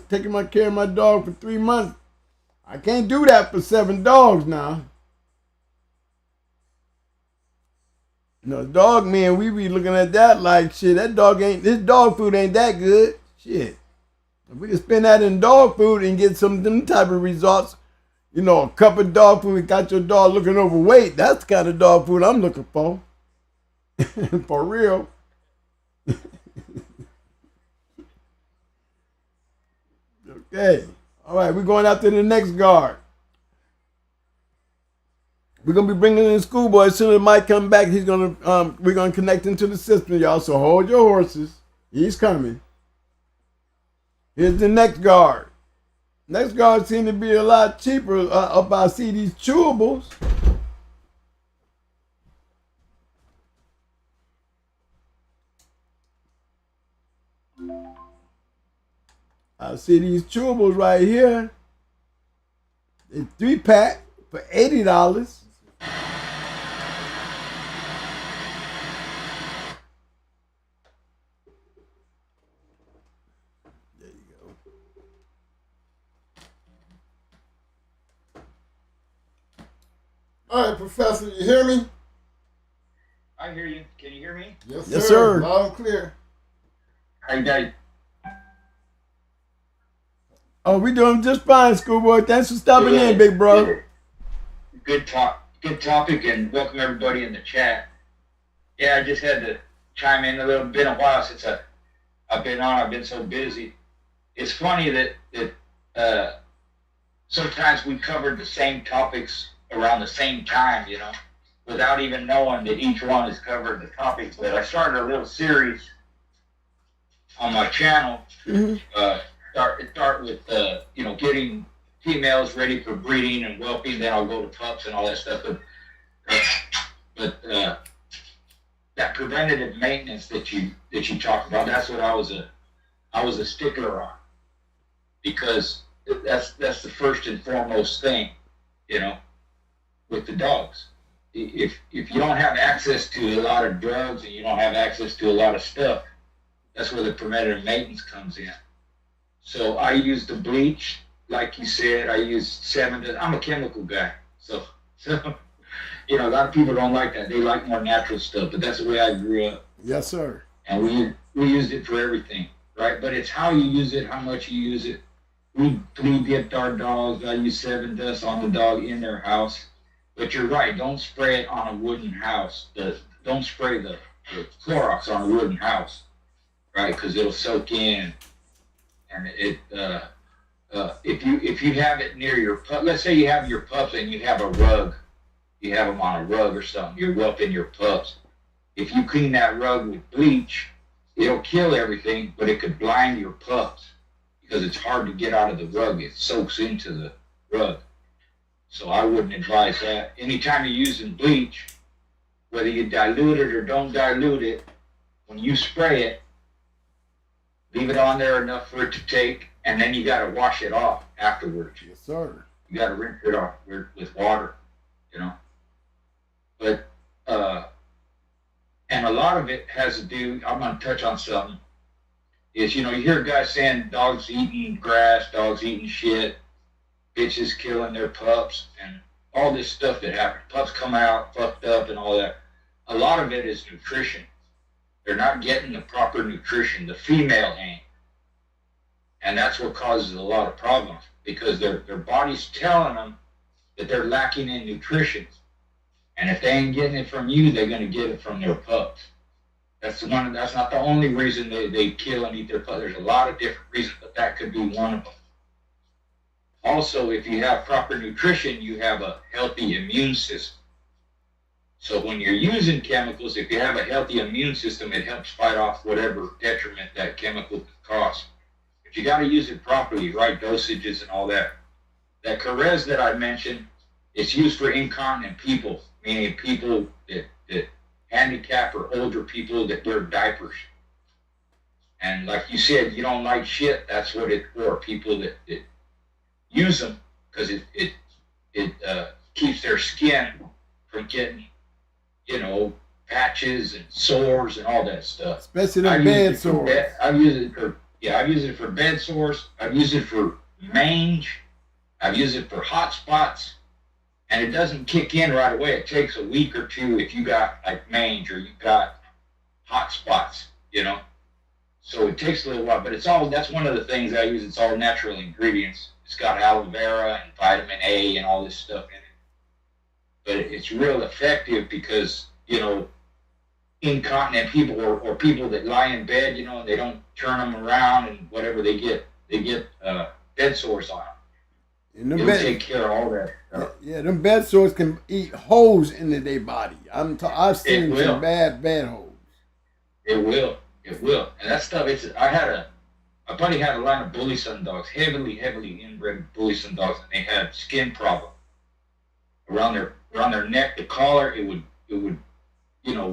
taking my care of my dog for 3 months. I can't do that for 7 dogs now. Dog man, we be looking at that like shit. This dog food ain't that good. Shit. If we can spend that in dog food and get some of them type of results, a cup of dog food, got your dog looking overweight. That's the kind of dog food I'm looking for. For real. Okay. All right, we're going after the NexGard. We're gonna be bringing in Schoolboy as soon as Mike come back. We're gonna connect into the system, y'all. So hold your horses. He's coming. Here's the NexGard. NexGard seem to be a lot cheaper. Up I see these chewables. I see these chewables right here. It's 3-pack for $80. There you go. All right, Professor, you hear me? I hear you. Can you hear me? Yes, Yes, sir. Loud and clear. How you guys? Oh, we doing just fine, Schoolboy. Thanks for stopping in, big bro. Good topic, and welcome everybody in the chat. Yeah, I just had to chime in a little. Been a while since I've been on. I've been so busy. It's funny that sometimes we covered the same topics around the same time, without even knowing that each one has covered the topics. But I started a little series on my channel, Mhm. start with getting females ready for breeding and whelping. Then I'll go to pups and all that stuff. But that preventative maintenance that you talked about, that's what I was a stickler on, because that's the first and foremost thing, with the dogs. If you don't have access to a lot of drugs and you don't have access to a lot of stuff, that's where the preventative maintenance comes in. So I use the bleach, like you said. I use 7. I'm a chemical guy, so a lot of people don't like that. They like more natural stuff, but that's the way I grew up. Yes, sir. And we used it for everything, right? But it's how you use it, how much you use it. We dipped our dogs. I use 7 dust on the dog in their house. But you're right. Don't spray it on a wooden house. Don't spray the Clorox on a wooden house, right? Because it'll soak in, and if you have it near your pup. Let's say you have your pups and you have a rug. You have them on a rug or something. You're whelping your pups. If you clean that rug with bleach, it'll kill everything, but it could blind your pups because it's hard to get out of the rug. It soaks into the rug. So I wouldn't advise that. Anytime you're using bleach, whether you dilute it or don't dilute it, when you spray it, leave it on there enough for it to take, and then you got to wash it off afterwards. Yes, sir. You got to rinse it off with water, But, and a lot of it has to do, I'm going to touch on something, is, you hear guys saying dogs eating grass, dogs eating shit, bitches killing their pups, and all this stuff that happens. Pups come out fucked up and all that. A lot of it is nutrition. They're not getting the proper nutrition. The female ain't. And that's what causes a lot of problems, because their body's telling them that they're lacking in nutrition. And if they ain't getting it from you, they're going to get it from their pups. That's not the only reason they kill and eat their pups. There's a lot of different reasons, but that could be one of them. Also, if you have proper nutrition, you have a healthy immune system. So when you're using chemicals, if you have a healthy immune system, it helps fight off whatever detriment that chemical could cause. But you got to use it properly, right dosages and all that. That Carez that I mentioned, it's used for incontinent people, meaning people that handicap or older people that wear diapers. And like you said, you don't like shit, that's what it's for. People that use them because it keeps their skin from getting, patches and sores and all that stuff. Especially the bed sores. I've used it for bed sores. I've used it for mange. I've used it for hot spots. And it doesn't kick in right away. It takes a week or two if you got like mange or you got hot spots, So it takes a little while, but that's one of the things I use. It's all natural ingredients. It's got aloe vera and vitamin A and all this stuff in it. But it's real effective because, incontinent people or people that lie in bed, and they don't turn them around and whatever, they get bed sores on them. And It'll take care of all that stuff. Yeah, them bed sores can eat holes into their body. I've seen some bad holes. It will. And that stuff, my buddy had a line of bully son dogs, heavily inbred bully son dogs, and they had skin problem around their neck, the collar. It would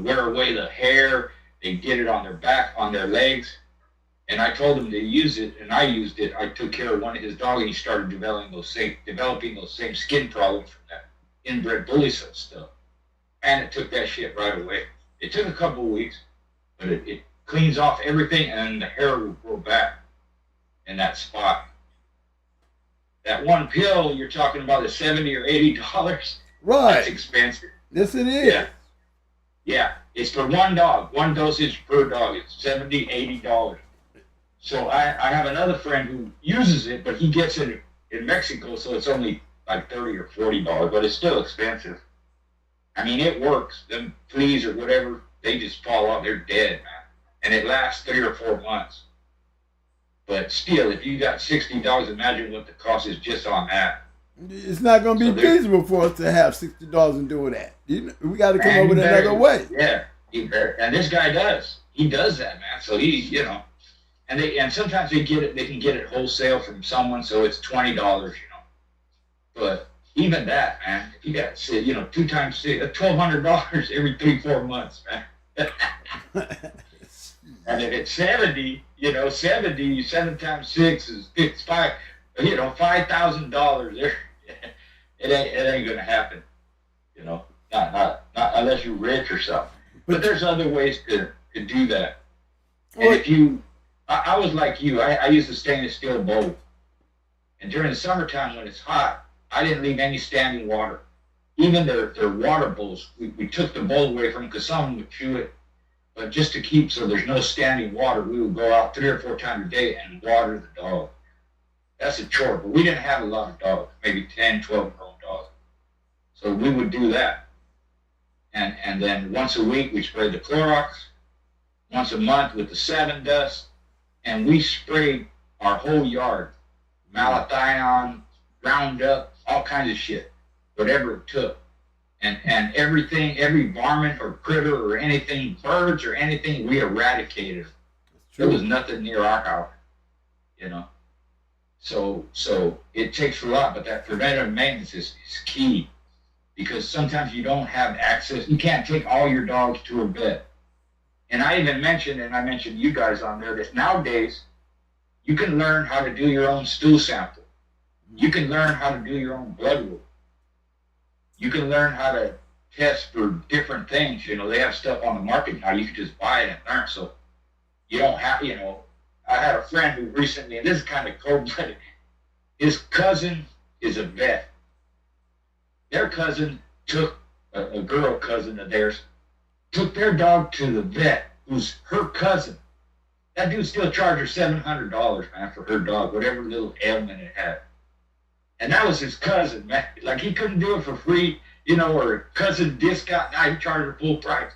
wear away the hair. They'd get it on their back, on their legs. And I told him to use it, and I used it. I took care of one of his dogs, and he started developing those same skin problems from that inbred bully son stuff. And it took that shit right away. It took a couple of weeks, but it cleans off everything, and the hair will grow back in that spot. That one pill you're talking about is $70 or $80. Right. That's expensive. Yes, it is. Yeah. It's for one dog, one dosage per dog. It's $70, $80. So I have another friend who uses it, but he gets it in Mexico, so it's only like $30 or $40, but it's still expensive. I mean, it works. Them fleas or whatever, they just fall off. They're dead, man. And it lasts 3 or 4 months. But still, if you got $60, imagine what the cost is just on that. It's not going to be feasible for us to have $60 and do that. We got to come up with another way. Yeah, and this guy does. He does that, man. So and sometimes they can get it wholesale from someone, so it's $20, But even that, man, if you got 2 times 6, $1,200 every 3-4 months, man. And if it's 70, 7 times 6 is 55, $5,000 there. It ain't gonna happen, not unless you're rich or something. But there's other ways to do that. And if you, I was like you, I used a stainless steel bowl. And during the summertime when it's hot, I didn't leave any standing water. Even their water bowls, we took the bowl away from them because some would chew it. But just to keep so there's no standing water, we would go out 3 or 4 times a day and water the dog. That's a chore, but we didn't have a lot of dogs, maybe 10, 12 grown dogs. So we would do that. And then once a week we sprayed the Clorox, once a month with the 7 dust, and we sprayed our whole yard. Malathion, Roundup, all kinds of shit, whatever it took. And everything, every varmint or critter or anything, birds or anything, we eradicated. There was nothing near our house, So it takes a lot, but that preventative maintenance is key, because sometimes you don't have access. You can't take all your dogs to a vet. And I even mentioned, and I mentioned you guys on there, that nowadays you can learn how to do your own stool sample. You can learn how to do your own blood work. You can learn how to test for different things. They have stuff on the market now. You can just buy it and learn. So you don't have, I had a friend who recently, and this is kind of cold-blooded, his cousin is a vet. Their cousin took, a girl cousin of theirs, took their dog to the vet, who's her cousin. That dude still charged her $700, man, for her dog, whatever little ailment it had. And that was his cousin, man. Like, he couldn't do it for free, or a cousin discount. Now he charged her full price.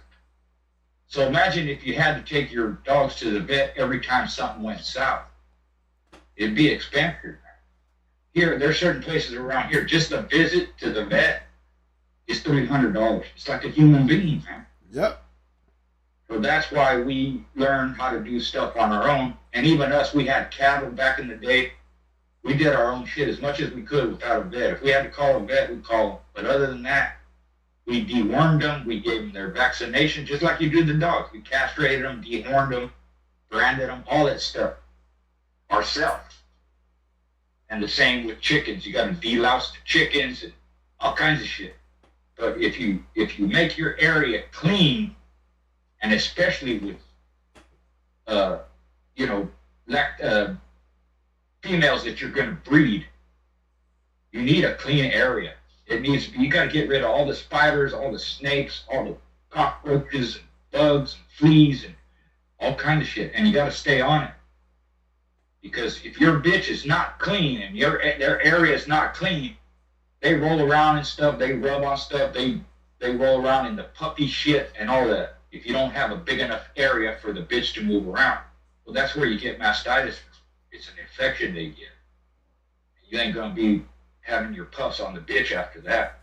So imagine if you had to take your dogs to the vet every time something went south. It'd be expensive. Here, there's certain places around here, just a visit to the vet is $300. It's like a human being, man. Yep. So that's why we learn how to do stuff on our own. And even us, we had cattle back in the day. We did our own shit as much as we could without a vet. If we had to call a vet, we'd call them. But other than that, we dewormed them. We gave them their vaccination, just like you do the dogs. We castrated them, dehorned them, branded them, all that stuff ourselves. And the same with chickens. You got to delouse the chickens and all kinds of shit. But if you make your area clean, and especially with, females that you're going to breed, you need a clean area. You got to get rid of all the spiders, all the snakes, all the cockroaches and bugs and fleas and all kinds of shit. And you got to stay on it. Because if your bitch is not clean and their area is not clean, they roll around and stuff, they rub on stuff, they roll around in the puppy shit and all that. If you don't have a big enough area for the bitch to move around, well, that's where you get mastitis. It's an infection they get. You ain't gonna be having your puffs on the bitch after that.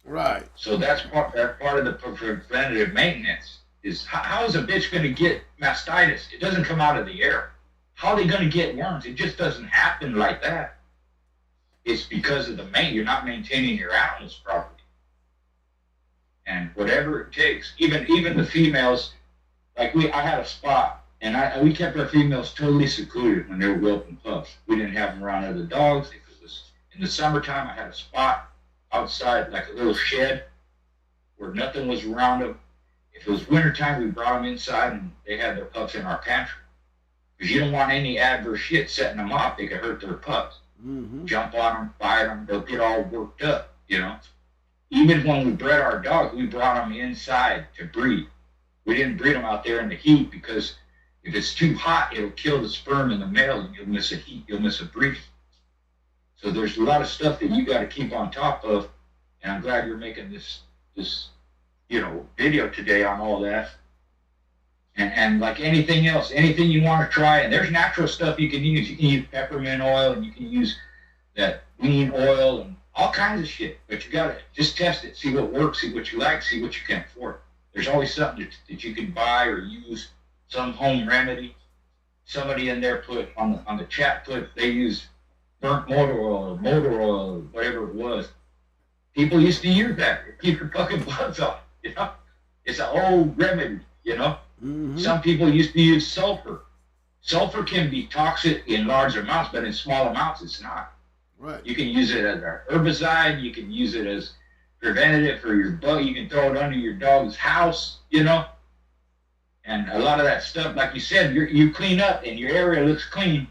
Right. So that's part of the preventative maintenance. Is how is a bitch gonna get mastitis? It doesn't come out of the air. How are they gonna get worms? It just doesn't happen like that. It's because of you're not maintaining your animals properly. And whatever it takes, even the females, like I had a spot. And we kept our females totally secluded when they were whelping pups. We didn't have them around other dogs. If it was in the summertime, I had a spot outside, like a little shed, where nothing was around them. If it was wintertime, we brought them inside, and they had their pups in our pantry. Because you don't want any adverse shit setting them off. They could hurt their pups. Mm-hmm. Jump on them, bite them, they'll get all worked up, Even when we bred our dogs, we brought them inside to breed. We didn't breed them out there in the heat because if it's too hot, it'll kill the sperm in the male and you'll miss a breeding. So there's a lot of stuff that you got to keep on top of, and I'm glad you're making this video today on all that. And like anything else, anything you want to try, and there's natural stuff you can use. You can use peppermint oil, and you can use that lean oil, and all kinds of shit. But you got to just test it, see what works, see what you like, see what you can afford. There's always something that you can buy or use, some home remedy. somebody in there put on the chat put they use burnt motor oil, whatever it was. People used to use that to keep your fucking bugs off. You know, it's an old remedy. You know, some people used to use sulfur. Sulfur can be toxic in large amounts, but in small amounts, it's not. Right. You can use it as an herbicide. You can use it as preventative for your bug. You can throw it under your dog's house. You know. And a lot of that stuff, like you said, you clean up and your area looks clean,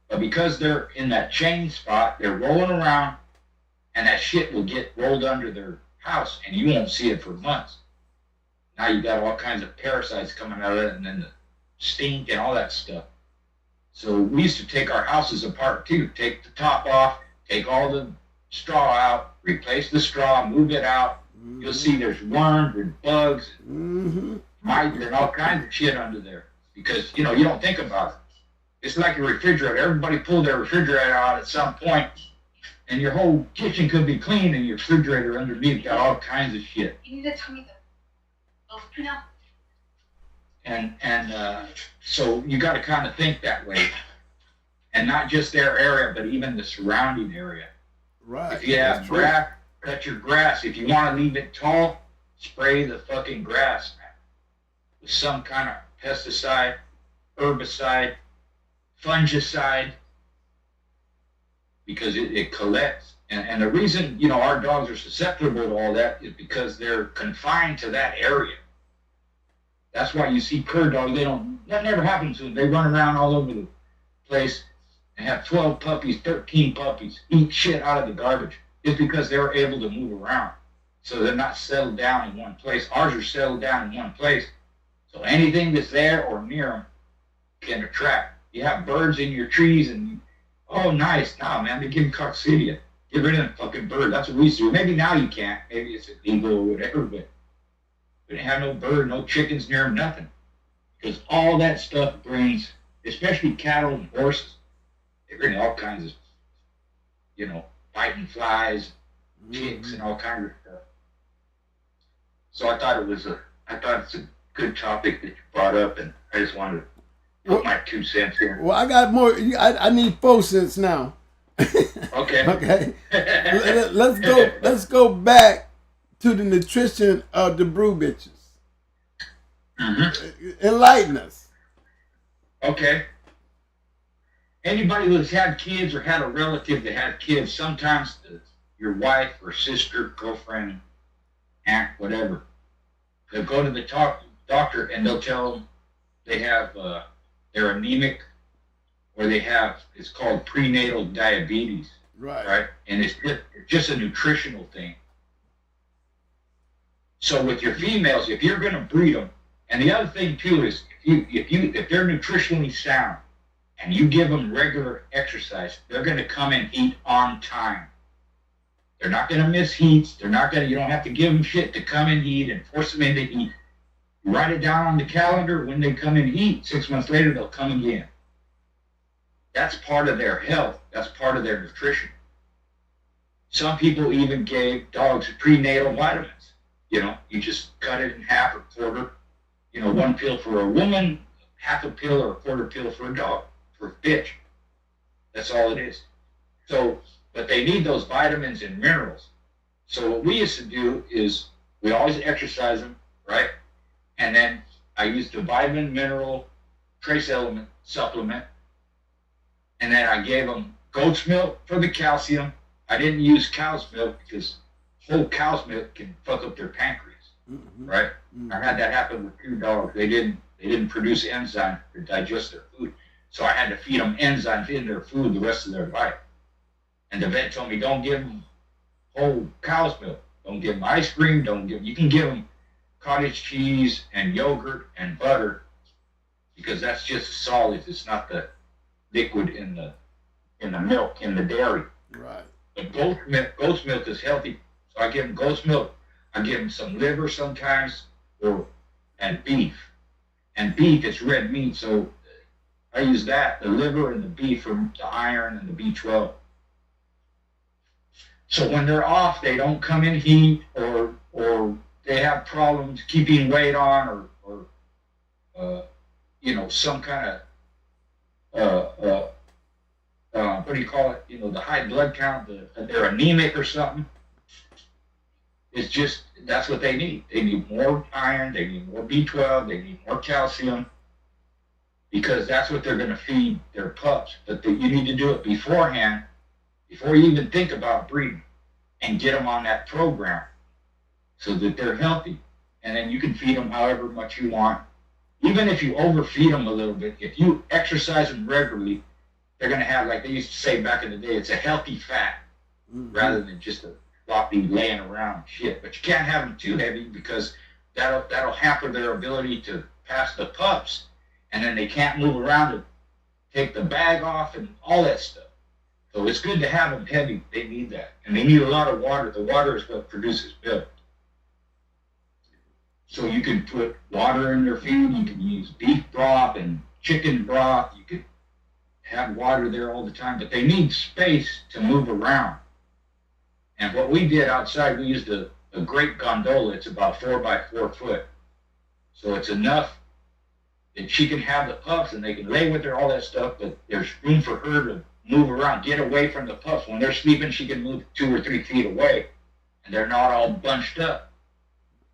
but because they're in that change spot, they're rolling around, and that shit will get rolled under their house, and you won't see it for months. Now you got all kinds of parasites coming out of it, and then the stink and all that stuff. So we used to take our houses apart too. Take the top off, take all the straw out, replace the straw, move it out. You'll see there's worms and bugs. Mice and all kinds of shit under there because you know you don't think about it. It's like a refrigerator. Everybody pulled their refrigerator out at some point, and your whole kitchen could be clean, and your refrigerator underneath got all kinds of shit. You need to tell me that. And so you got to kind of think that way, and not just their area, but even the surrounding area. Right. If you have grass, cut your grass. If you want to leave it tall, spray the fucking grass with some kind of pesticide, herbicide, fungicide, because it collects. And the reason, you know, our dogs are susceptible to all that is because they're confined to that area. That's why you see cur dogs, that never happens to them. They run around all over the place and have 12 puppies, 13 puppies, eat shit out of the garbage. It's because they're able to move around. So they're not settled down in one place. Ours are settled down in one place. So anything that's there or near them can attract. You have birds in your trees and, oh, nice. Nah, man, they give them coccidia. Get rid of them fucking bird. That's what we used to do. Maybe now you can't. Maybe it's illegal or whatever, but we didn't have no bird, no chickens near them, nothing. Because all that stuff brings, especially cattle and horses, they bring all kinds of, you know, biting flies, ticks, and all kinds of stuff. So I thought it's a good topic that you brought up, and I just wanted to put my 2 cents in. Well, I got more. I need 4 cents now. Okay. Okay. Let's go back to the nutrition of the brew bitches. Enlighten us. Okay. Anybody who's had kids or had a relative that had kids, sometimes your wife or sister, girlfriend, aunt, whatever, they'll go to the doctor and they'll tell them they have they're anemic, or they have, it's called prenatal diabetes. Right. And it's just a nutritional thing. So with your females, if you're going to breed them, and the other thing too is if they're nutritionally sound and you give them regular exercise, they're going to come and eat on time. They're not going to miss heats. You don't have to give them shit to come and eat and force them in to eat. You write it down on the calendar. When they come and eat, 6 months later, they'll come again. That's part of their health. That's part of their nutrition. Some people even gave dogs prenatal vitamins. You know, you just cut it in half or quarter. You know, 1 pill for a woman, half a pill or a quarter pill for a dog, for a bitch. That's all it is. So, but they need those vitamins and minerals. So what we used to do is we always exercise them, right? And then I used the vitamin, mineral, trace element supplement. And then I gave them goat's milk for the calcium. I didn't use cow's milk because whole cow's milk can fuck up their pancreas, right? I had that happen with 2 dogs. They didn't produce enzyme to digest their food. So I had to feed them enzymes in their food the rest of their life. And the vet told me, don't give them whole cow's milk. Don't give them ice cream. You can give them cottage cheese and yogurt and butter because that's just solids. It's not the liquid in the milk, in the dairy. Right. But goat's milk is healthy. So I give them goat's milk. I give them some liver sometimes, and beef. And beef is red meat, so I use that, the liver and the beef for the iron and the B12. So when they're off, they don't come in heat, or they have problems keeping weight on, or you know, some kind of what do you call it? The high blood count, they're anemic or something. It's just, that's what they need. They need more iron, they need more B12, they need more calcium, because that's what they're going to feed their pups. But you need to do it beforehand, before you even think about breeding, and get them on that program so that they're healthy. And then you can feed them however much you want. Even if you overfeed them a little bit, if you exercise them regularly, they're going to have, like they used to say back in the day, it's a healthy fat, rather than just a floppy laying around shit. But you can't have them too heavy, because that'll hamper their ability to pass the pups, and then they can't move around and take the bag off and all that stuff. So it's good to have them heavy. They need that. And they need a lot of water. The water is what produces milk. So you can put water in their feed. You can use beef broth and chicken broth. You could have water there all the time. But they need space to move around. And what we did outside, we used a great gondola. It's about 4 by 4 foot. So it's enough that she can have the pups and they can lay with her, all that stuff. But there's room for her to move around, get away from the pups. When they're sleeping, she can move 2 or 3 feet away. And they're not all bunched up.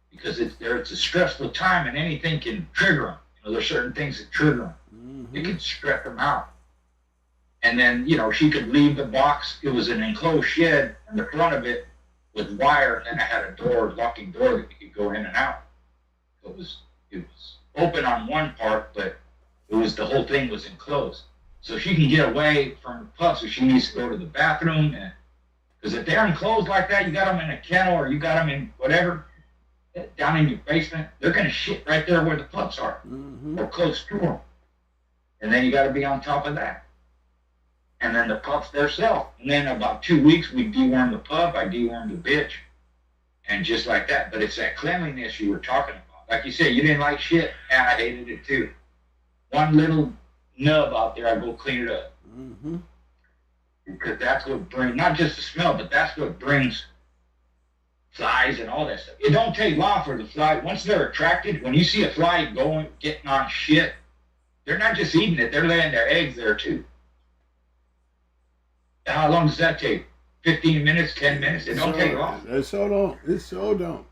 Because it's a stressful time, and anything can trigger them. There's certain things that trigger them. It can stress them out. And then, she could leave the box. It was an enclosed shed in the front of it with wire, and then I had a locking door that you could go in and out. It was open on one part, but the whole thing was enclosed. So she can get away from the pups if she needs to go to the bathroom. Because if they're enclosed like that, you got them in a kennel or you got them in whatever, down in your basement, they're going to shit right there where the pups are, or close to them. And then you got to be on top of that. And then the pups themselves. And then about 2 weeks, we deworm the pup, I deworm the bitch, and just like that. But it's that cleanliness you were talking about. Like you said, you didn't like shit, and I hated it too. One little nub out there, I go clean it up. Because that's what brings, not just the smell, but that's what brings flies and all that stuff. It don't take long for the fly. Once they're attracted, when you see a fly getting on shit, they're not just eating it, they're laying their eggs there too. How long does that take? 15 minutes, 10 minutes? It don't take long. It so don't.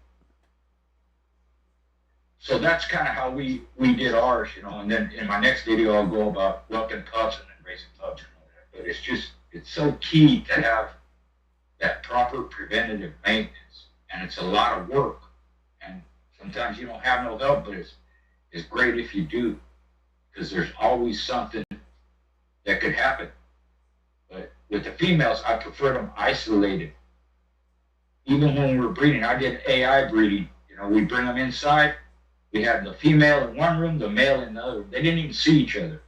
So that's kind of how we did ours, and then in my next video I'll go about whelping pups and then raising pups and all that. But it's so key to have that proper preventative maintenance. And it's a lot of work. And sometimes you don't have no help, but it's great if you do. Because there's always something that could happen. But with the females, I prefer them isolated. Even when we were breeding, I did AI breeding. We bring them inside. We had the female in one room, the male in the other. They didn't even see each other.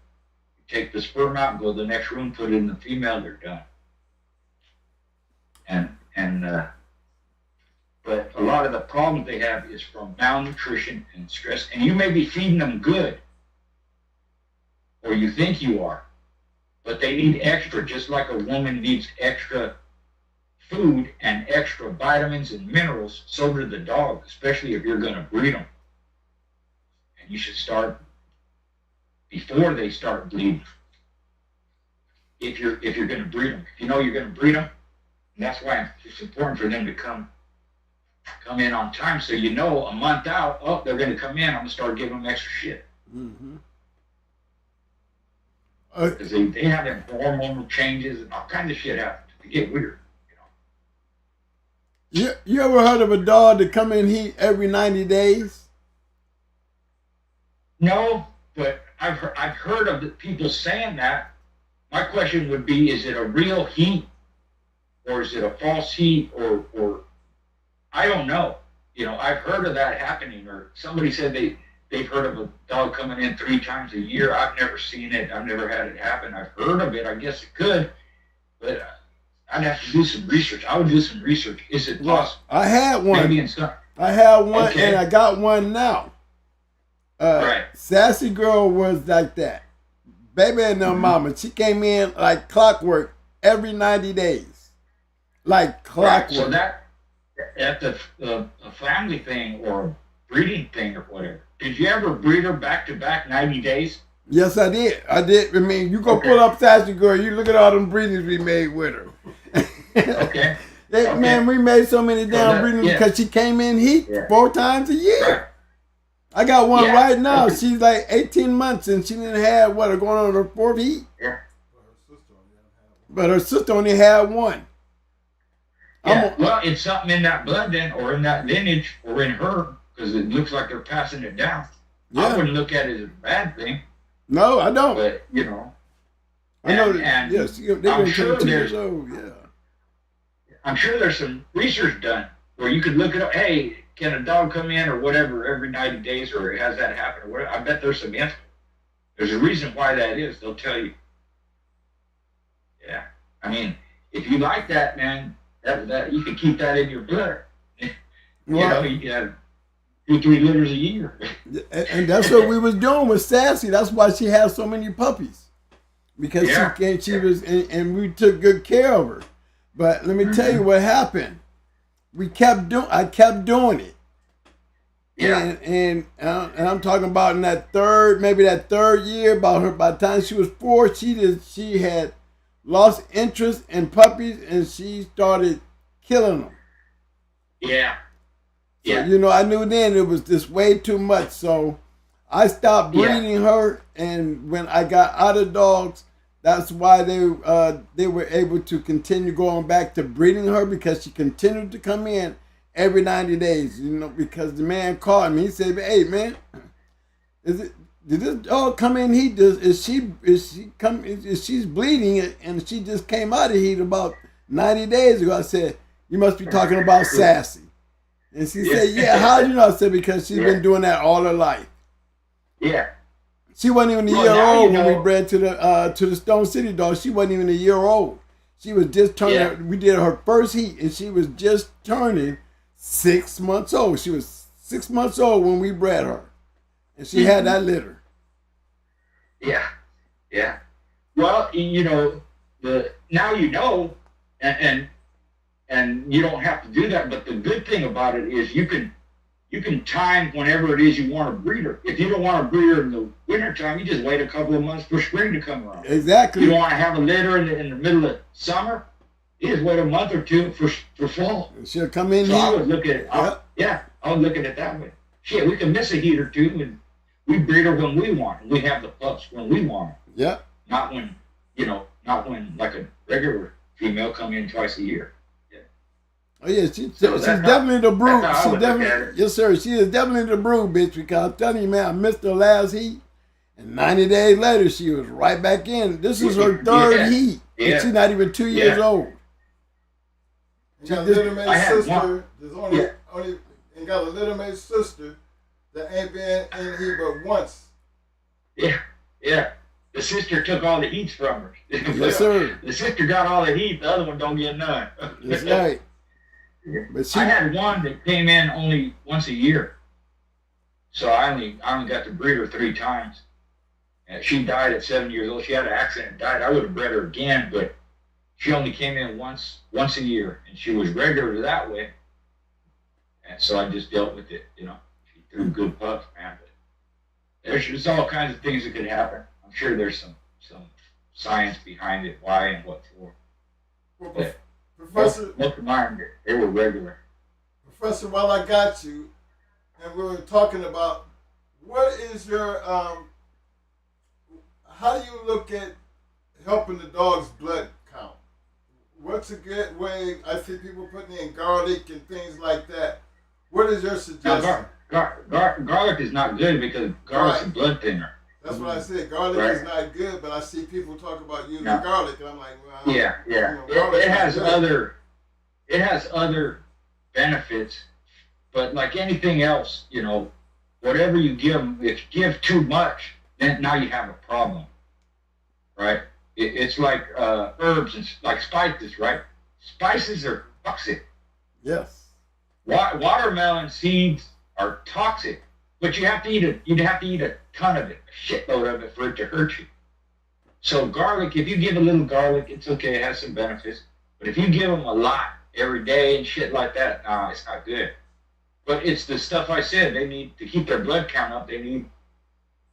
You take the sperm out and go to the next room, put it in the female, they're done. But a lot of the problems they have is from malnutrition and stress. And you may be feeding them good, or you think you are, but they need extra, just like a woman needs extra food and extra vitamins and minerals, so do the dog, especially if you're going to breed them. And you should start before they start bleeding. If you're going to breed them. If you know you're going to breed them, and that's why it's important for them to come in on time, so a month out, they're going to come in, I'm going to start giving them extra shit. Because they have them hormonal changes and all kinds of shit happens. They get weird, You ever heard of a dog that come in heat every 90 days? No, but I've heard of the people saying that. My question would be, is it a real heat, or is it a false heat, or I don't know. I've heard of that happening, or somebody said they've heard of a dog coming in 3 times a year. I've never seen it. I've never had it happen. I've heard of it. I guess it could, but I'd have to do some research. I would do some research. Is it possible? I had one. Maybe in some. I had one, Okay. and I got one now. Right. Sassy girl was like that. Baby and her mama. She came in like clockwork every 90 days. Like clockwork. Right. So that's a family thing or breeding thing or whatever. Did you ever breed her back to back 90 days? Yes, I did. I did. I mean, you go Okay. pull up Sassy Girl. You look at all them breedings we made with her. Okay. Okay. Man, we made so many damn that- breedings yeah. because she came in heat Yeah. 4 times a year. Right. I got one Yeah. right now. Okay. She's like 18 months and she didn't have what, going on her 4th heat. Yeah. But her sister only had one. Yeah. Well, it's something in that blood then, or in that lineage, or in her, because it looks like they're passing it down. I Yeah. wouldn't look at it as a bad thing, No, I don't. but you know, I know. and Yes, they're I'm going sure to 2 years there's- old. Yeah. I'm sure there's some research done where you could look it up. Hey, can a dog come in or whatever every 90 days, or has that happened or whatever? I bet there's some info. There's a reason why that is. They'll tell you. Yeah, I mean, if you like that, man, that you can keep that in your blood. You know, you can have 2-3 litters a year. And that's what we was doing with Sassy. That's why she has so many puppies, because Yeah. she was, and we took good care of her. But let me tell you what happened. I kept doing it. Yeah. And I'm talking about in that third year, by the time she was 4, she had lost interest in puppies and she started killing them. Yeah. So, Yeah. you know, I knew then it was just way too much. So I stopped Yeah. breeding her, and when I got out of dogs, that's why they were able to continue going back to breeding her, because she continued to come in every 90 days. You know, because the man called me. He said, "Hey, man, did this dog come in heat? Is she's bleeding and she just came out of heat about 90 days ago?" I said, "You must be talking about Sassy." And she said, "Yeah, how do you know?" I said, "Because she's been doing that all her life." Yeah. She wasn't even a Well, year now old you when we know. bred to the Stone City dog. She wasn't even a year old. She was just turning. Yeah. We did her first heat, and she was just turning 6 months old. She was 6 months old when we bred her, and she had that litter. Yeah. Yeah. Well, you know, now you know, and you don't have to do that. But the good thing about it is you can time whenever it is you want to breed her. If you don't want to breed her in the wintertime, you just wait a couple of months for spring to come around. Exactly. You don't want to have a litter in the middle of summer, you just wait a month or two for fall. She'll come in So I here. would look at it. I would look at it that way. Shit, we can miss a heat or two, and we breed her when we want. We have the pups when we want them. Yep. Not when like a regular female come in twice a year. Oh yeah, she's So that's definitely the brood. that's how I She's would look at definitely, it. yes sir. She is definitely the brood bitch, because I'm telling you, man, I missed her last heat, and 90 days later she was right back in. This is her third Yeah. heat, Yeah. and she's not even 2 years Yeah. old. You got a just- little mate I had sister. one. There's only Yeah. and got a little mate sister that ain't been in here but once. Yeah. The sister took all the heats from her. Yes sir. The sister got all the heat. The other one don't get none. That's right. But she, I had one that came in only once a year, so I only got to breed her 3 times. And she died at 7 years old. She had an accident and died. I would have bred her again, but she only came in once a year, and she was regular that way. And so I just dealt with it, you know. She threw good pups, man. But there's all kinds of things that could happen. I'm sure there's some science behind it, why and what for. Well, But Professor, most of mine, they were regular. Professor, while I got you, and we were talking about what is your how do you look at helping the dog's blood count? What's a good way? I see people putting in garlic and things like that. What is your Now, suggestion? garlic is not good because garlic's a blood thinner. That's what I said. Garlic Right. is not good, but I see people talk about using No. garlic, and I'm like, well, Yeah. you know, garlic's It not has good. other benefits, but like anything else, you know, whatever you give them, if you give too much, then now you have a problem, right? It's like herbs and like spices, right? Spices are toxic. yes. Watermelon seeds are toxic, but you'd have to eat a ton of it, a shitload of it for it to hurt you. So garlic, if you give a little garlic, it's okay, it has some benefits. But if you give them a lot every day and shit like that, nah, it's not good. But it's the stuff I said, they need to keep their blood count up, they need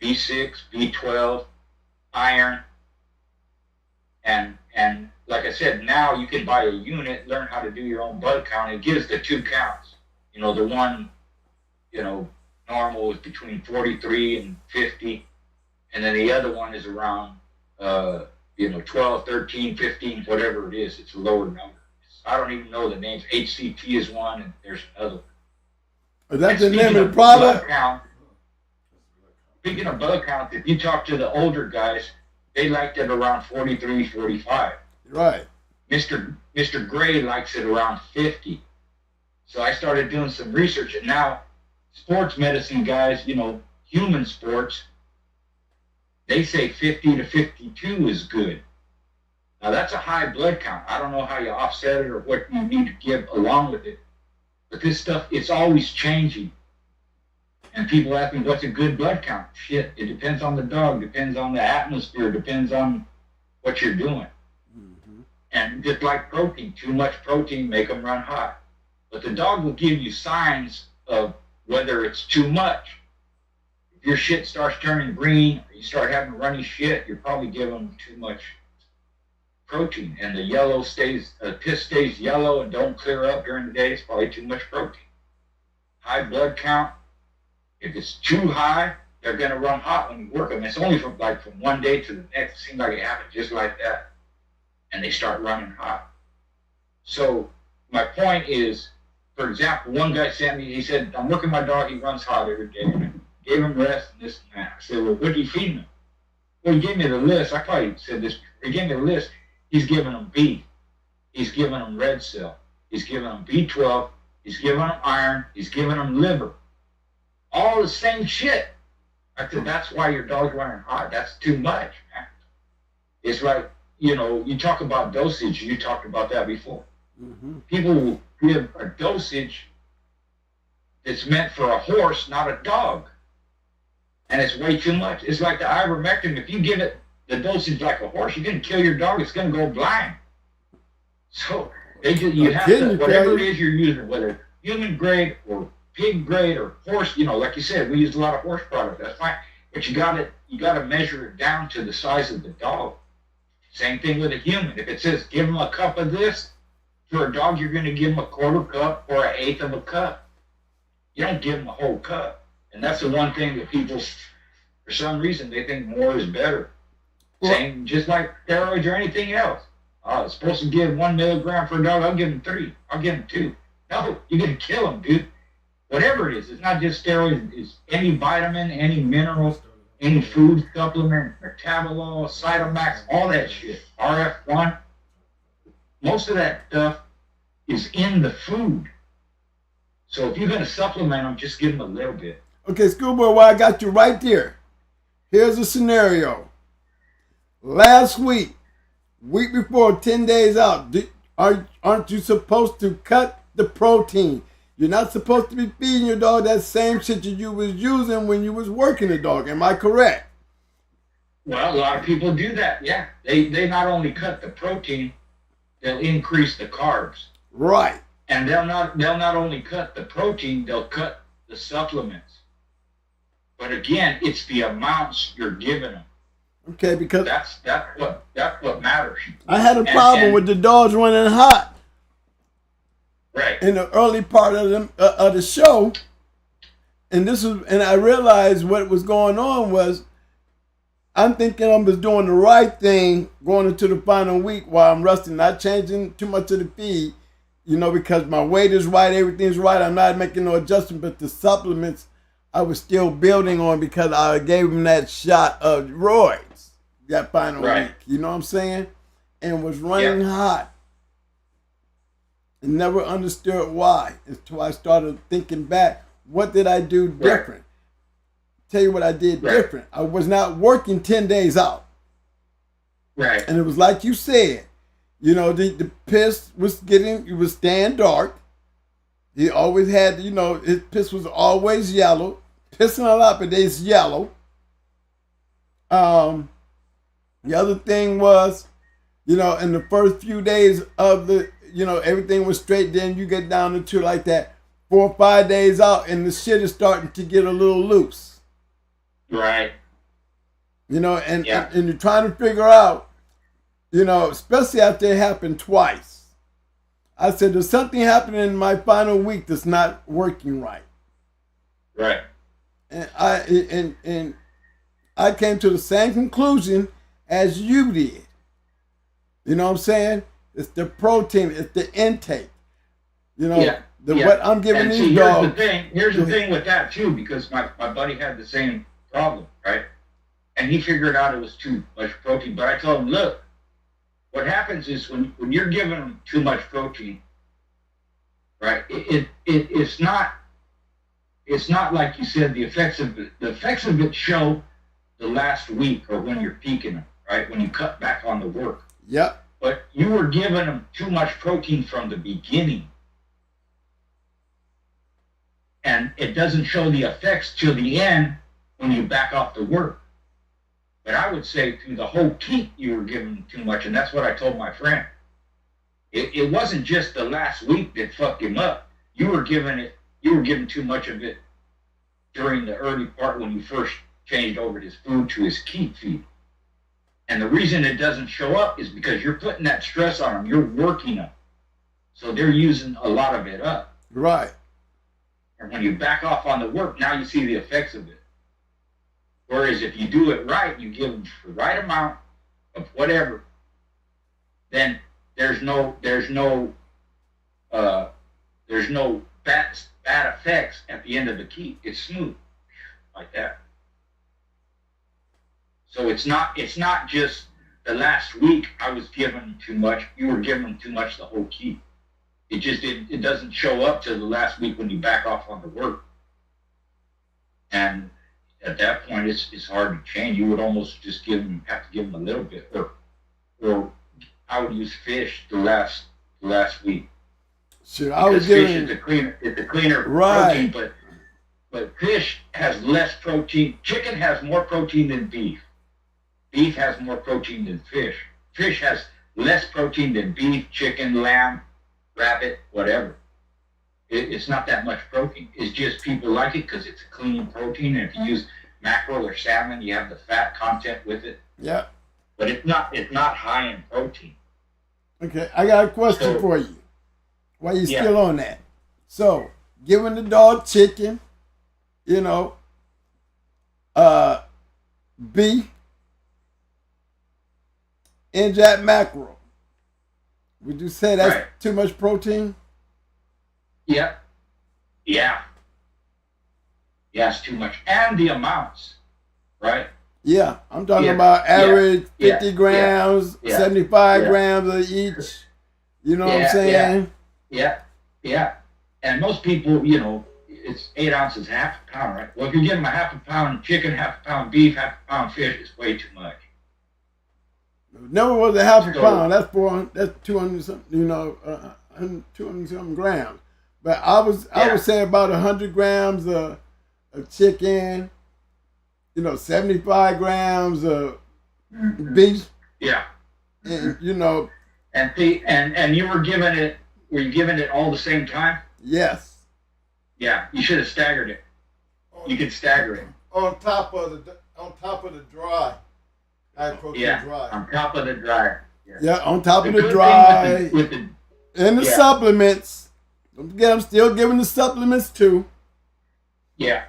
B6, B12, iron, and like I said, now you can buy a unit, learn how to do your own blood count. It gives the 2 counts. You know, the one, you know, normal is between 43 and 50, and then the other one is around, 12, 13, 15, whatever it is. It's a lower number. I don't even know the names. HCT is one, and there's another. Is that And the name speaking of the product? blood count, speaking of blood count, if you talk to the older guys, they liked it around 43, 45. Right. Mr. Gray likes it around 50. So I started doing some research, and now sports medicine guys, you know, human sports, they say 50 to 52 is good. Now that's a high blood count. I don't know how you offset it or what you need to give along with it. But this stuff, it's always changing. And people ask me, what's a good blood count? Shit, it depends on the dog, depends on the atmosphere, depends on what you're doing. Mm-hmm. And just like protein, too much protein make them run hot. But the dog will give you signs of whether it's too much. If your shit starts turning green, or you start having runny shit, you're probably giving them too much protein. And the yellow piss stays yellow and don't clear up during the day, it's probably too much protein. High blood count, if it's too high, they're going to run hot when you work them. It's only from one day to the next. It seems like it happens just like that. And they start running hot. So my point is, for example, one guy sent me, he said, I'm working my dog, he runs hot every day. And I gave him rest and this and that. I said, well, what do you feed him? Well, he gave me the list. I probably said this before. He gave me the list. He's giving them beef. He's giving them red cell. He's giving them B12. He's giving them iron. He's giving them liver. All the same shit. I said, that's why your dog's running hot. That's too much, man. It's like, you know, you talk about dosage. You talked about that before. Mm-hmm. People will give a dosage that's meant for a horse, not a dog. And it's way too much. It's like the ivermectin. If you give it the dosage like a horse, you're going to kill your dog. It's going to go blind. So you have to, whatever it is you're using, whether human grade or pig grade or horse, you know, like you said, we use a lot of horse product. That's fine. But you got to measure it down to the size of the dog. Same thing with a human. If it says give them a cup of this, for a dog, you're going to give them a quarter cup or an eighth of a cup. You don't give them a whole cup. And that's the one thing that people, for some reason, they think more is better. Same, just like steroids or anything else. It's supposed to give 1 milligram for a dog. I'll give him 3. I'll give him 2. No, you're going to kill him, dude. Whatever it is, it's not just steroids. It's any vitamin, any mineral, any food supplement, metabolol, Cytomax, all that shit. RF1. Most of that stuff is in the food. So if you're going to supplement them, just give them a little bit. Okay, Schoolboy, well, I got you right there. Here's a scenario. Last week before 10 days out, aren't you supposed to cut the protein? You're not supposed to be feeding your dog that same shit that you was using when you was working the dog. Am I correct? Well, a lot of people do that, yeah. They not only cut the protein, they'll increase the carbs. Right. And they'll not only cut the protein, they'll cut the supplements. But again, it's the amounts you're giving them. Okay, because that's what matters. I had a problem with the dogs running hot. Right. In the early part of the show, and I realized what was going on was, I'm thinking I was doing the right thing going into the final week while I'm resting, not changing too much of the feed, you know, because my weight is right, everything's right. I'm not making no adjustment, but the supplements I was still building on because I gave him that shot of roids that final week. You know what I'm saying? And was running hot. And never understood why until I started thinking back. What did I do different? Tell you what I did different. I was not working 10 days out. Right. And it was like you said, you know, the piss was staying dark. He always had, you know, his piss was always yellow. Pissing a lot, but it's yellow. The other thing was, you know, in the first few days of the, you know, everything was straight. Then you get down into like that 4 or 5 days out, and the shit is starting to get a little loose. Right. You know, and, Yeah. and you're trying to figure out, you know, especially after it happened twice. I said, there's something happening in my final week that's not working right. Right. And I came to the same conclusion as you did. You know what I'm saying? It's the protein, it's the intake. You know, Yeah. what I'm giving And these see, dogs. Here's the thing with that too, because my buddy had the same problem, right? And he figured out it was too much protein. But I told him, look, what happens is when you're giving them too much protein, right? It's not like you said, the effects of it show the last week or when you're peaking them, right? When you cut back on the work. Yep. But you were giving them too much protein from the beginning. And it doesn't show the effects till the end when you back off the work. But I would say through the whole keep you were giving them too much, and that's what I told my friend. It wasn't just the last week that fucked him up. You were giving too much of it during the early part when you first changed over his food to his keep feed. And the reason it doesn't show up is because you're putting that stress on them. You're working them. So they're using a lot of it up. Right. And when you back off on the work, now you see the effects of it. Whereas if you do it right, you give them the right amount of whatever, then there's no bad effects at the end of the keep. It's smooth like that. So it's not just the last week I was giving them too much. You were giving them too much the whole keep. It doesn't show up till the last week when you back off on the work. And at that point, it's hard to change. You would almost just have to give them a little bit, or I would use fish the last week. Sure, I was fish giving is the cleaner right. protein, but fish has less protein. Chicken has more protein than beef. Beef has more protein than fish. Fish has less protein than beef, chicken, lamb, rabbit, whatever. It's not that much protein. It's just people like it because it's a clean protein. And if you use mackerel or salmon, you have the fat content with it. Yeah. But it's not high in protein. Okay, I got a question for you. While you're Yeah. still on that. So, giving the dog chicken, you know, beef, and jack mackerel. Would you say that's Right. too much protein? Yeah. Yeah, it's too much. And the amounts, right? Yeah, I'm talking Yeah. about average Yeah. 50 grams, Yeah. 75 Yeah. grams of each. You know what I'm saying? Yeah. And most people, it's 8 ounces, half a pound, right? Well, if you give them a half a pound chicken, half a pound beef, half a pound fish, it's way too much. Never was a half a So- pound. That's 200 something, 200 something grams. But I would say about 100 grams of chicken, 75 grams of beef, Yeah. and And you were you giving it all the same time? yes. Yeah, you should have staggered it. You could stagger it. On top of the dry, high protein Yeah, dry. on top of the dryer. Yeah, on top of the good dry thing with the and the yeah. supplements. Don't forget, I'm still giving the supplements too. yeah.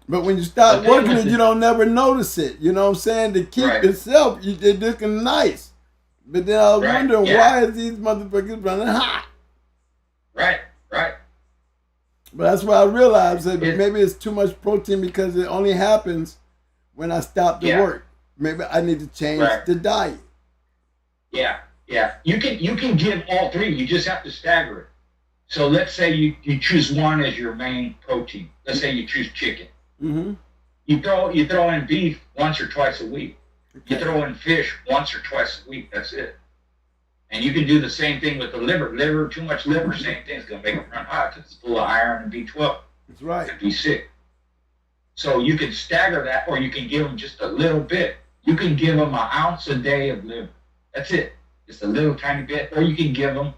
But when you start Okay, working it, listen. you don't never notice it. You know what I'm saying? The keep Right. itself, they're looking nice. But then I was Right, wondering, yeah. why is these motherfuckers running hot? Right. But that's why I realized that It- maybe it's too much protein because it only happens when I stop the Yeah. work. Maybe I need to change Right. the diet. Yeah. You can give all three. You just have to stagger it. So let's say you choose one as your main protein. Let's say you choose chicken. Mm-hmm. You throw in beef once or twice a week. You Okay. throw in fish once or twice a week. That's it. And you can do the same thing with the liver. Too much liver, same thing. It's going to make it run hot because it's full of iron and B12 That's right. and B6. So you can stagger that, or you can give them just a little bit. You can give them an ounce a day of liver. That's it. Just a little tiny bit. Or you can give them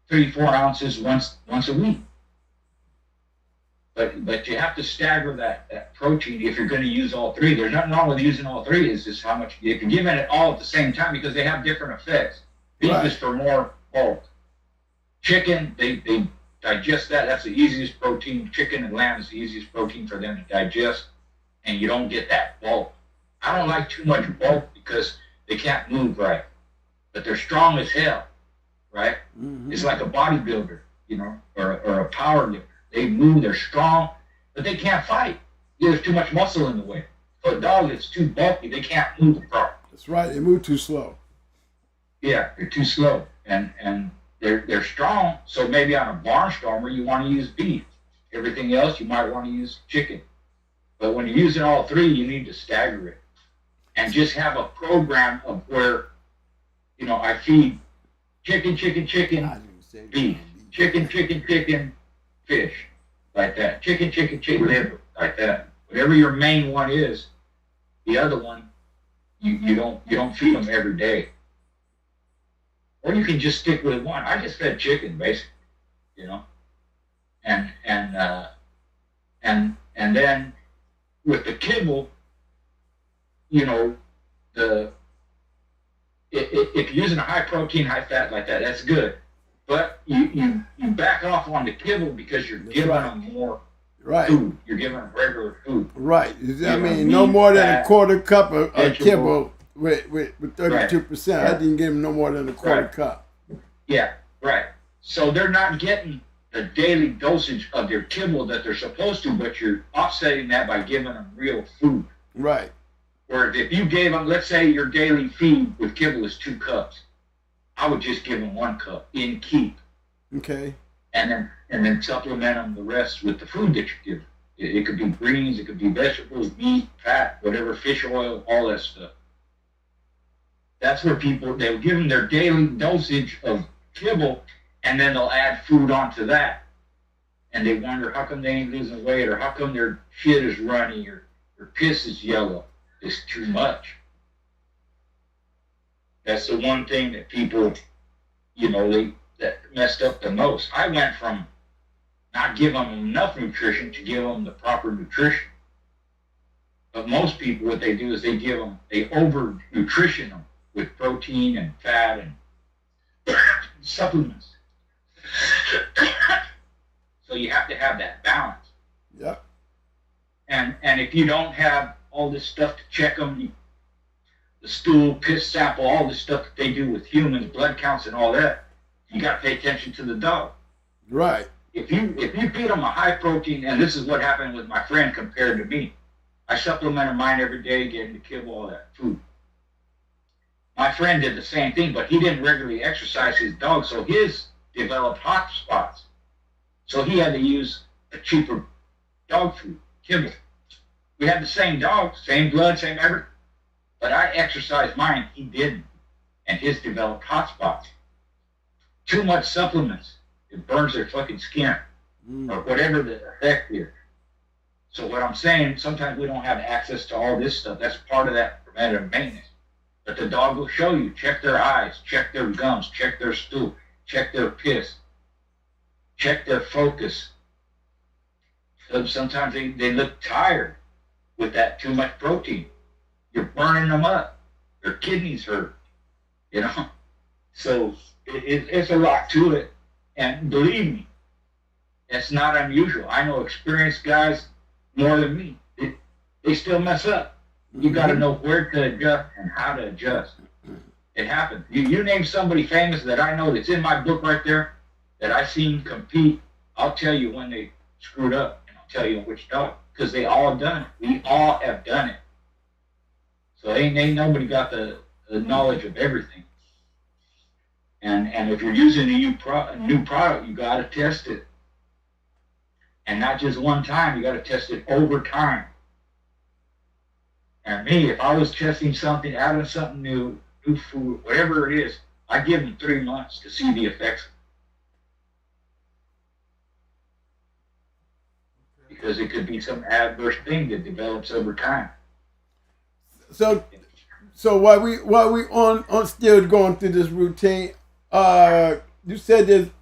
3-4 ounces once a week. But you have to stagger that protein if you're going to use all three. There's nothing wrong with using all three. It's just how much if you're giving it all at the same time because they have different effects. Beef is for more bulk. Chicken, they digest that. That's the easiest protein. Chicken and lamb is the easiest protein for them to digest, and you don't get that bulk. I don't like too much bulk because they can't move right, but they're strong as hell, right? Mm-hmm. It's like a bodybuilder, you know, or a power lifter. They move, they're strong, but they can't fight. There's too much muscle in the way. For a dog that's too bulky, they can't move properly. That's right. They move too slow. Yeah, they're too slow, and they're strong. So maybe on a barnstormer, you want to use beef. Everything else, you might want to use chicken. But when you're using all three, you need to stagger it, and just have a program of where, you know, I feed chicken, beef, chicken, fish, like that. Chicken, liver, like that. Whatever your main one is, the other one, you don't feed them every day. Or you can just stick with one. I just fed chicken, basically, you know. And then with the kibble, you know, if you're using a high protein, high fat like that, that's good. But you back off on the kibble because you're giving them more food. You're giving them regular food. Right. I mean, no more than a quarter cup of kibble with 32%. Right. I didn't give them no more than a quarter cup. Yeah, right. So they're not getting the daily dosage of their kibble that they're supposed to, but you're offsetting that by giving them real food. Right. Or if you gave them, let's say your daily feed with kibble is 2 cups. I would just give them 1 cup in keep. Okay. And then supplement them the rest with the food that you give them. It could be greens, it could be vegetables, meat, fat, whatever, fish oil, all that stuff. That's where they'll give them their daily dosage of kibble, and then they'll add food onto that. And they wonder how come they ain't losing weight, or how come their shit is runny, or their piss is yellow. It's too much. That's the one thing that people, you know, that messed up the most. I went from not giving them enough nutrition to give them the proper nutrition. But most people, what they do is they over nutrition them with protein and fat and supplements. So you have to have that balance. Yep. And if you don't have all this stuff to check them, the stool, piss sample, all this stuff that they do with humans, blood counts and all that, you got to pay attention to the dog. Right. If you feed them a high protein, and this is what happened with my friend compared to me, I supplemented mine every day, gave him the kibble, all that food. My friend did the same thing, but he didn't regularly exercise his dog, so his developed hot spots. So he had to use a cheaper dog food, kibble. We had the same dog, same blood, same everything. But I exercised mine, he didn't. And his developed hot spots. Too much supplements, it burns their fucking skin. Or whatever the effect is. So what I'm saying, sometimes we don't have access to all this stuff. That's part of that preventative maintenance. But the dog will show you. Check their eyes, check their gums, check their stool, check their piss, check their focus. So sometimes they look tired with that too much protein. You're burning them up. Their kidneys hurt, you know. So it's a lot to it. And believe me, it's not unusual. I know experienced guys more than me. They still mess up. You got to know where to adjust and how to adjust. It happens. You name somebody famous that I know that's in my book right there that I seen compete, I'll tell you when they screwed up, and I'll tell you which dog, because they all have done it. We all have done it. So ain't nobody got the knowledge of everything. And if you're using a new product, you got to test it. And not just one time, you got to test it over time. And me, if I was testing something, adding something new food, whatever it is, I give them 3 months to see the effects. Because it could be some adverse thing that develops over time. So while we on still going through this routine, you said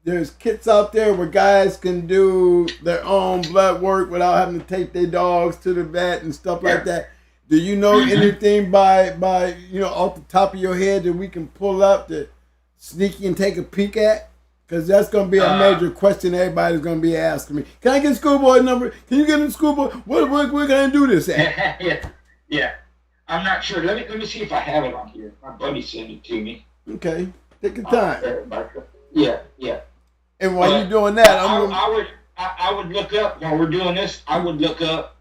there's kits out there where guys can do their own blood work without having to take their dogs to the vet and stuff like that. Do you know anything by off the top of your head that we can pull up to sneaky and take a peek at? Because that's going to be a major question everybody's going to be asking me. Can I get Schoolboy number? Can you get him Schoolboy? Where can I do this at? Yeah. I'm not sure. Let me see if I have it on here. My buddy sent it to me. Okay. Take your time. Yeah. And while you're doing that, I would look up, while we're doing this, I would look up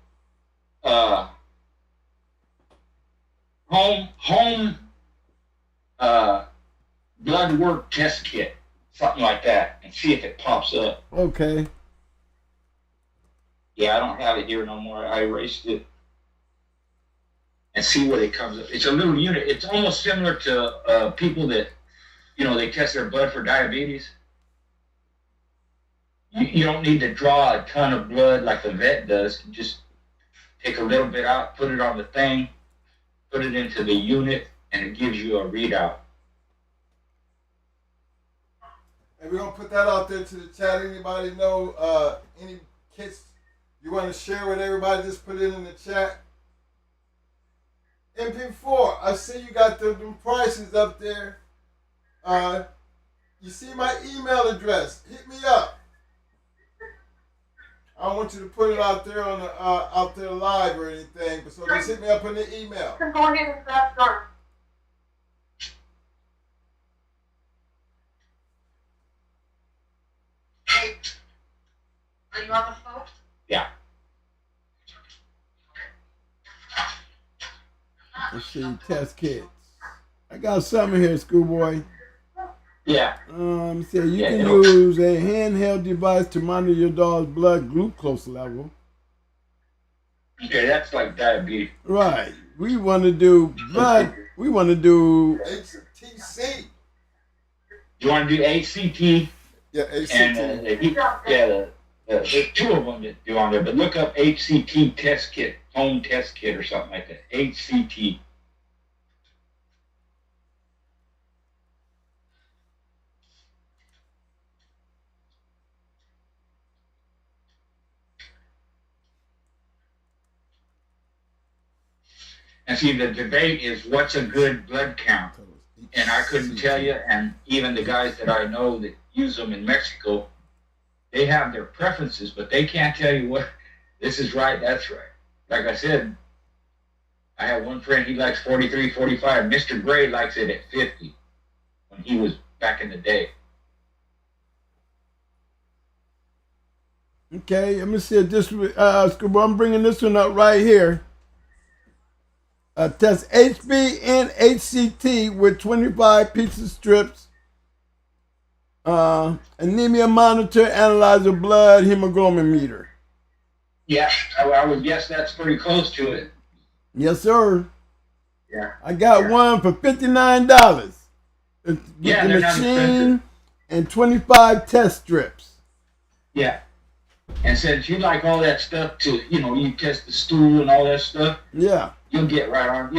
home blood work test kit, something like that, and see if it pops up. Okay. Yeah, I don't have it here no more. I erased it. And see what it comes up. It's a little unit. It's almost similar to people that, they test their blood for diabetes. You don't need to draw a ton of blood like the vet does. You just take a little bit out, put it on the thing, put it into the unit, and it gives you a readout. And we're going to put that out there to the chat. Anybody know any kits you want to share with everybody? Just put it in the chat. MP4, I see you got the prices up there. You see my email address. Hit me up. I don't want you to put it out there on the out there live or anything, but so just hit me up in the email. Go ahead and grab start. Hey, are you on the phone? Yeah. Let's see, test kits. I got something here, Schoolboy. Yeah. See, you can use a handheld device to monitor your dog's blood glucose level. Okay, that's like diabetes. Right. We want to do blood. We want to do HTC. You want to do ACT? Yeah, ACT. And there's two of them that do on there, but look up HCT test kit, home test kit or something like that. HCT. And see, the debate is what's a good blood count? And I couldn't tell you, and even the guys that I know that use them in Mexico, they have their preferences, but they can't tell you what, this is right, that's right. Like I said, I have one friend, he likes 43, 45. Mr. Gray likes it at 50 when he was back in the day. Okay, let me see this. Schoolboy, I'm bringing this one up right here. Test HB and HCT with 25 pizza strips. Anemia monitor, analyzer, blood, hemoglobin meter. Yeah, I would guess that's pretty close to it. Yes, sir. Yeah. I got one for $59. Get Yeah, the they're not machine expensive. and 25 test strips. Yeah. And since you like all that stuff to, you test the stool and all that stuff, Yeah. you'll get right on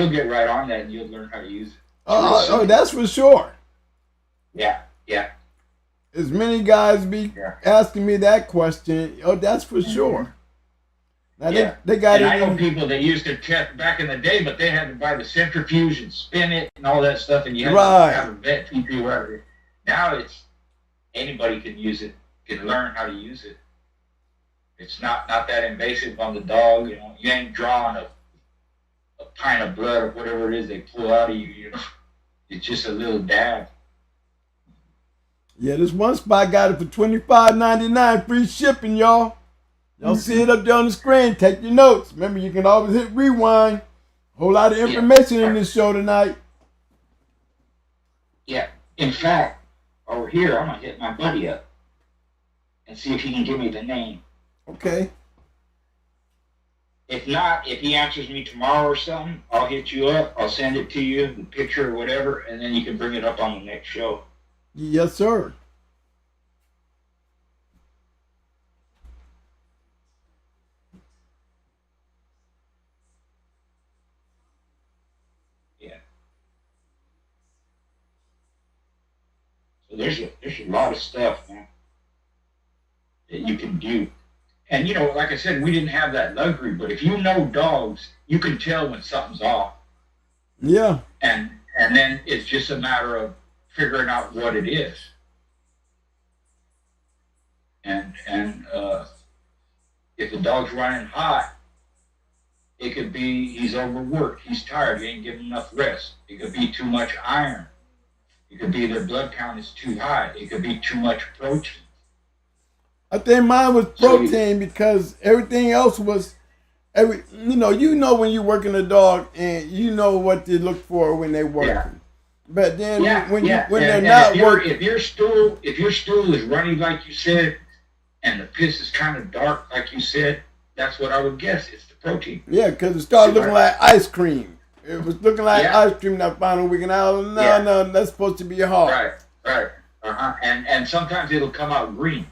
that and you'll learn how to use it. Oh, that's for sure. Yeah. As many guys be asking me that question. Oh, that's for sure. Now they got and it. I know people that used to test back in the day, but they had to buy the centrifuge and spin it and all that stuff, and you had to have a vet teach you whatever. Now it's anybody can use it, can learn how to use it. It's not that invasive on the dog. You ain't drawing a pint of blood or whatever it is they pull out of you. It's just a little dab. Yeah, this one spot got it for $25.99, free shipping, y'all. Y'all see it up there on the screen. Take your notes. Remember, you can always hit rewind. Whole lot of information in this show tonight. Yeah. In fact, over here, I'm gonna hit my buddy up and see if he can give me the name. Okay. If not, if he answers me tomorrow or something, I'll hit you up. I'll send it to you, the picture or whatever, and then you can bring it up on the next show. Yes, sir. Yeah. So there's a lot of stuff, man. that you can do. And, you know, like I said, we didn't have that luxury, but if you know dogs, you can tell when something's off. Yeah. And then it's just a matter of figuring out what it is. And if the dog's running hot, it could be he's overworked, he's tired, he ain't getting enough rest. It could be too much iron. It could be their blood count is too high. It could be too much protein. I think mine was protein because everything else was you know when you're working a dog and you know what to look for when they're working. Yeah. But then when they're and not working, if your stool is runny like you said, and the piss is kind of dark like you said, that's what I would guess. It's the protein. yeah, because it started looking like ice cream. It was looking like ice cream that final week, and no, that's supposed to be hard. Right. And sometimes it'll come out green.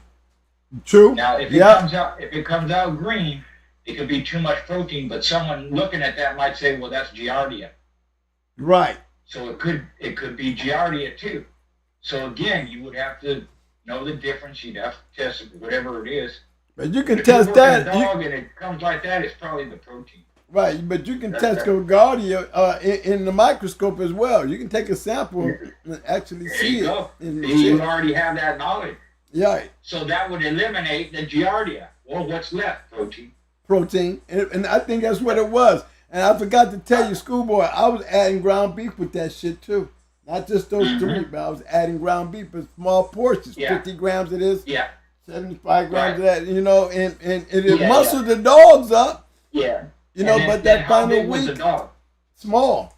True. Now, if it comes out green, it could be too much protein. But someone looking at that might say, "Well, that's Giardia." Right. So it could be Giardia too. So again, you would have to know the difference. You'd have to test it, whatever it is. But you can if test you're that. working a dog and it comes like that, it's probably the protein. Right, but you can test Giardia in the microscope as well. You can take a sample and actually see it. Go. You already have that knowledge. Yeah. So that would eliminate the Giardia. Well, what's left? Protein. And I think that's what it was. And I forgot to tell you, schoolboy, I was adding ground beef with that shit too. Not just those three, but I was adding ground beef in small portions. 50 grams it is. Yeah. 75 grams of that, and it muscled the dogs up. Yeah. But that final week, the dog? Small.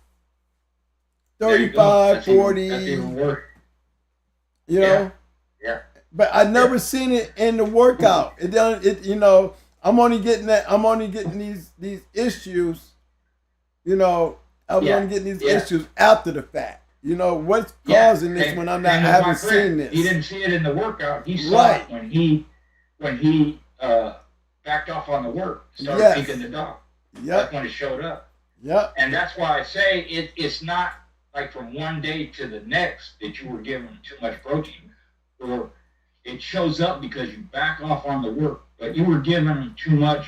35, 40. That's even worse. Yeah. But I never seen it in the workout. I'm only getting these issues. I was only getting these issues after the fact. What's causing this when I haven't seen this? He didn't see it in the workout. He saw it when he backed off on the work, started feeding the dog. That's when it showed up. Yep. And that's why I say it's not like from one day to the next that you were giving too much protein, or it shows up because you back off on the work, but you were giving them too much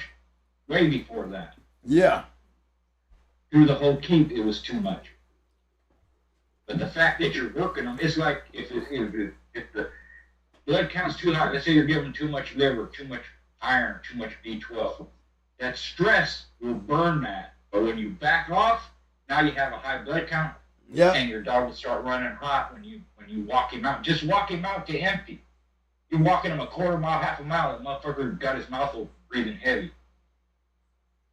way before that. Yeah. Through the whole keep, it was too much. But the fact that you're working them, it's like if the blood count's too high, let's say you're giving too much liver, too much iron, too much B12, that stress will burn that. But when you back off, now you have a high blood count, and your dog will start running hot when you walk him out. Just walk him out to empty. You're walking him a quarter mile, half a mile, that motherfucker got his mouth open, breathing heavy.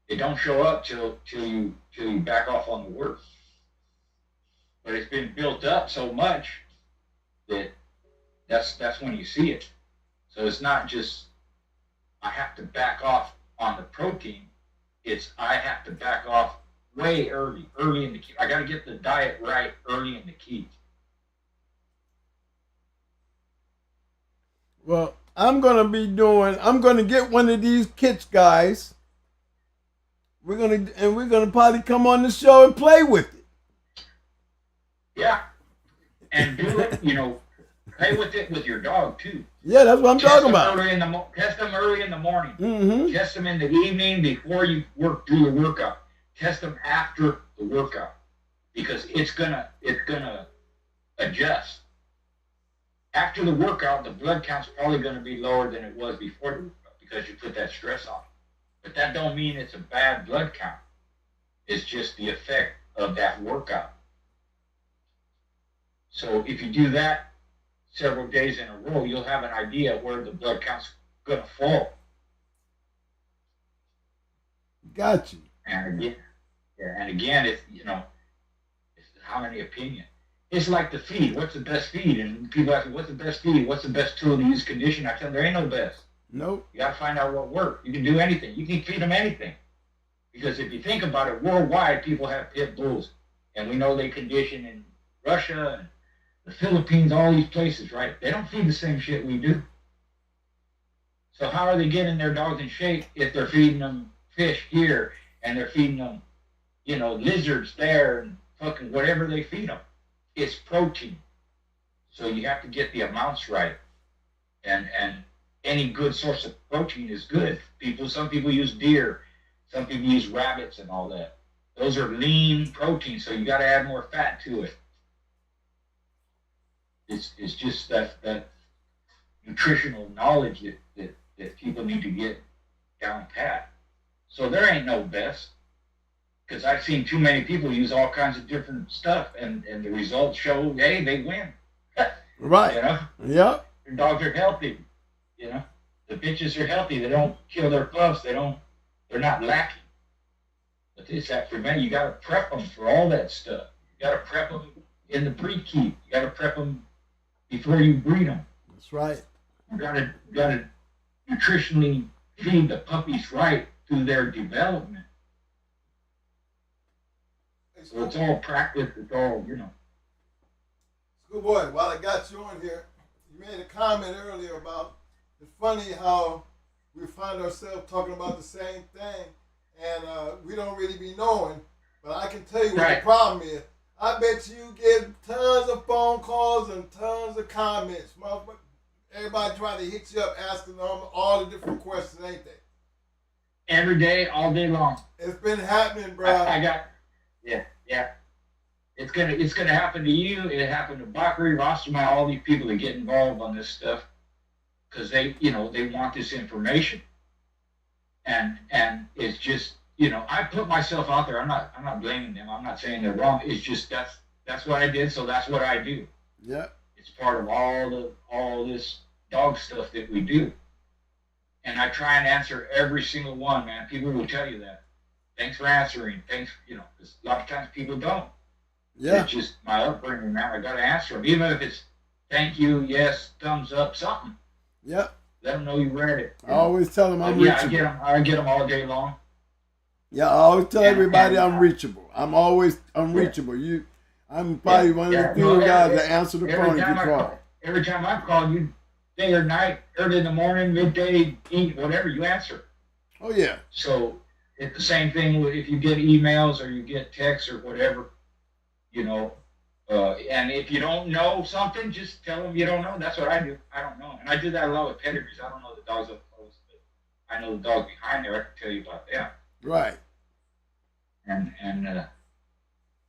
It don't show up till you back off on the work. But it's been built up so much that's when you see it. So it's not just I have to back off on the protein. It's I have to back off way early in the keep. I got to get the diet right early in the keep. Well, I'm gonna get one of these kits, guys. We're gonna probably come on the show and play with it. Yeah. And do it, play with it with your dog too. Yeah, that's what I'm talking about. Test them early in the morning. Mm-hmm. Test them in the evening before you do your workout. Test them after the workout because it's gonna adjust. After the workout, the blood count's probably going to be lower than it was before the workout because you put that stress on. But that don't mean it's a bad blood count. It's just the effect of that workout. So if you do that several days in a row, you'll have an idea where the blood count's going to fall. Got you. And again, it's how many opinions. It's like the feed. What's the best feed? And people ask me, what's the best feed? What's the best tool to use condition? I tell them there ain't no best. Nope. You got to find out what works. You can do anything. You can feed them anything. Because if you think about it, worldwide, people have pit bulls. And we know they condition in Russia and the Philippines, all these places, right? They don't feed the same shit we do. So how are they getting their dogs in shape if they're feeding them fish here and they're feeding them, lizards there and fucking whatever they feed them? It's protein. So you have to get the amounts right. And any good source of protein is good. Some people use deer, some people use rabbits and all that. Those are lean protein, so you got to add more fat to it. It's just that nutritional knowledge that people need to get down pat. So there ain't no best, because I've seen too many people use all kinds of different stuff, and the results show, hey, they win. Right. You know? Yep. Your dogs are healthy. You know? The bitches are healthy. They don't kill their pups. They're not lacking. But it's that prevent. You got to prep them for all that stuff. You got to prep them in the breed keep. You got to prep them before you breed them. That's right. You got to nutritionally feed the puppies right through their development. So it's all practice. It's all, you know. Schoolboy, while I got you on here, you made a comment earlier about it's funny how we find ourselves talking about the same thing, and we don't really be knowing. But I can tell you what the problem is. I bet you get tons of phone calls and tons of comments. Everybody trying to hit you up asking them all the different questions, ain't they? Every day, all day long. It's been happening, bro. Yeah. It's gonna happen to you. It happened to Bakri, Rosterman, all these people that get involved on this stuff because they want this information, and it's just, I put myself out there. I'm not blaming them. I'm not saying they're wrong. It's just that's what I did, so that's what I do. Yeah. It's part of all this dog stuff that we do, and I try and answer every single one, man. People will tell you that. Thanks for answering. Thanks, 'cause a lot of times people don't. Yeah. It's just my upbringing, man. I got to answer them, even if it's thank you, yes, thumbs up, something. Yep. Let them know you read it. I always tell them I'm reachable. I get them all day long. Yeah, I always tell everybody I'm reachable. I'm always unreachable. I'm probably one of the few guys that answer the phone if you call. Every time I call you, day or night, early in the morning, midday, eat, whatever, you answer. Oh yeah. So it's the same thing if you get emails or you get texts or whatever, and if you don't know something, just tell them you don't know. That's what I do. I don't know. And I do that a lot with pedigrees. I don't know the dogs up close, but I know the dogs behind there. I can tell you about them. Right. And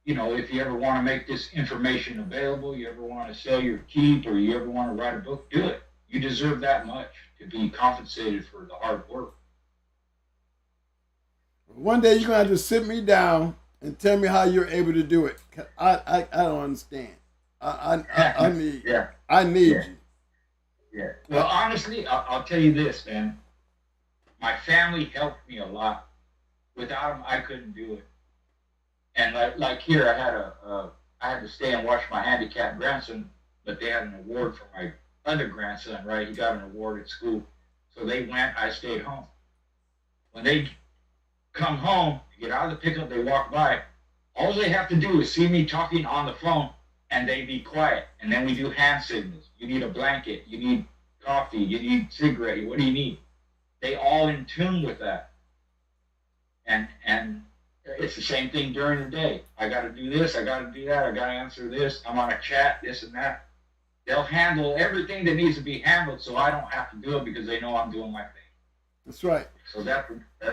if you ever want to make this information available, you ever want to sell your keep, or you ever want to write a book, do it. You deserve that much to be compensated for the hard work. One day you're gonna have to sit me down and tell me how you're able to do it. I don't understand. I need you. Yeah. Well, honestly, I'll tell you this, man. My family helped me a lot. Without them, I couldn't do it. And like here, I had to stay and watch my handicapped grandson, but they had an award for my other grandson, right? He got an award at school. So they went, I stayed home. When they come home, get out of the pickup, they walk by. All they have to do is see me talking on the phone, and they be quiet. And then we do hand signals. You need a blanket. You need coffee. You need cigarette. What do you need? They all in tune with that. And it's the same thing during the day. I got to do this. I got to do that. I got to answer this. I'm on a chat, this and that. They'll handle everything that needs to be handled, so I don't have to do it because they know I'm doing my thing. That's right. So that's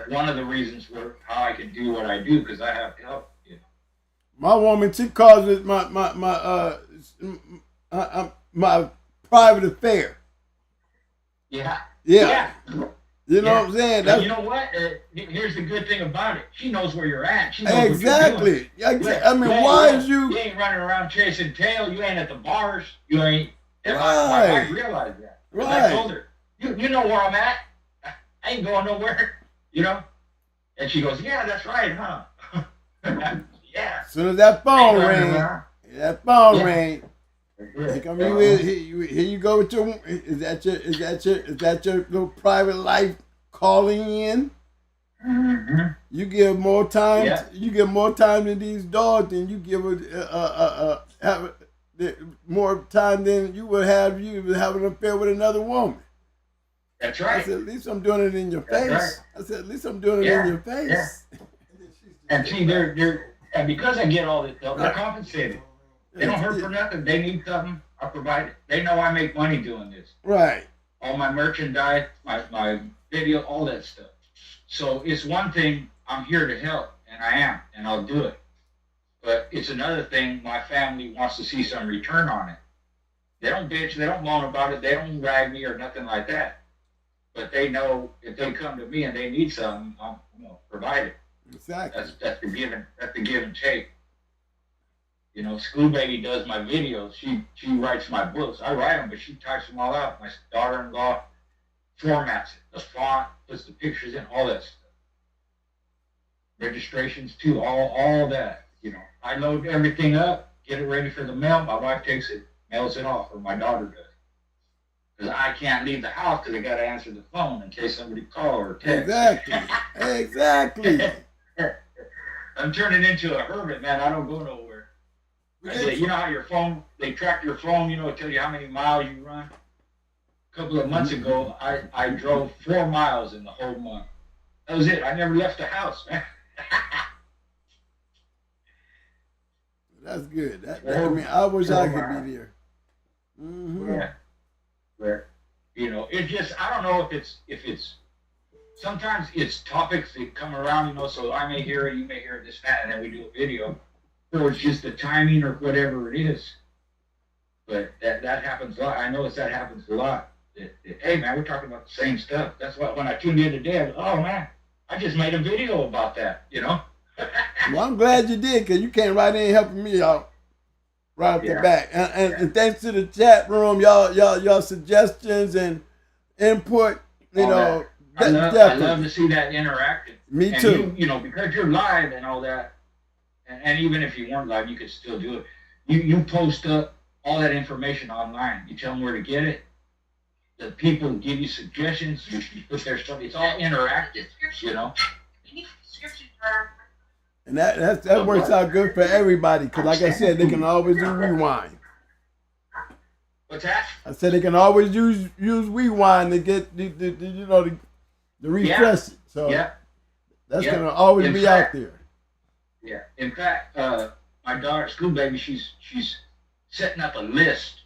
one of the reasons how I can do what I do, because I have help. My woman, she calls it my private affair. Yeah. You know what I'm saying? You know what? Here's the good thing about it. She knows where you're at. She knows exactly. What you're doing. I mean, why is you? You ain't running around chasing tail. You ain't at the bars. You ain't. Right. I realized that. Right. I told her, you know where I'm at. I ain't going nowhere. And she goes, yeah, that's right, huh? Yeah. As soon as that phone rang, here come you. Here you go with your. Is that your little private life calling in? Mm-hmm. You give more time. Yeah. You give more time to these dogs than you give more time than you would have. You would have an affair with another woman. That's right. I said, at least I'm doing it in your face. Right. I said, at least I'm doing it in your face. Yeah. And see, and because I get all this stuff, they're compensated. They don't hurt for nothing. They need something, I provide it. They know I make money doing this. Right. all my merchandise, my video, all that stuff. So it's one thing, I'm here to help, and I am, and I'll do it. But it's another thing, my family wants to see some return on it. They don't bitch, they don't moan about it, they don't rag me or nothing like that. But they know if they come to me and they need something, I'm provide it. Exactly. That's the give and take. You know, School Baby does my videos. She writes my books. I write them, but she types them all out. My daughter-in-law formats it, the font, puts the pictures in, all that stuff. Registrations too, all that. You know, I load everything up, get it ready for the mail. My wife takes it, mails it off, or my daughter does. Because I can't leave the house because I got to answer the phone in case somebody calls or text. Exactly. I'm turning into a hermit, man. I don't go nowhere. You know how your phone, they track your phone, tell you how many miles you run? A couple of months ago, I drove 4 miles in the whole month. That was it. I never left the house, man. That's good. I wish I could be there. Yeah. But, it's just, I don't know if it's, sometimes it's topics that come around, so I may hear it, you may hear it, this, that, and then we do a video. Or it's just the timing or whatever it is. But that happens a lot. I notice that happens a lot. Hey, man, we're talking about the same stuff. That's why when I tuned in today, I was, oh, man, I just made a video about that, Well, I'm glad you did, because you came right in helping me out right off the back. And thanks to the chat room, y'all suggestions and input, I love to see that interactive. Me too. And because you're live and all that, and even if you weren't live, you could still do it. You post up all that information online. You tell them where to get it. The people give you suggestions. You put their stuff. It's all interactive, You need descriptions for. And that works out good for everybody, because like I said, they can always do rewind. What's that? I said they can always use rewind to get the refresh it. So that's gonna always be out there. Yeah. In fact, my daughter, School Baby, she's setting up a list,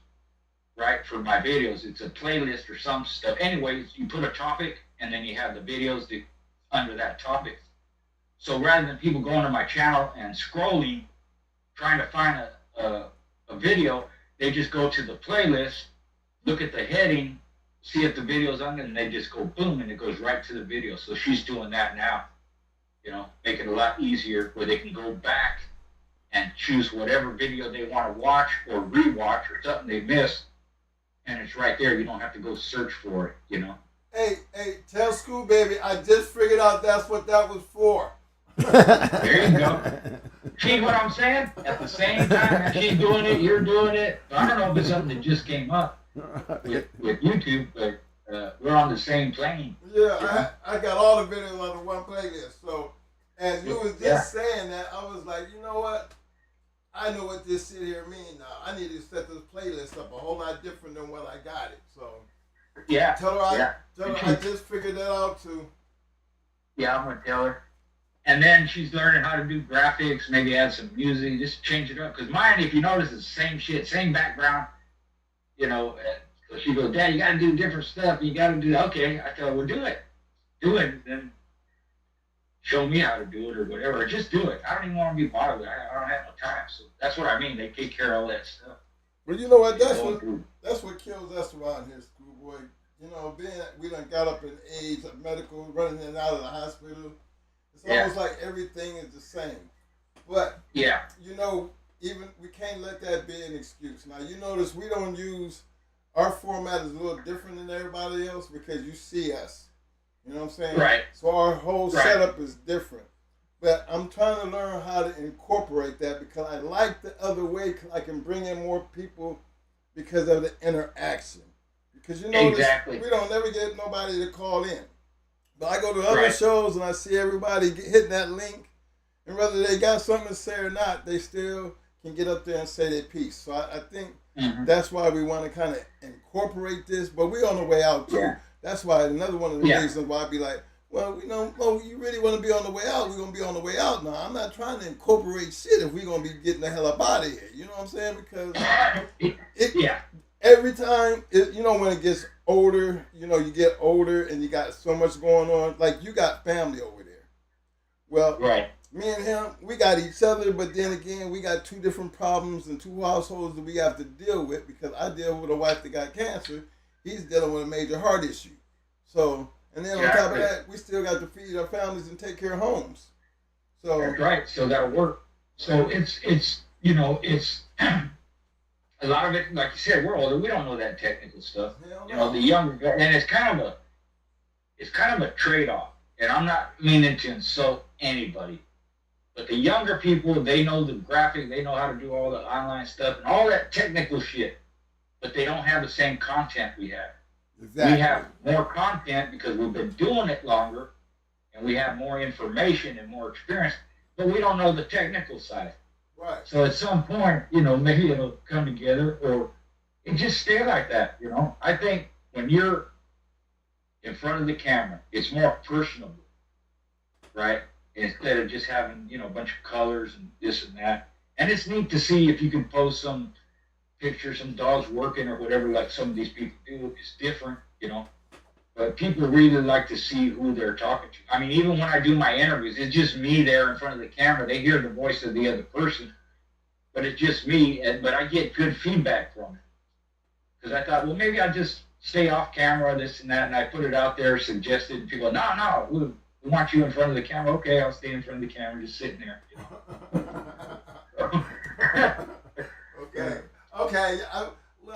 right, for my videos. It's a playlist or some stuff. Anyways, you put a topic, and then you have the videos under that topic. So rather than people going to my channel and scrolling, trying to find a video, they just go to the playlist, look at the heading, see if the video's on it, and they just go boom, and it goes right to the video. So she's doing that now. Make it a lot easier where they can go back and choose whatever video they want to watch or rewatch or something they missed, and it's right there. You don't have to go search for it, Hey, tell School Baby, I just figured out that's what that was for. There you go. See what I'm saying? At the same time as she's doing it, you're doing it. I don't know if it's something that just came up with YouTube, but we're on the same plane. Yeah, I got all the videos on the one playlist. So as you was just saying that, I was like, you know what? I know what this shit here means now. I need to set this playlist up a whole lot different than what I got it. So tell her I just figured that out too. Yeah, I'm gonna tell her. And then she's learning how to do graphics, maybe add some music, just change it up. Because mine, if you notice, is the same shit, same background. So she goes, Dad, you got to do different stuff. You got to do that. Okay. I tell her, well, do it. Do it. Then show me how to do it or whatever. Or just do it. I don't even want to be bothered with it. I don't have no time. So that's what I mean. They take care of all that stuff. Well, you know what? That's what kills us around here, Schoolboy. Being we done got up in age of medical, running in and out of the hospital. It's almost like everything is the same. But, even we can't let that be an excuse. Now, you notice we don't use, our format is a little different than everybody else because you see us. You know what I'm saying? Right. So our whole setup is different. But I'm trying to learn how to incorporate that because I like the other way because I can bring in more people because of the interaction. Because we don't never get nobody to call in. But I go to other shows and I see everybody hitting that link, and whether they got something to say or not, they still can get up there and say their piece. So I think that's why we want to kind of incorporate this, but we're on the way out too. Yeah. That's why another one of the reasons why I be like, well, you really want to be on the way out, we're going to be on the way out now. I'm not trying to incorporate shit if we're going to be getting the hell up out of here. You know what I'm saying? Because every time, when it gets older, you get older and you got so much going on. Like you got family over there. Well, Right. me and him, we got each other, but then again, we got two different problems and two households that we have to deal with because I deal with a wife that got cancer. He's dealing with a major heart issue. So, and then on top of that, we still got to feed our families and take care of homes. So That's right. Still got to work. So it's a lot of it, like you said, we're older. We don't know that technical stuff. The younger guy, and it's kind of a trade-off. And I'm not meaning to insult anybody, but the younger people, they know the graphic, they know how to do all the online stuff and all that technical shit, but they don't have the same content we have. Exactly. We have more content because we've been doing it longer, and we have more information and more experience, but we don't know the technical side. Right. So at some point, maybe it'll come together, or it just stay like that. I think when you're in front of the camera, it's more personable, right? Instead of just having, a bunch of colors and this and that. And it's neat to see if you can post some pictures, some dogs working or whatever, like some of these people do. It's different, But people really like to see who they're talking to. I mean, even when I do my interviews, it's just me there in front of the camera. They hear the voice of the other person, but it's just me. But I get good feedback from it. Because I thought, well, maybe I'll just stay off camera, this and that, and I put it out there, suggested, and people go, no, we want you in front of the camera. Okay, I'll stay in front of the camera, just sitting there. Okay.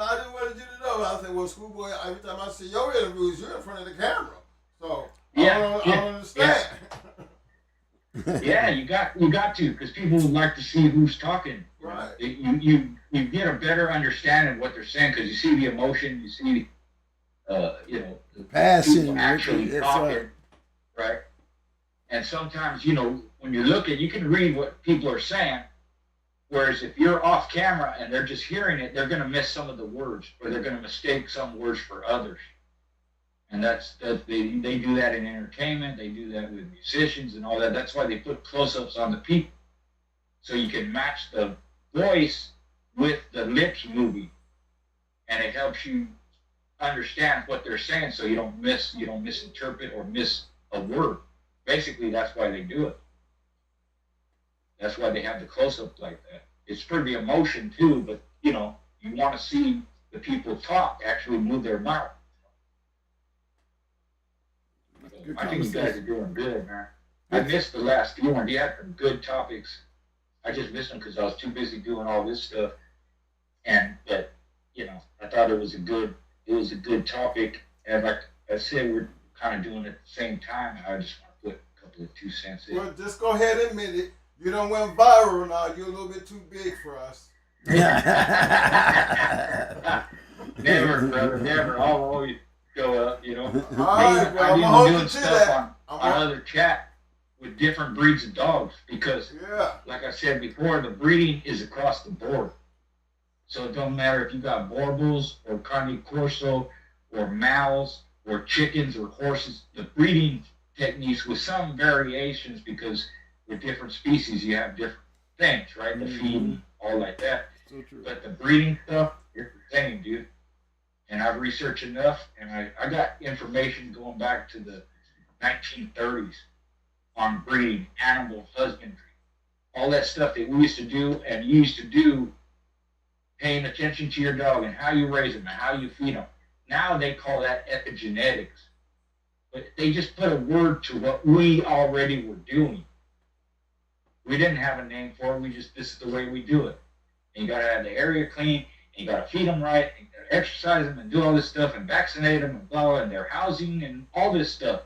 I didn't want you to know. I said, well, Schoolboy, every time I see your interviews, you're in front of the camera. So I don't understand. Yeah, you got to, because people would like to see who's talking. Right. You get a better understanding of what they're saying because you see the emotion, you see, the passion actually talking, right? And sometimes, when you're looking, you can read what people are saying. Whereas if you're off camera and they're just hearing it, they're going to miss some of the words, or they're going to mistake some words for others. And they do that in entertainment. They do that with musicians and all that. That's why they put close-ups on the people, so you can match the voice with the lips moving, and it helps you understand what they're saying, so you don't misinterpret or miss a word. Basically, that's why they do it. That's why they have the close-up like that. It's for the emotion too, but you want to see the people talk, actually move their mouth. I think you guys are doing good, man. I missed the last few ones. You had some good topics. I just missed them because I was too busy doing all this stuff. But I thought it was a good topic. And like I said, we're kind of doing it at the same time. I just want to put a couple of 2 cents in. Well, just go ahead and admit it. You don't went viral now. You're a little bit too big for us. Never, brother, never. I'll always go up, All right, well, I'm I'm doing stuff on other chat with different breeds of dogs because, like I said before, the breeding is across the board. So it don't matter if you got Borbals or Carne Corso or Mals or chickens or horses. The breeding techniques with some variations because with different species you have different things, right? The feeding, all like that. So true. But the breeding stuff, it's the same, dude. And I've researched enough, and I got information going back to the 1930s on breeding, animal husbandry, all that stuff that we used to do, and you used to do, paying attention to your dog and how you raise them and how you feed them. Now they call that epigenetics. But they just put a word to what we already were doing. We didn't have a name for it. This is the way we do it. And you got to have the area clean, and you got to feed them right, and you got to exercise them and do all this stuff and vaccinate them and blah, and their housing and all this stuff.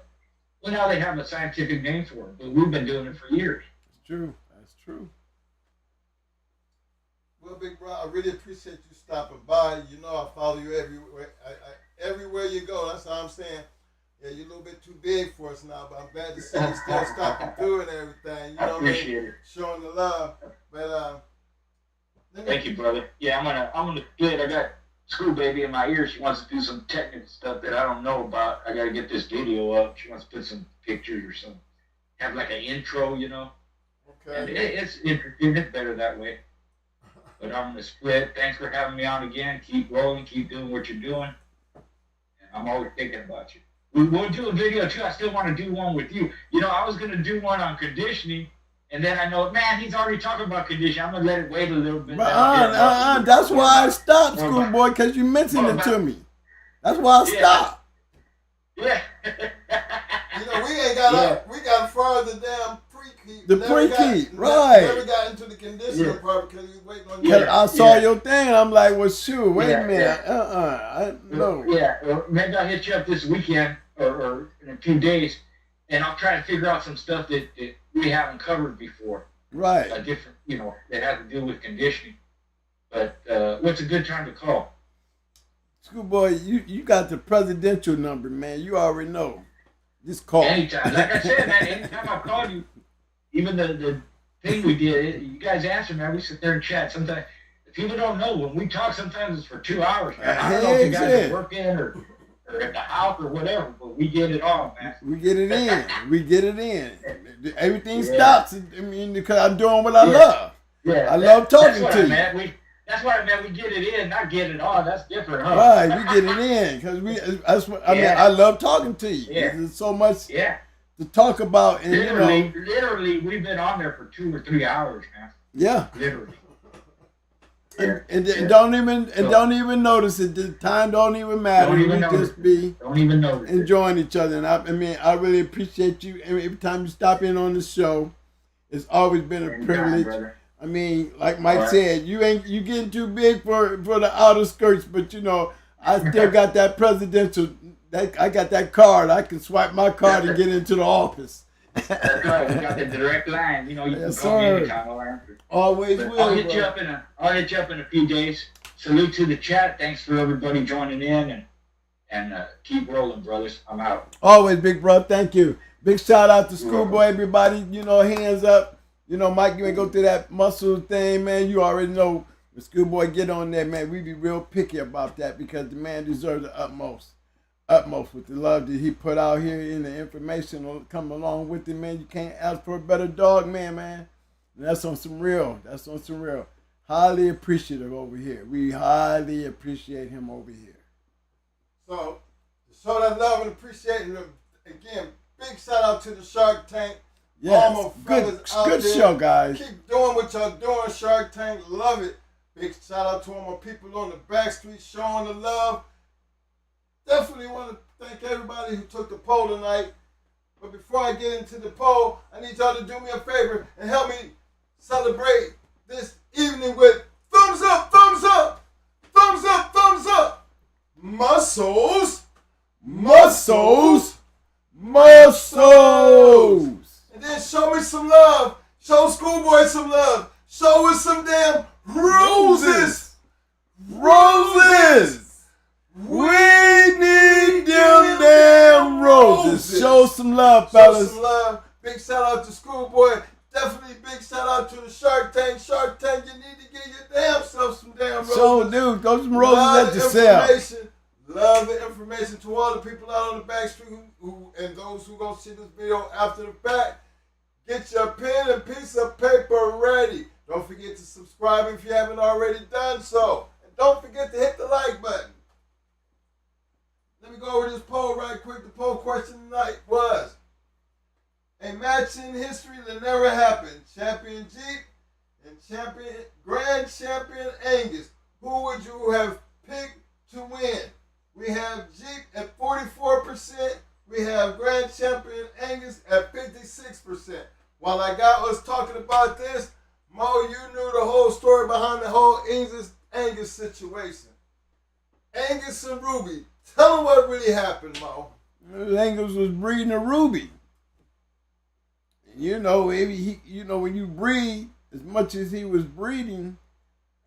Well, now they have a scientific name for it, but we've been doing it for years. It's true. That's true. Well, big bro, I really appreciate you stopping by. I follow you everywhere. Everywhere you go. That's all I'm saying. Yeah, you're a little bit too big for us now, but I'm glad to see you still stopping through and everything. I appreciate it. Showing the love. But thank you, brother. Yeah, I'm gonna split. I got Screw Baby in my ear. She wants to do some technical stuff that I don't know about. I gotta get this video up. She wants to put some pictures or something. Have like an intro, Okay. And it's interesting. It's better that way. But I'm gonna split. Thanks for having me on again. Keep rolling. Keep doing what you're doing. And I'm always thinking about you. We'll do a video too. I still want to do one with you. You know, I was gonna do one on conditioning, and then I know, man, he's already talking about conditioning. I'm gonna let it wait a little bit. That's why I stopped, schoolboy, because you mentioned it to me. That's why I stopped. Yeah. You know, we ain't got we got further damn pre-key. The pre-key, right. Never got into the conditioning part because he was waiting on you. Because I saw your thing, and I'm like, well, shoot, wait a minute. No. Yeah, well, maybe I'll hit you up this weekend or in a few days, and I'll try to figure out some stuff that we haven't covered before. Right. Different, you know, that has to do with conditioning. But what's a good time to call? Schoolboy, you got the presidential number, man. You already know. Just call. Anytime. Like I said, man, anytime I call you, even the thing we did, you guys answer, man. We sit there and chat. Sometimes, if people don't know, when we talk, sometimes it's for 2 hours, man. I don't know if you guys are working or at the house or whatever, but we get it on, man. We get it in. We get it in. Everything stops. I mean, because I'm doing what I love. Yeah. I love talking to you. That's what I meant. We get it in, not get it on. That's different, huh? Right, we get it in because that's what I mean. I love talking to you. Yeah. There's so much to talk about, and literally, we've been on there for 2 or 3 hours, man. Yeah, literally. And don't even notice it. The time don't even matter. Don't even notice enjoying each other. And I mean, I really appreciate you. Every time you stop in on the show, it's always been a privilege. Brother. I mean, like Mike said, you getting too big for the outer skirts, but you know, I still got that presidential. I got that card. I can swipe my card and get into the office. That's right. We got the direct line. You know, you yes, can call me sir. anytime. I'll answer. Always but will. I'll hit you up in a few days. Salute to the chat. Thanks for everybody joining in and keep rolling, brothers. I'm out. Always, big bro. Thank you. Big shout out to Schoolboy, everybody. You know, hands up. You know, Mike, you ain't go through that muscle thing, man. You already know when Schoolboy get on there, man. We be real picky about that because the man deserves the utmost with the love that he put out here and the information will come along with it, man. You can't ask for a better dog, man. And that's on some real. Highly appreciative over here. We highly appreciate him over here. So, to show that love and appreciation, again, big shout out to the Shark Tank. Yes, good show, guys. Keep doing what y'all doing, Shark Tank. Love it. Big shout out to all my people on the back street showing the love. Definitely want to thank everybody who took the poll tonight. But before I get into the poll, I need y'all to do me a favor and help me celebrate this evening with thumbs up, thumbs up, thumbs up, thumbs up. Muscles, muscles, muscles. And then show me some love. Show Schoolboy some love. Show us some damn roses. Roses. We need them damn roses. Show some love, fellas. Show some love. Big shout out to Schoolboy. Definitely big shout out to the Shark Tank. Shark Tank, you need to get your damn self some damn roses. So, dude, go some roses at yourself. Love the information to all the people out on the back street who and those who gonna see this video after the fact. Get your pen and piece of paper ready. Don't forget to subscribe if you haven't already done so. And don't forget to hit the like button. Let me go over this poll right quick. The poll question tonight was a match in history that never happened. Champion Jeep and Grand Champion Angus. Who would you have picked to win? We have Jeep at 44%. We have Grand Champion Angus at 56%. While I got us talking about this, Mo, you knew the whole story behind the whole Angus situation. Angus and Ruby. Tell them what really happened, Mo. Angus was breeding a Ruby. You know, when you breed, as much as he was breeding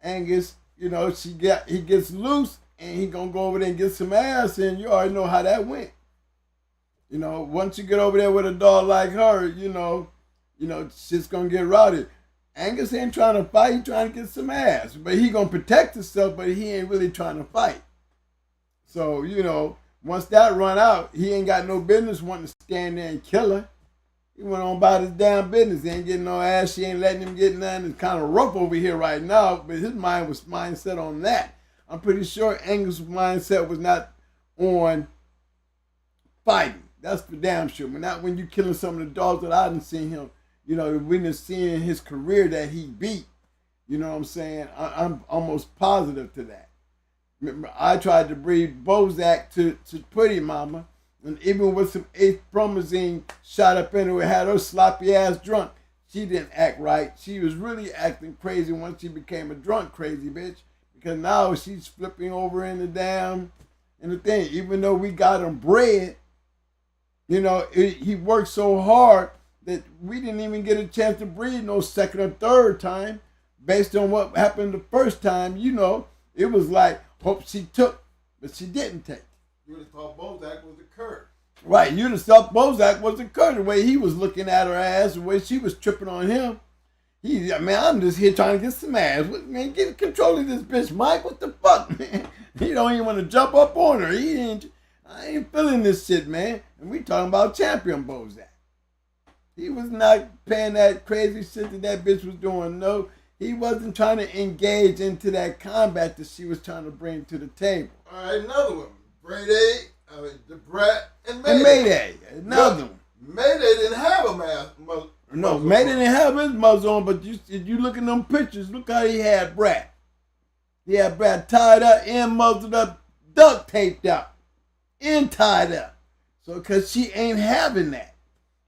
Angus, you know, he gets loose and he gonna go over there and get some ass, and you already know how that went. You know, once you get over there with a dog like her, you know, shit's gonna get rowdy. Angus ain't trying to fight, he trying to get some ass. But he gonna protect himself, but he ain't really trying to fight. So, you know, once that run out, he ain't got no business wanting to stand there and kill her. He went on about his damn business. He ain't getting no ass. She ain't letting him get nothing. It's kind of rough over here right now, but his mind was mindset on that. I'm pretty sure Angus' mindset was not on fighting. That's for damn sure. But not when you killing some of the dogs that I didn't see him. We didn't see in his career that he beat. You know what I'm saying? I'm almost positive to that. Remember, I tried to breed Bozak to Pretty Mama, and even with some 8th promazine shot up in her, had her sloppy ass drunk. She didn't act right. She was really acting crazy once she became a drunk crazy bitch, because now she's flipping over in the thing. Even though we got him bred, he worked so hard that we didn't even get a chance to breed no second or third time. Based on what happened the first time, it was like, hope she took, but she didn't take. You would have thought Bozak was the curse. Right, you'd have thought Bozak was the curse, the way he was looking at her ass, the way she was tripping on him. I'm just here trying to get some ass. Man, get control of this bitch, Mike. What the fuck, man? He don't even want to jump up on her. I ain't feeling this shit, man. And we talking about champion Bozak. He was not paying that crazy shit that bitch was doing, no. He wasn't trying to engage into that combat that she was trying to bring to the table. All right, another one. Brady, the Brat, and Mayday. Mayday, another one. Mayday didn't have a mask. No, Mayday didn't have his muzzle on, but if you look at them pictures, look how he had Brat. He had Brat tied up and muzzled up, duct taped up, and tied up. So, because she ain't having that.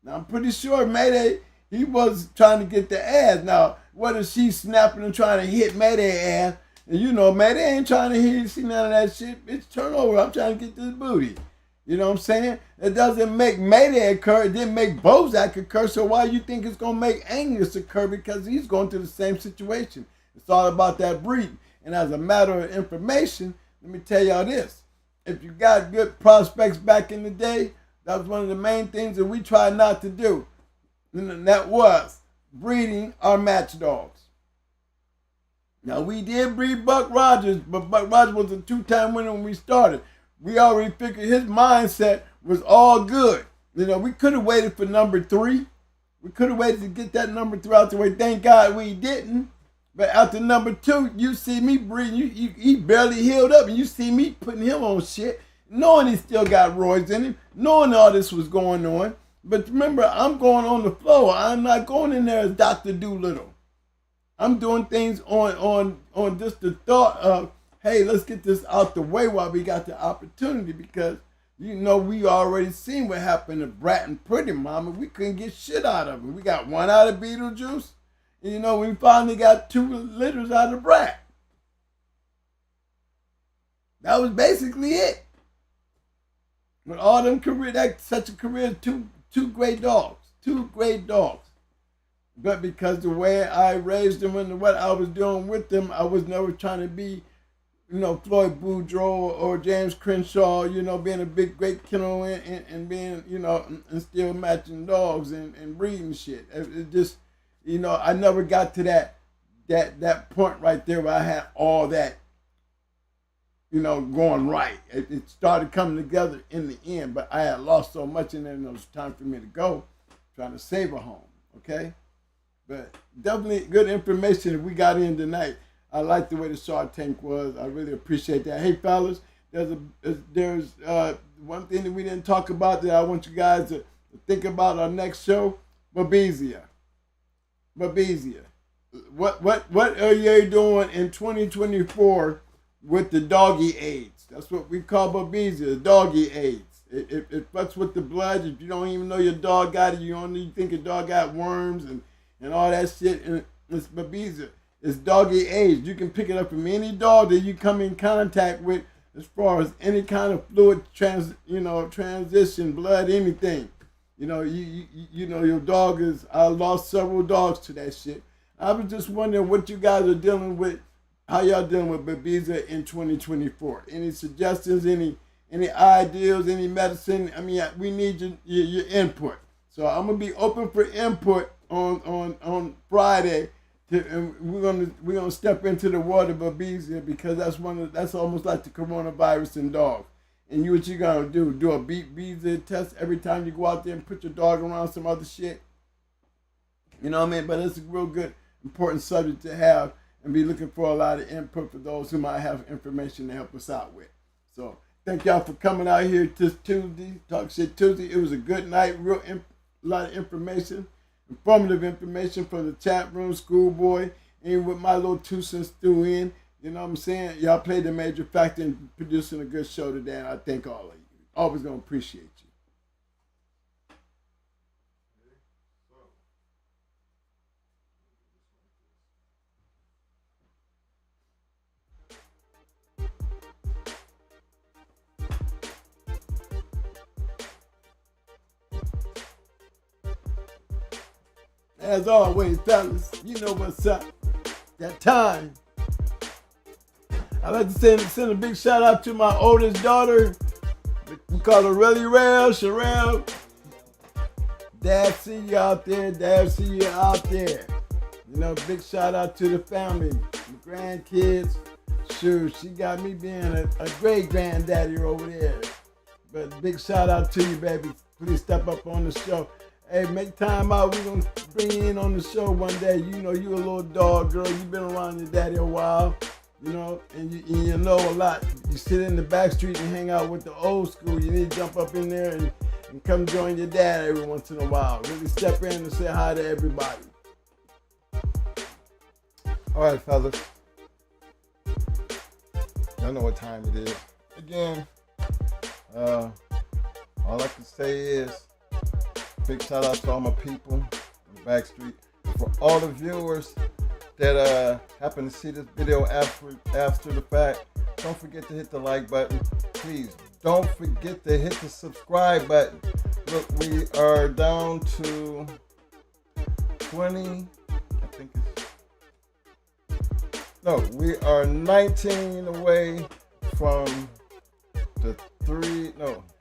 Now, I'm pretty sure Mayday, he was trying to get the ass. Now, whether she's snapping and trying to hit Mayday ass, and Mayday ain't trying to see none of that shit. Bitch, turn over. I'm trying to get this booty. You know what I'm saying? It doesn't make Mayday occur. It didn't make Bozak occur. So why you think it's going to make Angus occur? Because he's going through the same situation. It's all about that breeding. And as a matter of information, let me tell y'all this. If you got good prospects back in the day, that was one of the main things that we tried not to do. And that was breeding our match dogs. Now, we did breed Buck Rogers, but Buck Rogers was a 2-time winner when we started. We already figured his mindset was all good. We could have waited for number 3. We could have waited to get that number 3 out the way. Thank God we didn't. But after number 2, you see me breeding. He barely healed up, and you see me putting him on shit, knowing he still got roids in him, knowing all this was going on. But remember, I'm going on the floor. I'm not going in there as Dr. Doolittle. I'm doing things on just the thought of, hey, let's get this out the way while we got the opportunity, because we already seen what happened to Brat and Pretty Mama. We couldn't get shit out of them. We got 1 out of Beetlejuice, and we finally got 2 litters out of Brat. That was basically it. With all them such a career, two great dogs. But because the way I raised them and what I was doing with them, I was never trying to be, Floyd Boudreaux or James Crenshaw, being a big, great kennel and being, and still matching dogs and breeding shit. It just, I never got to that point right there where I had all that, going right. It started coming together in the end, but I had lost so much and then it was time for me to go, trying to save a home, okay? But definitely good information that we got in tonight. I like the way the Shark Tank was. I really appreciate that. Hey, fellas, there's one thing that we didn't talk about that I want you guys to think about our next show. Babesia. What are you doing in 2024 with the doggy AIDS? That's what we call Babesia, doggy AIDS. It fucks with the blood. If you don't even know your dog got it, you think your dog got worms and all that shit. And it's Babesia. It's doggy AIDS. You can pick it up from any dog that you come in contact with, as far as any kind of fluid transition, blood, anything. Your dog is. I lost several dogs to that shit. I was just wondering what you guys are dealing with, how y'all dealing with Babesia in 2024. Any suggestions? Any ideas? Any medicine? I mean, we need your input. So I'm gonna be open for input on Friday. And we're gonna step into the water of Babesia, because that's almost like the coronavirus in dogs. And what you gonna do? Do a beat visa test every time you go out there and put your dog around some other shit? You know what I mean? But it's a real good, important subject to have and be looking for a lot of input for those who might have information to help us out with. So thank y'all for coming out here this Tuesday, Talk Shit Tuesday. It was a good night, a lot of information, informative information for the chat room, schoolboy, and with my little 2 cents threw in. You know what I'm saying? Y'all played a major factor in producing a good show today, and I thank all of you. Always gonna appreciate you. As always, fellas, you know what's up. That time. I'd like to send a big shout out to my oldest daughter. We call her Relly Rail, Sherelle. Dad, see you out there. Dad, see you out there. You know, big shout out to the family, the grandkids. Sure, she got me being a great granddaddy over there. But big shout out to you, baby. Please step up on the show. Hey, make time out. We're going to bring you in on the show one day. You know, you a little dog girl. You've been around your daddy a while, you know, and you know a lot. You sit in the back street and hang out with the old school. You need to jump up in there and come join your dad every once in a while. Really step in and say hi to everybody. All right, fellas. Y'all know what time it is. Again, all I can say is big shout out to all my people in the back street. For all the viewers that happen to see this video after the fact, don't forget to hit the like button. Please don't forget to hit the subscribe button. Look, we are down to 20, I think we are 19 away from the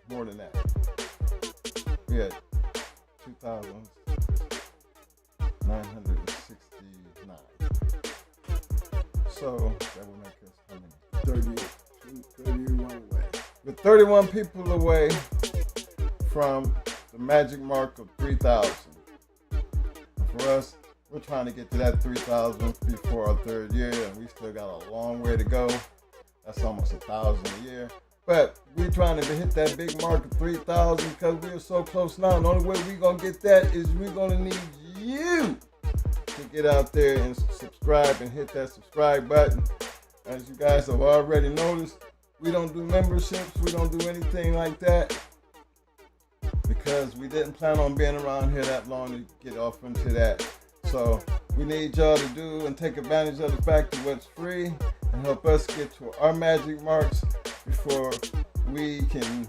more than that. We had 2,969. So that will make us how many? 31 away. We're 31 people away from the magic mark of 3,000. For us, we're trying to get to that 3,000 before our 3rd year, and we still got a long way to go. That's almost 1,000 a year. But we're trying to hit that big mark of 3,000 because we're so close now. The only way we're going to get that is we're going to need you to get out there and subscribe and hit that subscribe button. As you guys have already noticed, we don't do memberships. We don't do anything like that because we didn't plan on being around here that long to get off into that. So we need y'all to do and take advantage of the fact that what's free and help us get to our magic marks before we can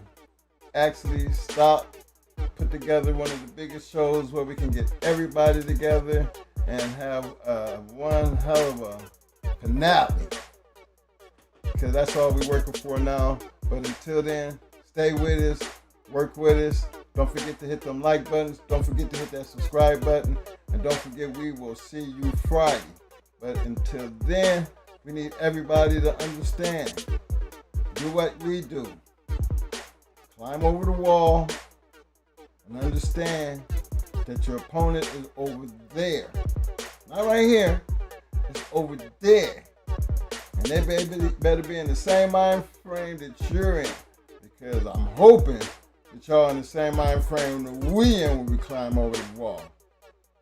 actually stop, put together one of the biggest shows where we can get everybody together and have one hell of a finale. Because that's all we're working for now. But until then, stay with us, work with us. Don't forget to hit them like buttons. Don't forget to hit that subscribe button. And don't forget, we will see you Friday. But until then, we need everybody to understand. Do what we do. Climb over the wall and understand that your opponent is over there. Not right here. It's over there. And they better be in the same mind frame that you're in. Because I'm hoping that y'all in the same mind frame that we in when we climb over the wall.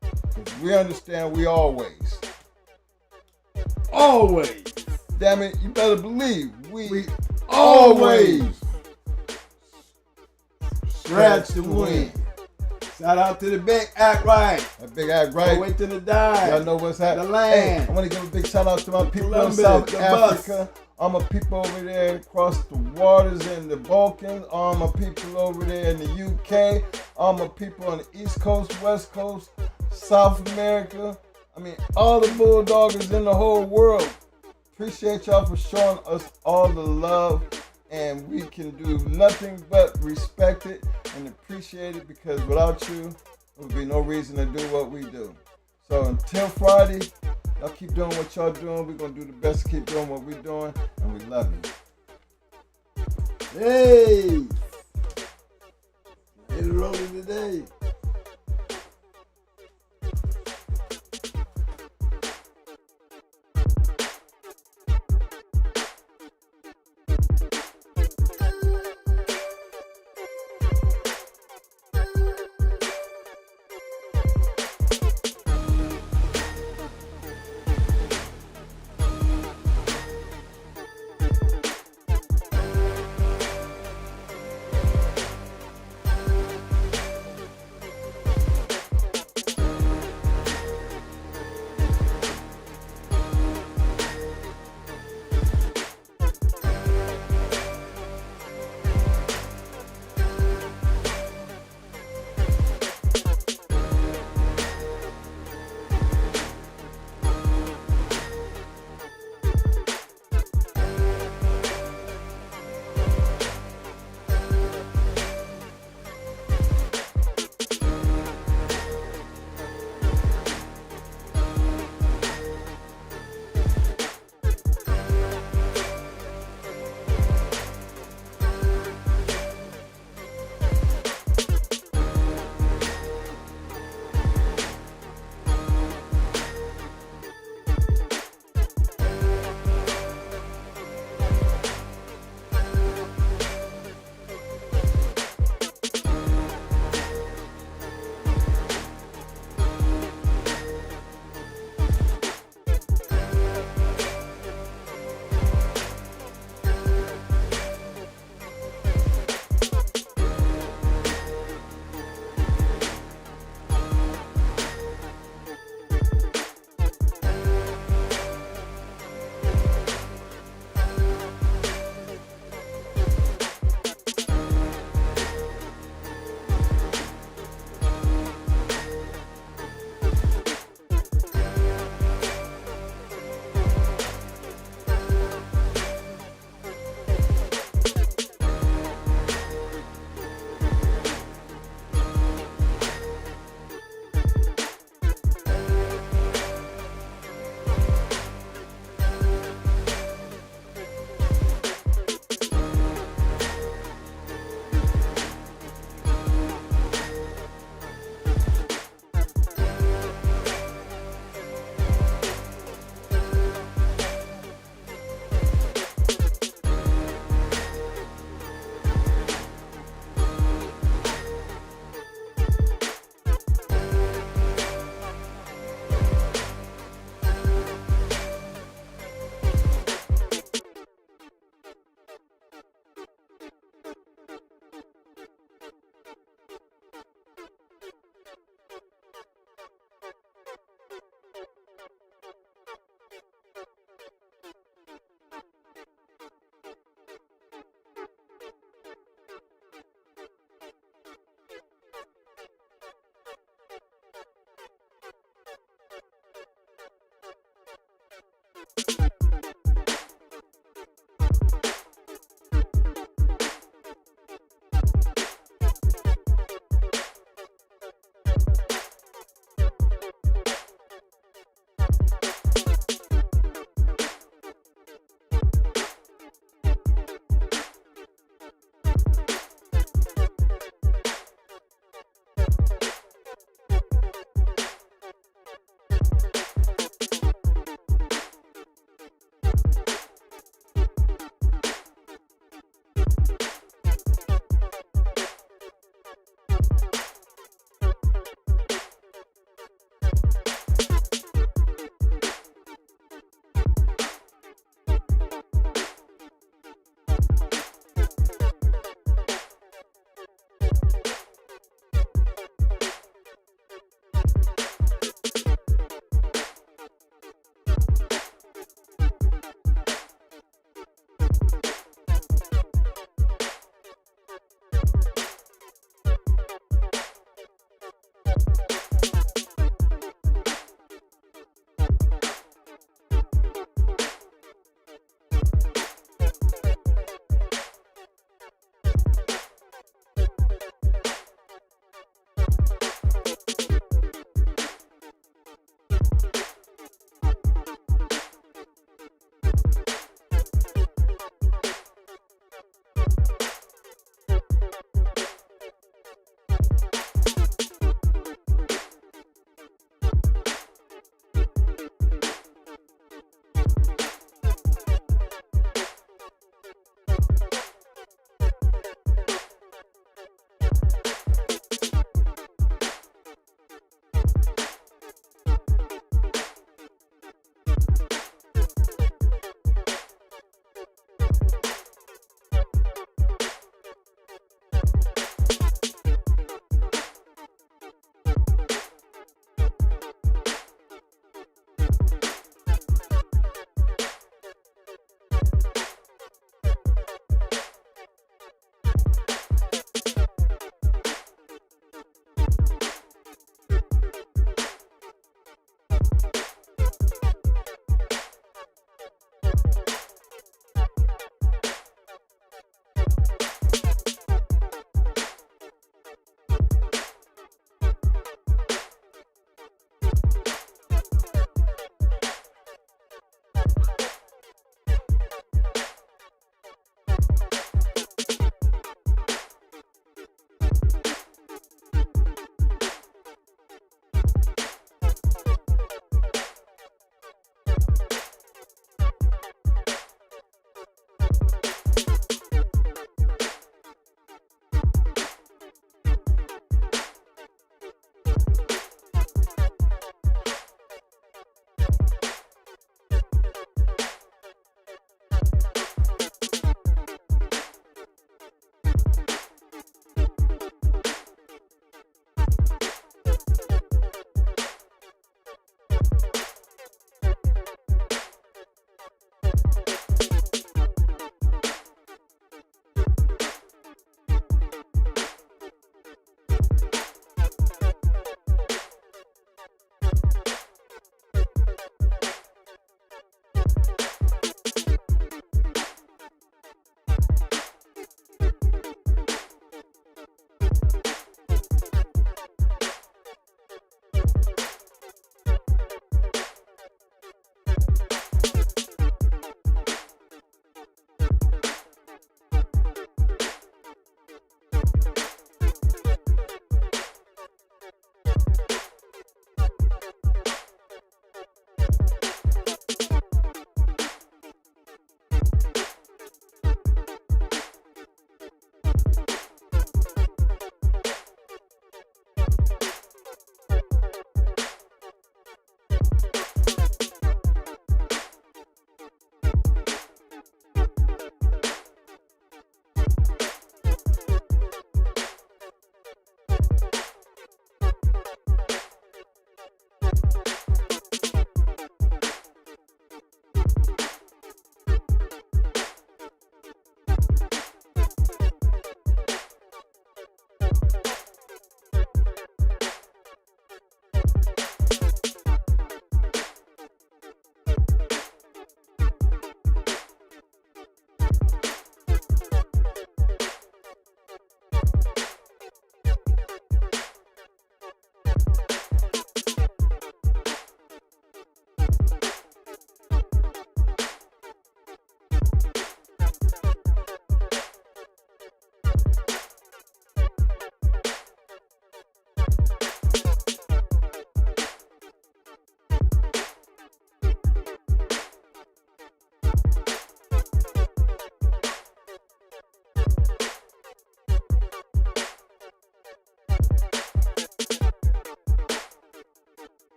Because we understand we always. Damn it, you better believe we always scratch the win. Shout out to the big act right. That big act right. Wait till the die. Y'all know what's happening. The land. Hey, I want to give a big shout out to my people Columbus, in South the Africa. All my people over there across the waters in the Balkans. All my people over there in the UK. All my people on the East Coast, West Coast, South America. I mean, all the bulldoggers in the whole world. Appreciate y'all for showing us all the love. And we can do nothing but respect it and appreciate it, because without you, there would be no reason to do what we do. So until Friday, y'all keep doing what y'all doing. We're going to do the best to keep doing what we're doing, and we love you. Hey! Ain't rolling today.